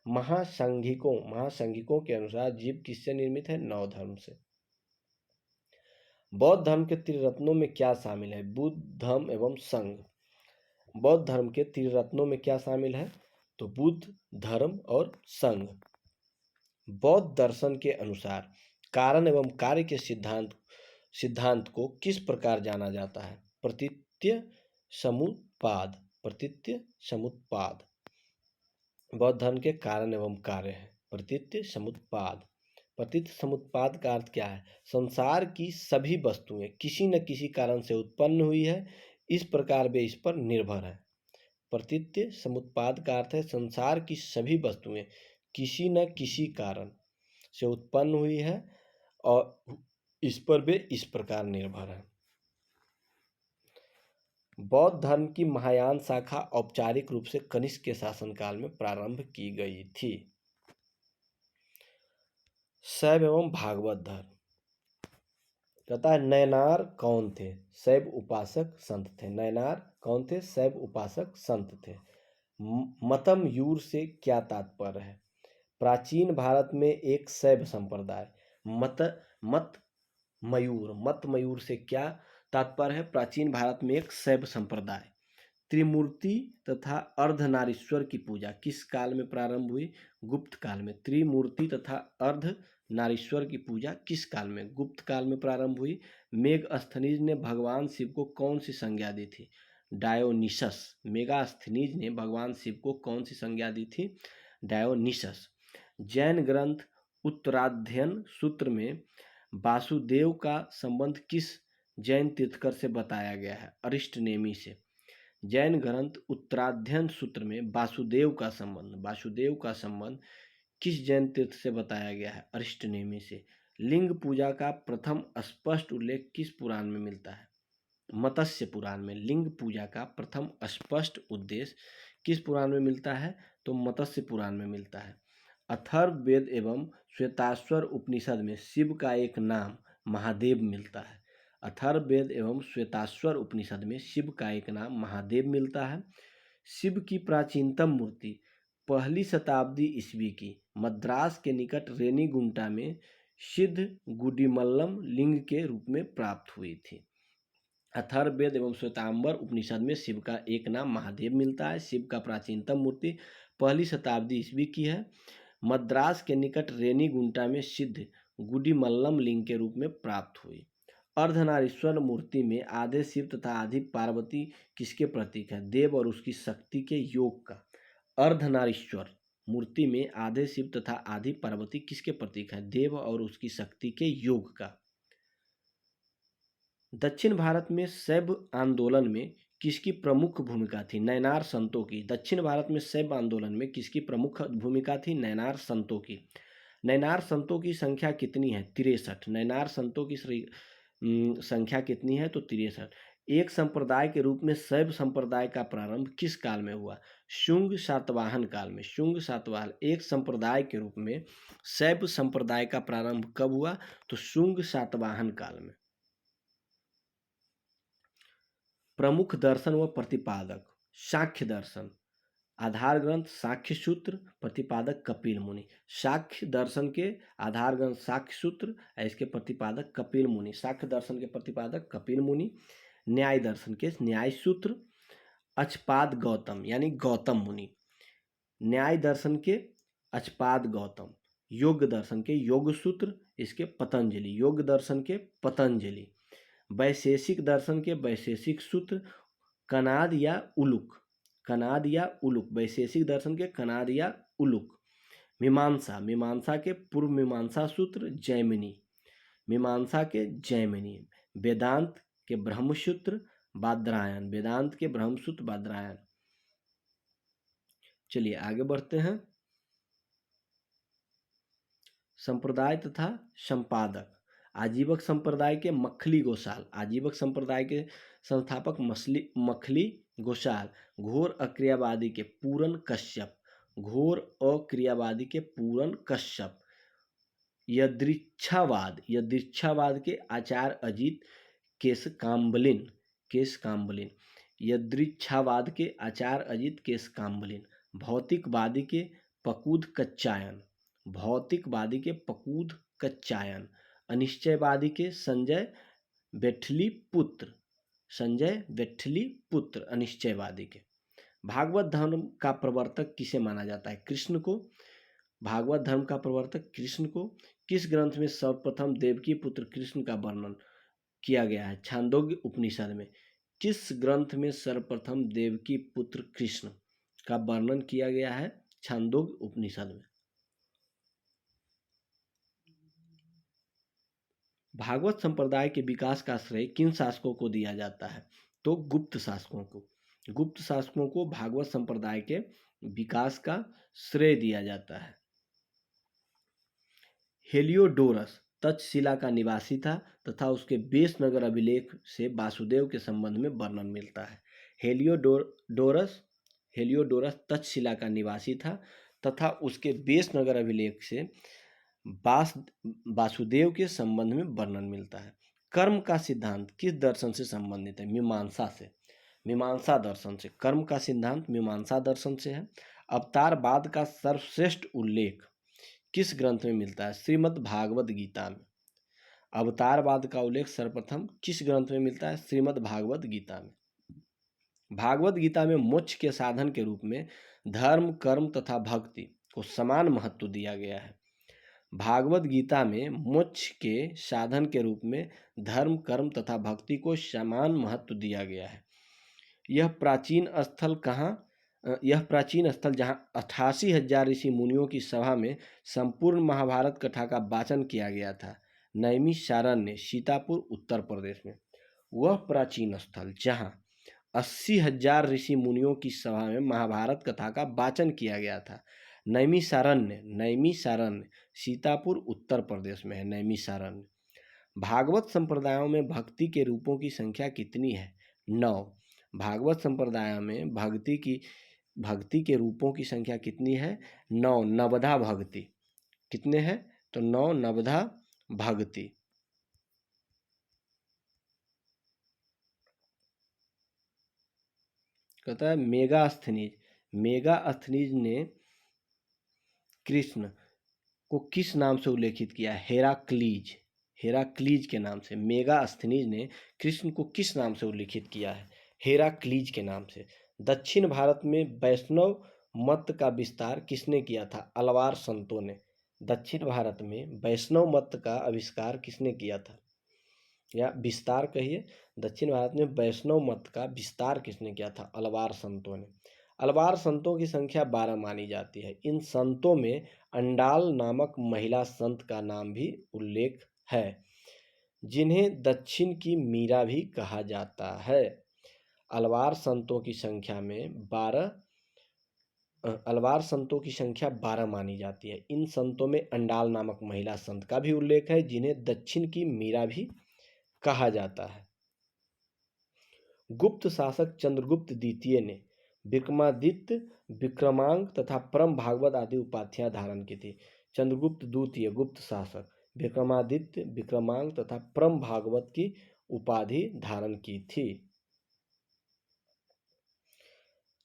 A: महासंघिकों के अनुसार जीव किससे निर्मित है? नौ धर्म से। बौद्ध धर्म के त्रिरत्नों में क्या शामिल है? बुद्ध, धम्म एवं संघ। बौद्ध धर्म के त्रिरत्नों में क्या शामिल है? तो बुद्ध, धर्म और संघ। बौद्ध दर्शन के अनुसार कारण एवं कार्य के सिद्धांत को किस प्रकार जाना जाता है? प्रतीत्य समुत्पाद। प्रतीत्य समुत्पाद बौद्ध धर्म के कारण एवं कार्य है। प्रतीत्य समुत्पाद। प्रतीत समुत्पाद का अर्थ क्या है? संसार की सभी वस्तुएं किसी न किसी कारण से उत्पन्न हुई है, इस प्रकार वे इस पर निर्भर है। प्रतीत्य समुत्पाद का अर्थ है संसार की सभी वस्तुएं किसी न किसी कारण से उत्पन्न हुई है और इस पर वे इस प्रकार निर्भर है। बौद्ध धर्म की महायान शाखा औपचारिक रूप से कनिष्क के शासनकाल में प्रारंभ की गई थी। शैव एवं भागवत धर्म। कहता है नयनार कौन थे? शैव उपासक संत थे। नयनार कौन थे? शैव उपासक संत थे। मतम यूर से क्या तात्पर्य है? प्राचीन भारत में एक शैव संप्रदाय। मत मयूर से क्या तात्पर्य है? प्राचीन भारत में एक शैव संप्रदाय। त्रिमूर्ति तथा अर्धनारीश्वर की पूजा किस काल में प्रारंभ हुई? गुप्त काल में। त्रिमूर्ति तथा अर्धनारीश्वर की पूजा किस काल में? गुप्त काल में प्रारंभ हुई। मेगास्थनीज ने भगवान शिव को कौन सी संज्ञा दी थी? डायोनिसस। मेगास्थनीज ने भगवान शिव को कौन सी संज्ञा दी थी? डायोनिसस। जैन ग्रंथ उत्तराध्ययन सूत्र में वासुदेव का संबंध किस जैन तीर्थकर से बताया गया है? अरिष्टनेमी से। जैन ग्रंथ उत्तराध्ययन सूत्र में वासुदेव का संबंध किस जैन तीर्थ से बताया गया है? अरिष्टनेमी से। लिंग पूजा का प्रथम स्पष्ट उल्लेख किस पुराण में मिलता है? मत्स्य पुराण में। लिंग पूजा का प्रथम स्पष्ट उद्देश्य किस पुराण में मिलता है? तो मत्स्य पुराण में मिलता है। अथर्ववेद एवं श्वेताश्वर उपनिषद में शिव का एक नाम महादेव मिलता है। अथर्ववेद एवं श्वेताश्वर उपनिषद में शिव का एक नाम महादेव मिलता है। शिव की प्राचीनतम मूर्ति 1ली शताब्दी ईस्वी की मद्रास के निकट रेनीगुंटा में सिद्ध गुडिमल्लम लिंग के रूप में प्राप्त हुई थी। अथर्ववेद एवं श्वेतांबर उपनिषद में शिव का एक नाम महादेव मिलता है। शिव का प्राचीनतम मूर्ति 1ली शताब्दी ईस्वी की है। मद्रास के निकट रेनीगुंटा में सिद्ध गुडिमल्लम लिंग के रूप में प्राप्त हुई। अर्धनारीश्वर मूर्ति में आधे शिव तथा आधी पार्वती किसके प्रतीक है? देव और उसकी शक्ति के योग का। अर्धनारीश्वर मूर्ति में आधे शिव तथा आधी पार्वती किसके प्रतीक है? देव और उसकी शक्ति के योग का। दक्षिण भारत में शैव आंदोलन में किसकी प्रमुख भूमिका थी? नैनार संतों की। दक्षिण भारत में शैव आंदोलन में किसकी प्रमुख भूमिका थी? नैनार संतों की। नैनार संतों की संख्या कितनी है? 63। नैनार संतों की संख्या कितनी है? तो 63। एक संप्रदाय के रूप में शैव संप्रदाय का प्रारंभ किस काल में हुआ? शुंग सातवाहन काल में। शुंग सातवाहन एक संप्रदाय के रूप में शैव संप्रदाय का प्रारंभ कब हुआ? तो शुंग सातवाहन काल में। प्रमुख दर्शन व प्रतिपादक। सांख्य दर्शन आधार ग्रंथ सांख्य सूत्र, प्रतिपादक कपिल मुनि। सांख्य दर्शन के आधार ग्रंथ सांख्य सूत्र, इसके प्रतिपादक कपिल मुनि। सांख्य दर्शन के प्रतिपादक कपिल मुनि। न्याय दर्शन के न्याय सूत्र अक्षपाद गौतम यानी गौतम मुनि। न्याय दर्शन के अक्षपाद गौतम। योग दर्शन के योग सूत्र इसके पतंजलि। योग दर्शन के पतंजलि। वैशेषिक दर्शन के वैशेषिक सूत्र कनाद या उलुक। कनाद या उलुक। वैशेषिक दर्शन के कनाद या उलुक। मीमांसा मीमांसा के पूर्व मीमांसा सूत्र जैमिनी। मीमांसा के जैमिनी। वेदांत के ब्रह्मसूत्र बादरायण। वेदांत के ब्रह्मसूत्र बादरायण। चलिए आगे बढ़ते हैं। संप्रदाय तथा संपादक। आजीवक संप्रदाय के मखली गोसाल। आजीवक संप्रदाय के संस्थापक मखली गोसाल। घोर अक्रियावादी के पूरन कश्यप। घोर अक्रियावादी के पूरन कश्यप। यदृच्छावाद यदृच्छावाद के आचार्य अजित केशकाम्बलिन। केशकाम्बलिन। यदृच्छावाद के आचार्य अजित केशकाम्बलिन। भौतिकवादी के पकूद कच्चायन। भौतिकवादी के पकूद कच्चायन। अनिश्चयवादी के संजय बेठली पुत्र। संजय बेठली पुत्र अनिश्चयवादी के। भागवत धर्म का प्रवर्तक किसे माना जाता है? कृष्ण को। भागवत धर्म का प्रवर्तक कृष्ण को। किस ग्रंथ में सर्वप्रथम देवकी पुत्र कृष्ण का वर्णन किया गया है? छांदोग्य उपनिषद में। किस ग्रंथ में सर्वप्रथम देवकी पुत्र कृष्ण का वर्णन किया गया है? छांदोग्य उपनिषद में। भागवत संप्रदाय के विकास का श्रेय किन शासकों को दिया जाता है? तो गुप्त शासकों को। गुप्त शासकों को भागवत संप्रदाय के विकास का श्रेय दिया जाता है। हेलियोडोरस तक्षशिला का निवासी था तथा उसके बेसनगर अभिलेख से वासुदेव के संबंध में वर्णन मिलता है। हेलियोडोरस तक्षशिला का निवासी था तथा उसके बेसनगर अभिलेख से वासुदेव के संबंध में वर्णन मिलता है। कर्म का सिद्धांत किस दर्शन से संबंधित है? मीमांसा से। मीमांसा दर्शन से। कर्म का सिद्धांत मीमांसा दर्शन से है। अवतारवाद का सर्वश्रेष्ठ उल्लेख किस ग्रंथ में मिलता है? श्रीमद् भागवत गीता में। अवतारवाद का उल्लेख सर्वप्रथम किस ग्रंथ में मिलता है? श्रीमद् भागवत गीता में। भागवत गीता में मोक्ष के साधन के रूप में धर्म, कर्म तथा भक्ति को समान महत्व दिया गया है। भागवत गीता में मोक्ष के साधन के रूप में धर्म, कर्म तथा भक्ति को समान महत्व दिया गया है। यह प्राचीन स्थल जहाँ 88,000 ऋषि मुनियों की सभा में संपूर्ण महाभारत कथा का वाचन किया गया था, नैमिषारण्य, सीतापुर, उत्तर प्रदेश में। वह प्राचीन स्थल जहाँ 80,000 ऋषि मुनियों की सभा में महाभारत कथा का वाचन किया गया था, नैमिषारण्य, सीतापुर, उत्तर प्रदेश में है नैमिषारण्य। भागवत संप्रदायों में भक्ति के रूपों की संख्या कितनी है? 9। भागवत संप्रदाय में भक्ति के रूपों की संख्या कितनी है? 9। नवधा भक्ति कितने हैं? तो 9 नवधा भक्ति। कहता है मेगास्थनीज ने कृष्ण को किस नाम से उल्लेखित किया? हेराक्लीज के नाम से। मेगास्थनीज ने कृष्ण को किस नाम से उल्लेखित किया है? हेराक्लीज के नाम से। दक्षिण भारत में वैष्णव मत का विस्तार किसने किया था? अलवार संतों ने। दक्षिण भारत में वैष्णव मत का आविष्कार किसने किया था, या विस्तार कहिए? दक्षिण भारत में वैष्णव मत का विस्तार किसने किया था? अलवार संतों ने। अलवार संतों की संख्या 12 मानी जाती है। इन संतों में अंडाल नामक महिला संत का नाम भी उल्लेख है, जिन्हें दक्षिण की मीरा भी कहा जाता है। अलवार संतों की संख्या में 12 अलवार संतों की संख्या 12 मानी जाती है। इन संतों में अंडाल नामक महिला संत का भी उल्लेख है, जिन्हें दक्षिण की मीरा भी कहा जाता है। गुप्त शासक चंद्रगुप्त द्वितीय ने विक्रमादित्य, विक्रमांक तथा परम भागवत आदि उपाधियां धारण की थी। चंद्रगुप्त द्वितीय गुप्त शासक, विक्रमादित्य, विक्रमांक तथा परम भागवत की उपाधि धारण की थी।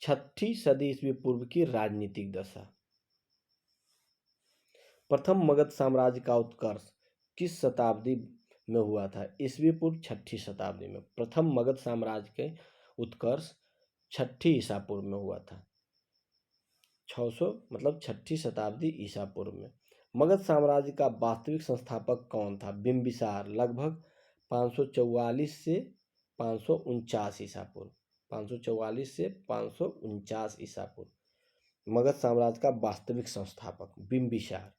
A: 6ठी सदी ईस्वी पूर्व की राजनीतिक दशा। प्रथम मगध साम्राज्य का उत्कर्ष किस शताब्दी में हुआ था? ईस्वी पूर्व 6ठी शताब्दी में प्रथम मगध साम्राज्य के उत्कर्ष 6ठी ईसा पूर्व में हुआ था। 600 मतलब 6ठी शताब्दी ईसा पूर्व में। मगध साम्राज्य का वास्तविक संस्थापक कौन था? बिंबिसार, लगभग 544 से 549 ईसा पूर्व। 544 से 549 ईसा पूर्व मगध साम्राज्य का वास्तविक संस्थापक बिंबिसार,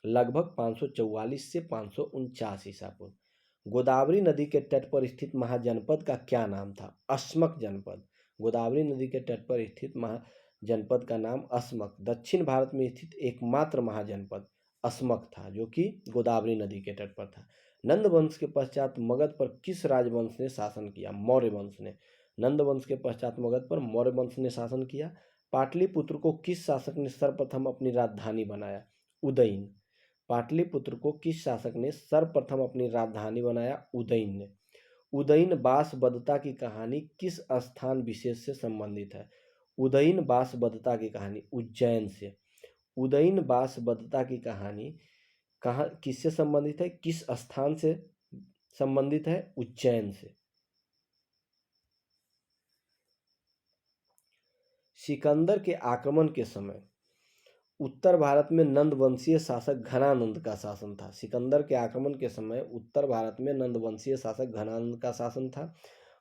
A: लगभग 544 से 549 ईसा पूर्व। गोदावरी नदी के तट पर स्थित महाजनपद का क्या नाम था? अस्मक जनपद। गोदावरी नदी के तट पर स्थित महाजनपद का नाम अस्मक, दक्षिण भारत में स्थित एकमात्र महाजनपद अस्मक था, जो कि गोदावरी नदी के तट पर था। नंद वंश के पश्चात मगध पर किस राजवंश ने शासन किया? मौर्य वंश ने। नंद वंश के पश्चात मगध पर मौर्य वंश ने शासन किया। पाटलिपुत्र को किस शासक ने सर्वप्रथम अपनी राजधानी बनाया? उदयन। पाटलिपुत्र को किस शासक ने सर्वप्रथम अपनी राजधानी बनाया? उदयन ने। उदयन बासबदता की कहानी किस स्थान विशेष से संबंधित है? उदयन बासबदता की कहानी उज्जैन से। उदयन बासबदता की कहानी कहाँ किससे संबंधित है? किस स्थान से संबंधित है? उज्जैन से। सिकंदर के आक्रमण के समय उत्तर भारत में नंद वंशीय शासक घनानंद का शासन था। सिकंदर के आक्रमण के समय उत्तर भारत में नंद वंशीय शासक घनानंद का शासन था।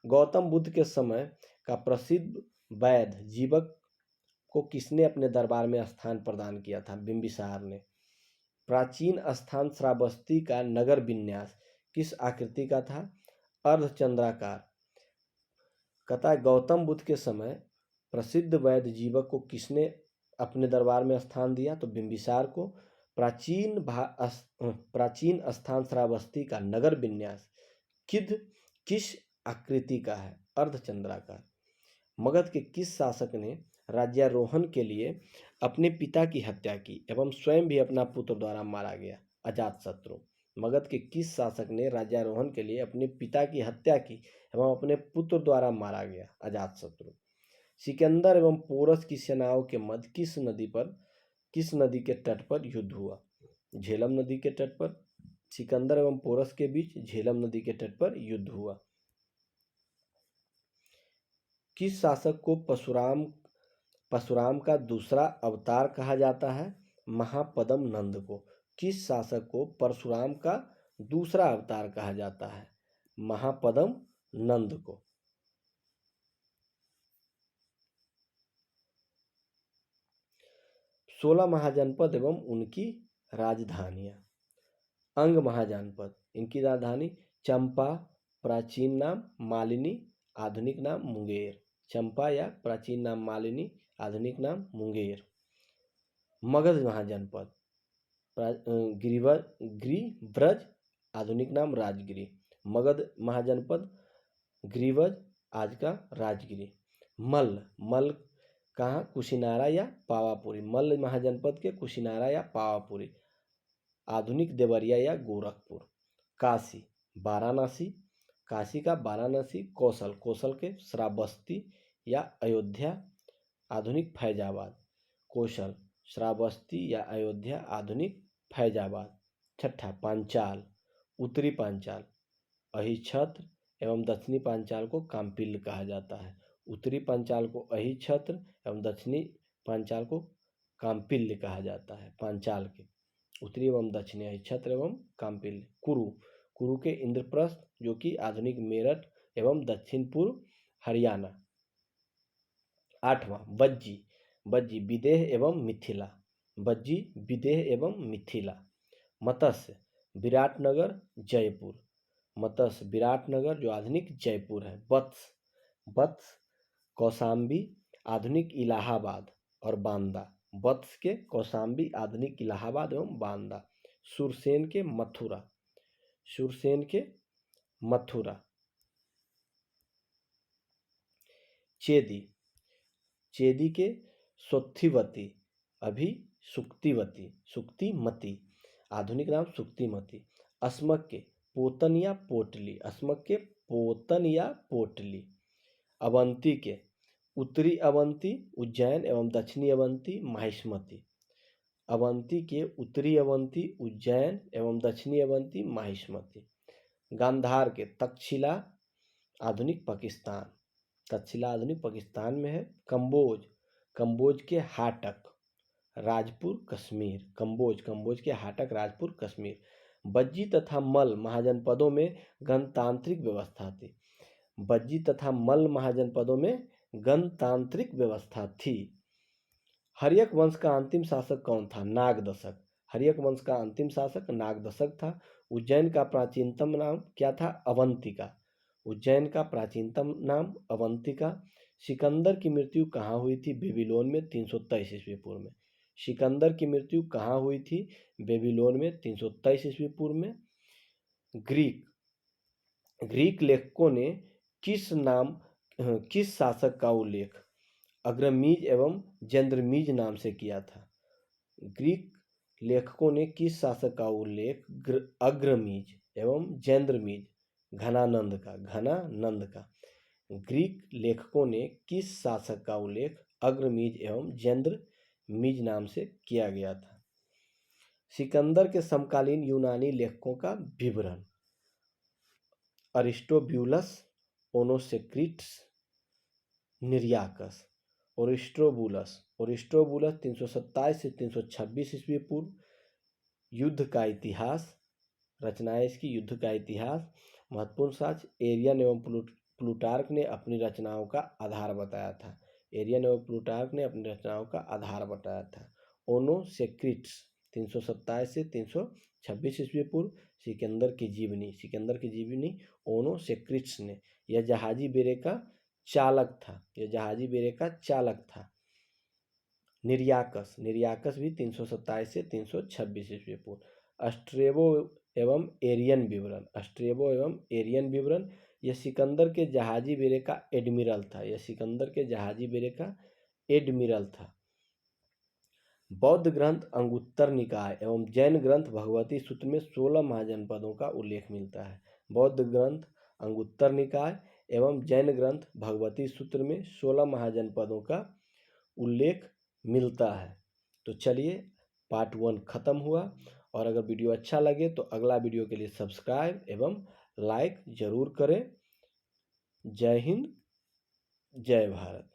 A: गौतम बुद्ध के समय का प्रसिद्ध वैद्य जीवक को किसने अपने दरबार में स्थान प्रदान किया था? बिंबिसार ने। प्राचीन स्थान श्रावस्ती का नगर विन्यास किस आकृति का था? अर्धचंद्राकार। कहता है गौतम बुद्ध के समय प्रसिद्ध वैद्य जीवक को किसने अपने दरबार में स्थान दिया? तो बिंबिसार को। प्राचीन स्थान श्रावस्ती का नगर विन्यास किस आकृति का है? अर्धचंद्राकार। मगध के किस शासक ने राज्यारोहण के लिए अपने पिता की हत्या की एवं स्वयं भी अपना पुत्र द्वारा मारा गया? अजातशत्रु। मगध के किस शासक ने राज्यारोहण के लिए अपने पिता की हत्या की एवं अपने पुत्र द्वारा मारा गया? अजातशत्रु। सिकंदर एवं पोरस की सेनाओं के मध्य किस नदी के तट पर युद्ध हुआ? झेलम नदी के तट पर। सिकंदर एवं पोरस के बीच झेलम नदी के तट पर युद्ध हुआ। किस शासक को परशुराम का दूसरा अवतार कहा जाता है? महापद्म नंद को। किस शासक को परशुराम का दूसरा अवतार कहा जाता है? महापद्म नंद को। सोलह महाजनपद एवं उनकी राजधानियां। अंग महाजनपद, इनकी राजधानी चंपा, प्राचीन नाम मालिनी, आधुनिक नाम मुंगेर। चंपा या प्राचीन नाम मालिनी, आधुनिक नाम मुंगेर। मगध महाजनपद गिरिव्रज, आधुनिक नाम राजगिरी। मगध महाजनपद गिरिव्रज, आज का राजगिरी। मल्ल कहाँ? कुशिनारा या पावापुरी। मल्ल महाजनपद के कुशिनारा या पावापुरी, आधुनिक देवरिया या गोरखपुर। काशी वाराणसी, काशी का वाराणसी। कौशल के श्रावस्ती या अयोध्या, आधुनिक फैजाबाद। कौशल, श्रावस्ती या अयोध्या, आधुनिक फैजाबाद। 6ठा पांचाल, उत्तरी पांचाल अहिछत्र एवं दक्षिणी पांचाल को काम्पिल्य कहा जाता है। उत्तरी पांचाल को अहिछत्र एवं दक्षिणी पांचाल को काम्पिल्य कहा जाता है। पांचाल के उत्तरी एवं दक्षिणी अहिछत्र एवं काम्पिल्य। कुरु के इंद्रप्रस्थ, जो कि आधुनिक मेरठ एवं दक्षिण पूर्व हरियाणा। 8वां बज्जी विदेह एवं मिथिला। बज्जी विदेह एवं मिथिला। मत्स्य विराटनगर जयपुर। मत्स्य विराटनगर, जो आधुनिक जयपुर है। वत्स कौशाम्बी, आधुनिक इलाहाबाद और बांदा। वत्स के कौशाम्बी, आधुनिक इलाहाबाद एवं बांदा। सुरसेन के मथुरा, सुरसेन के मथुरा। चेदी, चेदी के सोत्थिवती, अभी सुक्तिवती, सुक्तिमती, आधुनिक नाम सुक्तिमती। अस्मक के पोतन या पोटली, अस्मक के पोतन या पोटली। अवंती के उत्तरी अवंती, उज्जैन एवं दक्षिणी अवंती, माहिष्मती। अवंती के उत्तरी अवंती, उज्जैन एवं दक्षिणी अवंती, माहिष्मती। गांधार के तक्षशिला, आधुनिक पाकिस्तान, तक्षशिला आधुनिक पाकिस्तान में है। कंबोज, कंबोज के हाटक, राजपुर कश्मीर, कंबोज, कंबोज के हाटक, राजपुर कश्मीर। बज्जी तथा मल महाजनपदों में गणतांत्रिक व्यवस्था थी, बज्जी तथा मल महाजनपदों में गणतांत्रिक व्यवस्था थी। हर्यक वंश का अंतिम शासक कौन था? नागदशक, हर्यक वंश का अंतिम शासक नागदशक था। उज्जैन का प्राचीनतम नाम क्या था? अवंतिका, उज्जैन का प्राचीनतम नाम अवंतिका। सिकंदर की मृत्यु कहाँ हुई थी? बेबीलोन में 323 ईस्वी पूर्व में। सिकंदर की मृत्यु कहाँ हुई थी? बेबीलोन में 323 ईस्वी पूर्व में। ग्रीक, ग्रीक लेखकों ने किस शासक का उल्लेख अग्रमीज एवं जेंद्रमीज नाम से किया था? ग्रीक लेखकों ने किस शासक का उल्लेख अग्रमीज एवं जेंद्रमीज, घनानंद का, घनानंद का। ग्रीक लेखकों ने किस शासक का उल्लेख अग्रमीज एवं जेंद्रमीज नाम से किया गया था? सिकंदर के समकालीन यूनानी लेखकों का विवरण। अरिस्टोब्यूलस, ओनोसेक्रिट्स, निरियाकस। ओरिस्टोबुलस, ओरिस्टोबुलस 327 से 326 ईस्वी पूर्व। युद्ध का इतिहास, रचनाएं इसकी। युद्ध का इतिहास, महत्वपूर्ण साक्ष्य, एरियन एवं प्लूटार्क ने अपनी रचनाओं का आधार बताया था, एरियन एवं प्लूटार्क ने अपनी रचनाओं का आधार बताया था। ओनोसेक्रिट्स 327 से 326 ईस्वी पूर्व। सिकंदर की जीवनी, सिकंदर की जीवनी ओनोसेक्रिट्स ने। यह जहाजी बेड़े का चालक था, यह जहाजी बेड़े का चालक था। निरियाकस, निरियाकस भी 327 से 326 ईस्वी पूर्व। स्ट्रेबो एवं एरियन विवरण, स्ट्रेबो एवं एरियन विवरण। यह सिकंदर के जहाजी बेड़े का एडमिरल था, यह सिकंदर के जहाजी बेड़े का एडमिरल था। बौद्ध ग्रंथ अंगुत्तर निकाय एवं जैन ग्रंथ भगवती सूत्र में 16 महाजनपदों का उल्लेख मिलता है। बौद्ध ग्रंथ अंगुत्तर निकाय एवं जैन ग्रंथ भगवती सूत्र में 16 महाजनपदों का उल्लेख मिलता है। तो चलिए, पार्ट 1 खत्म हुआ, और अगर वीडियो अच्छा लगे तो अगला वीडियो के लिए सब्सक्राइब एवं लाइक जरूर करें। जय हिंद, जय भारत।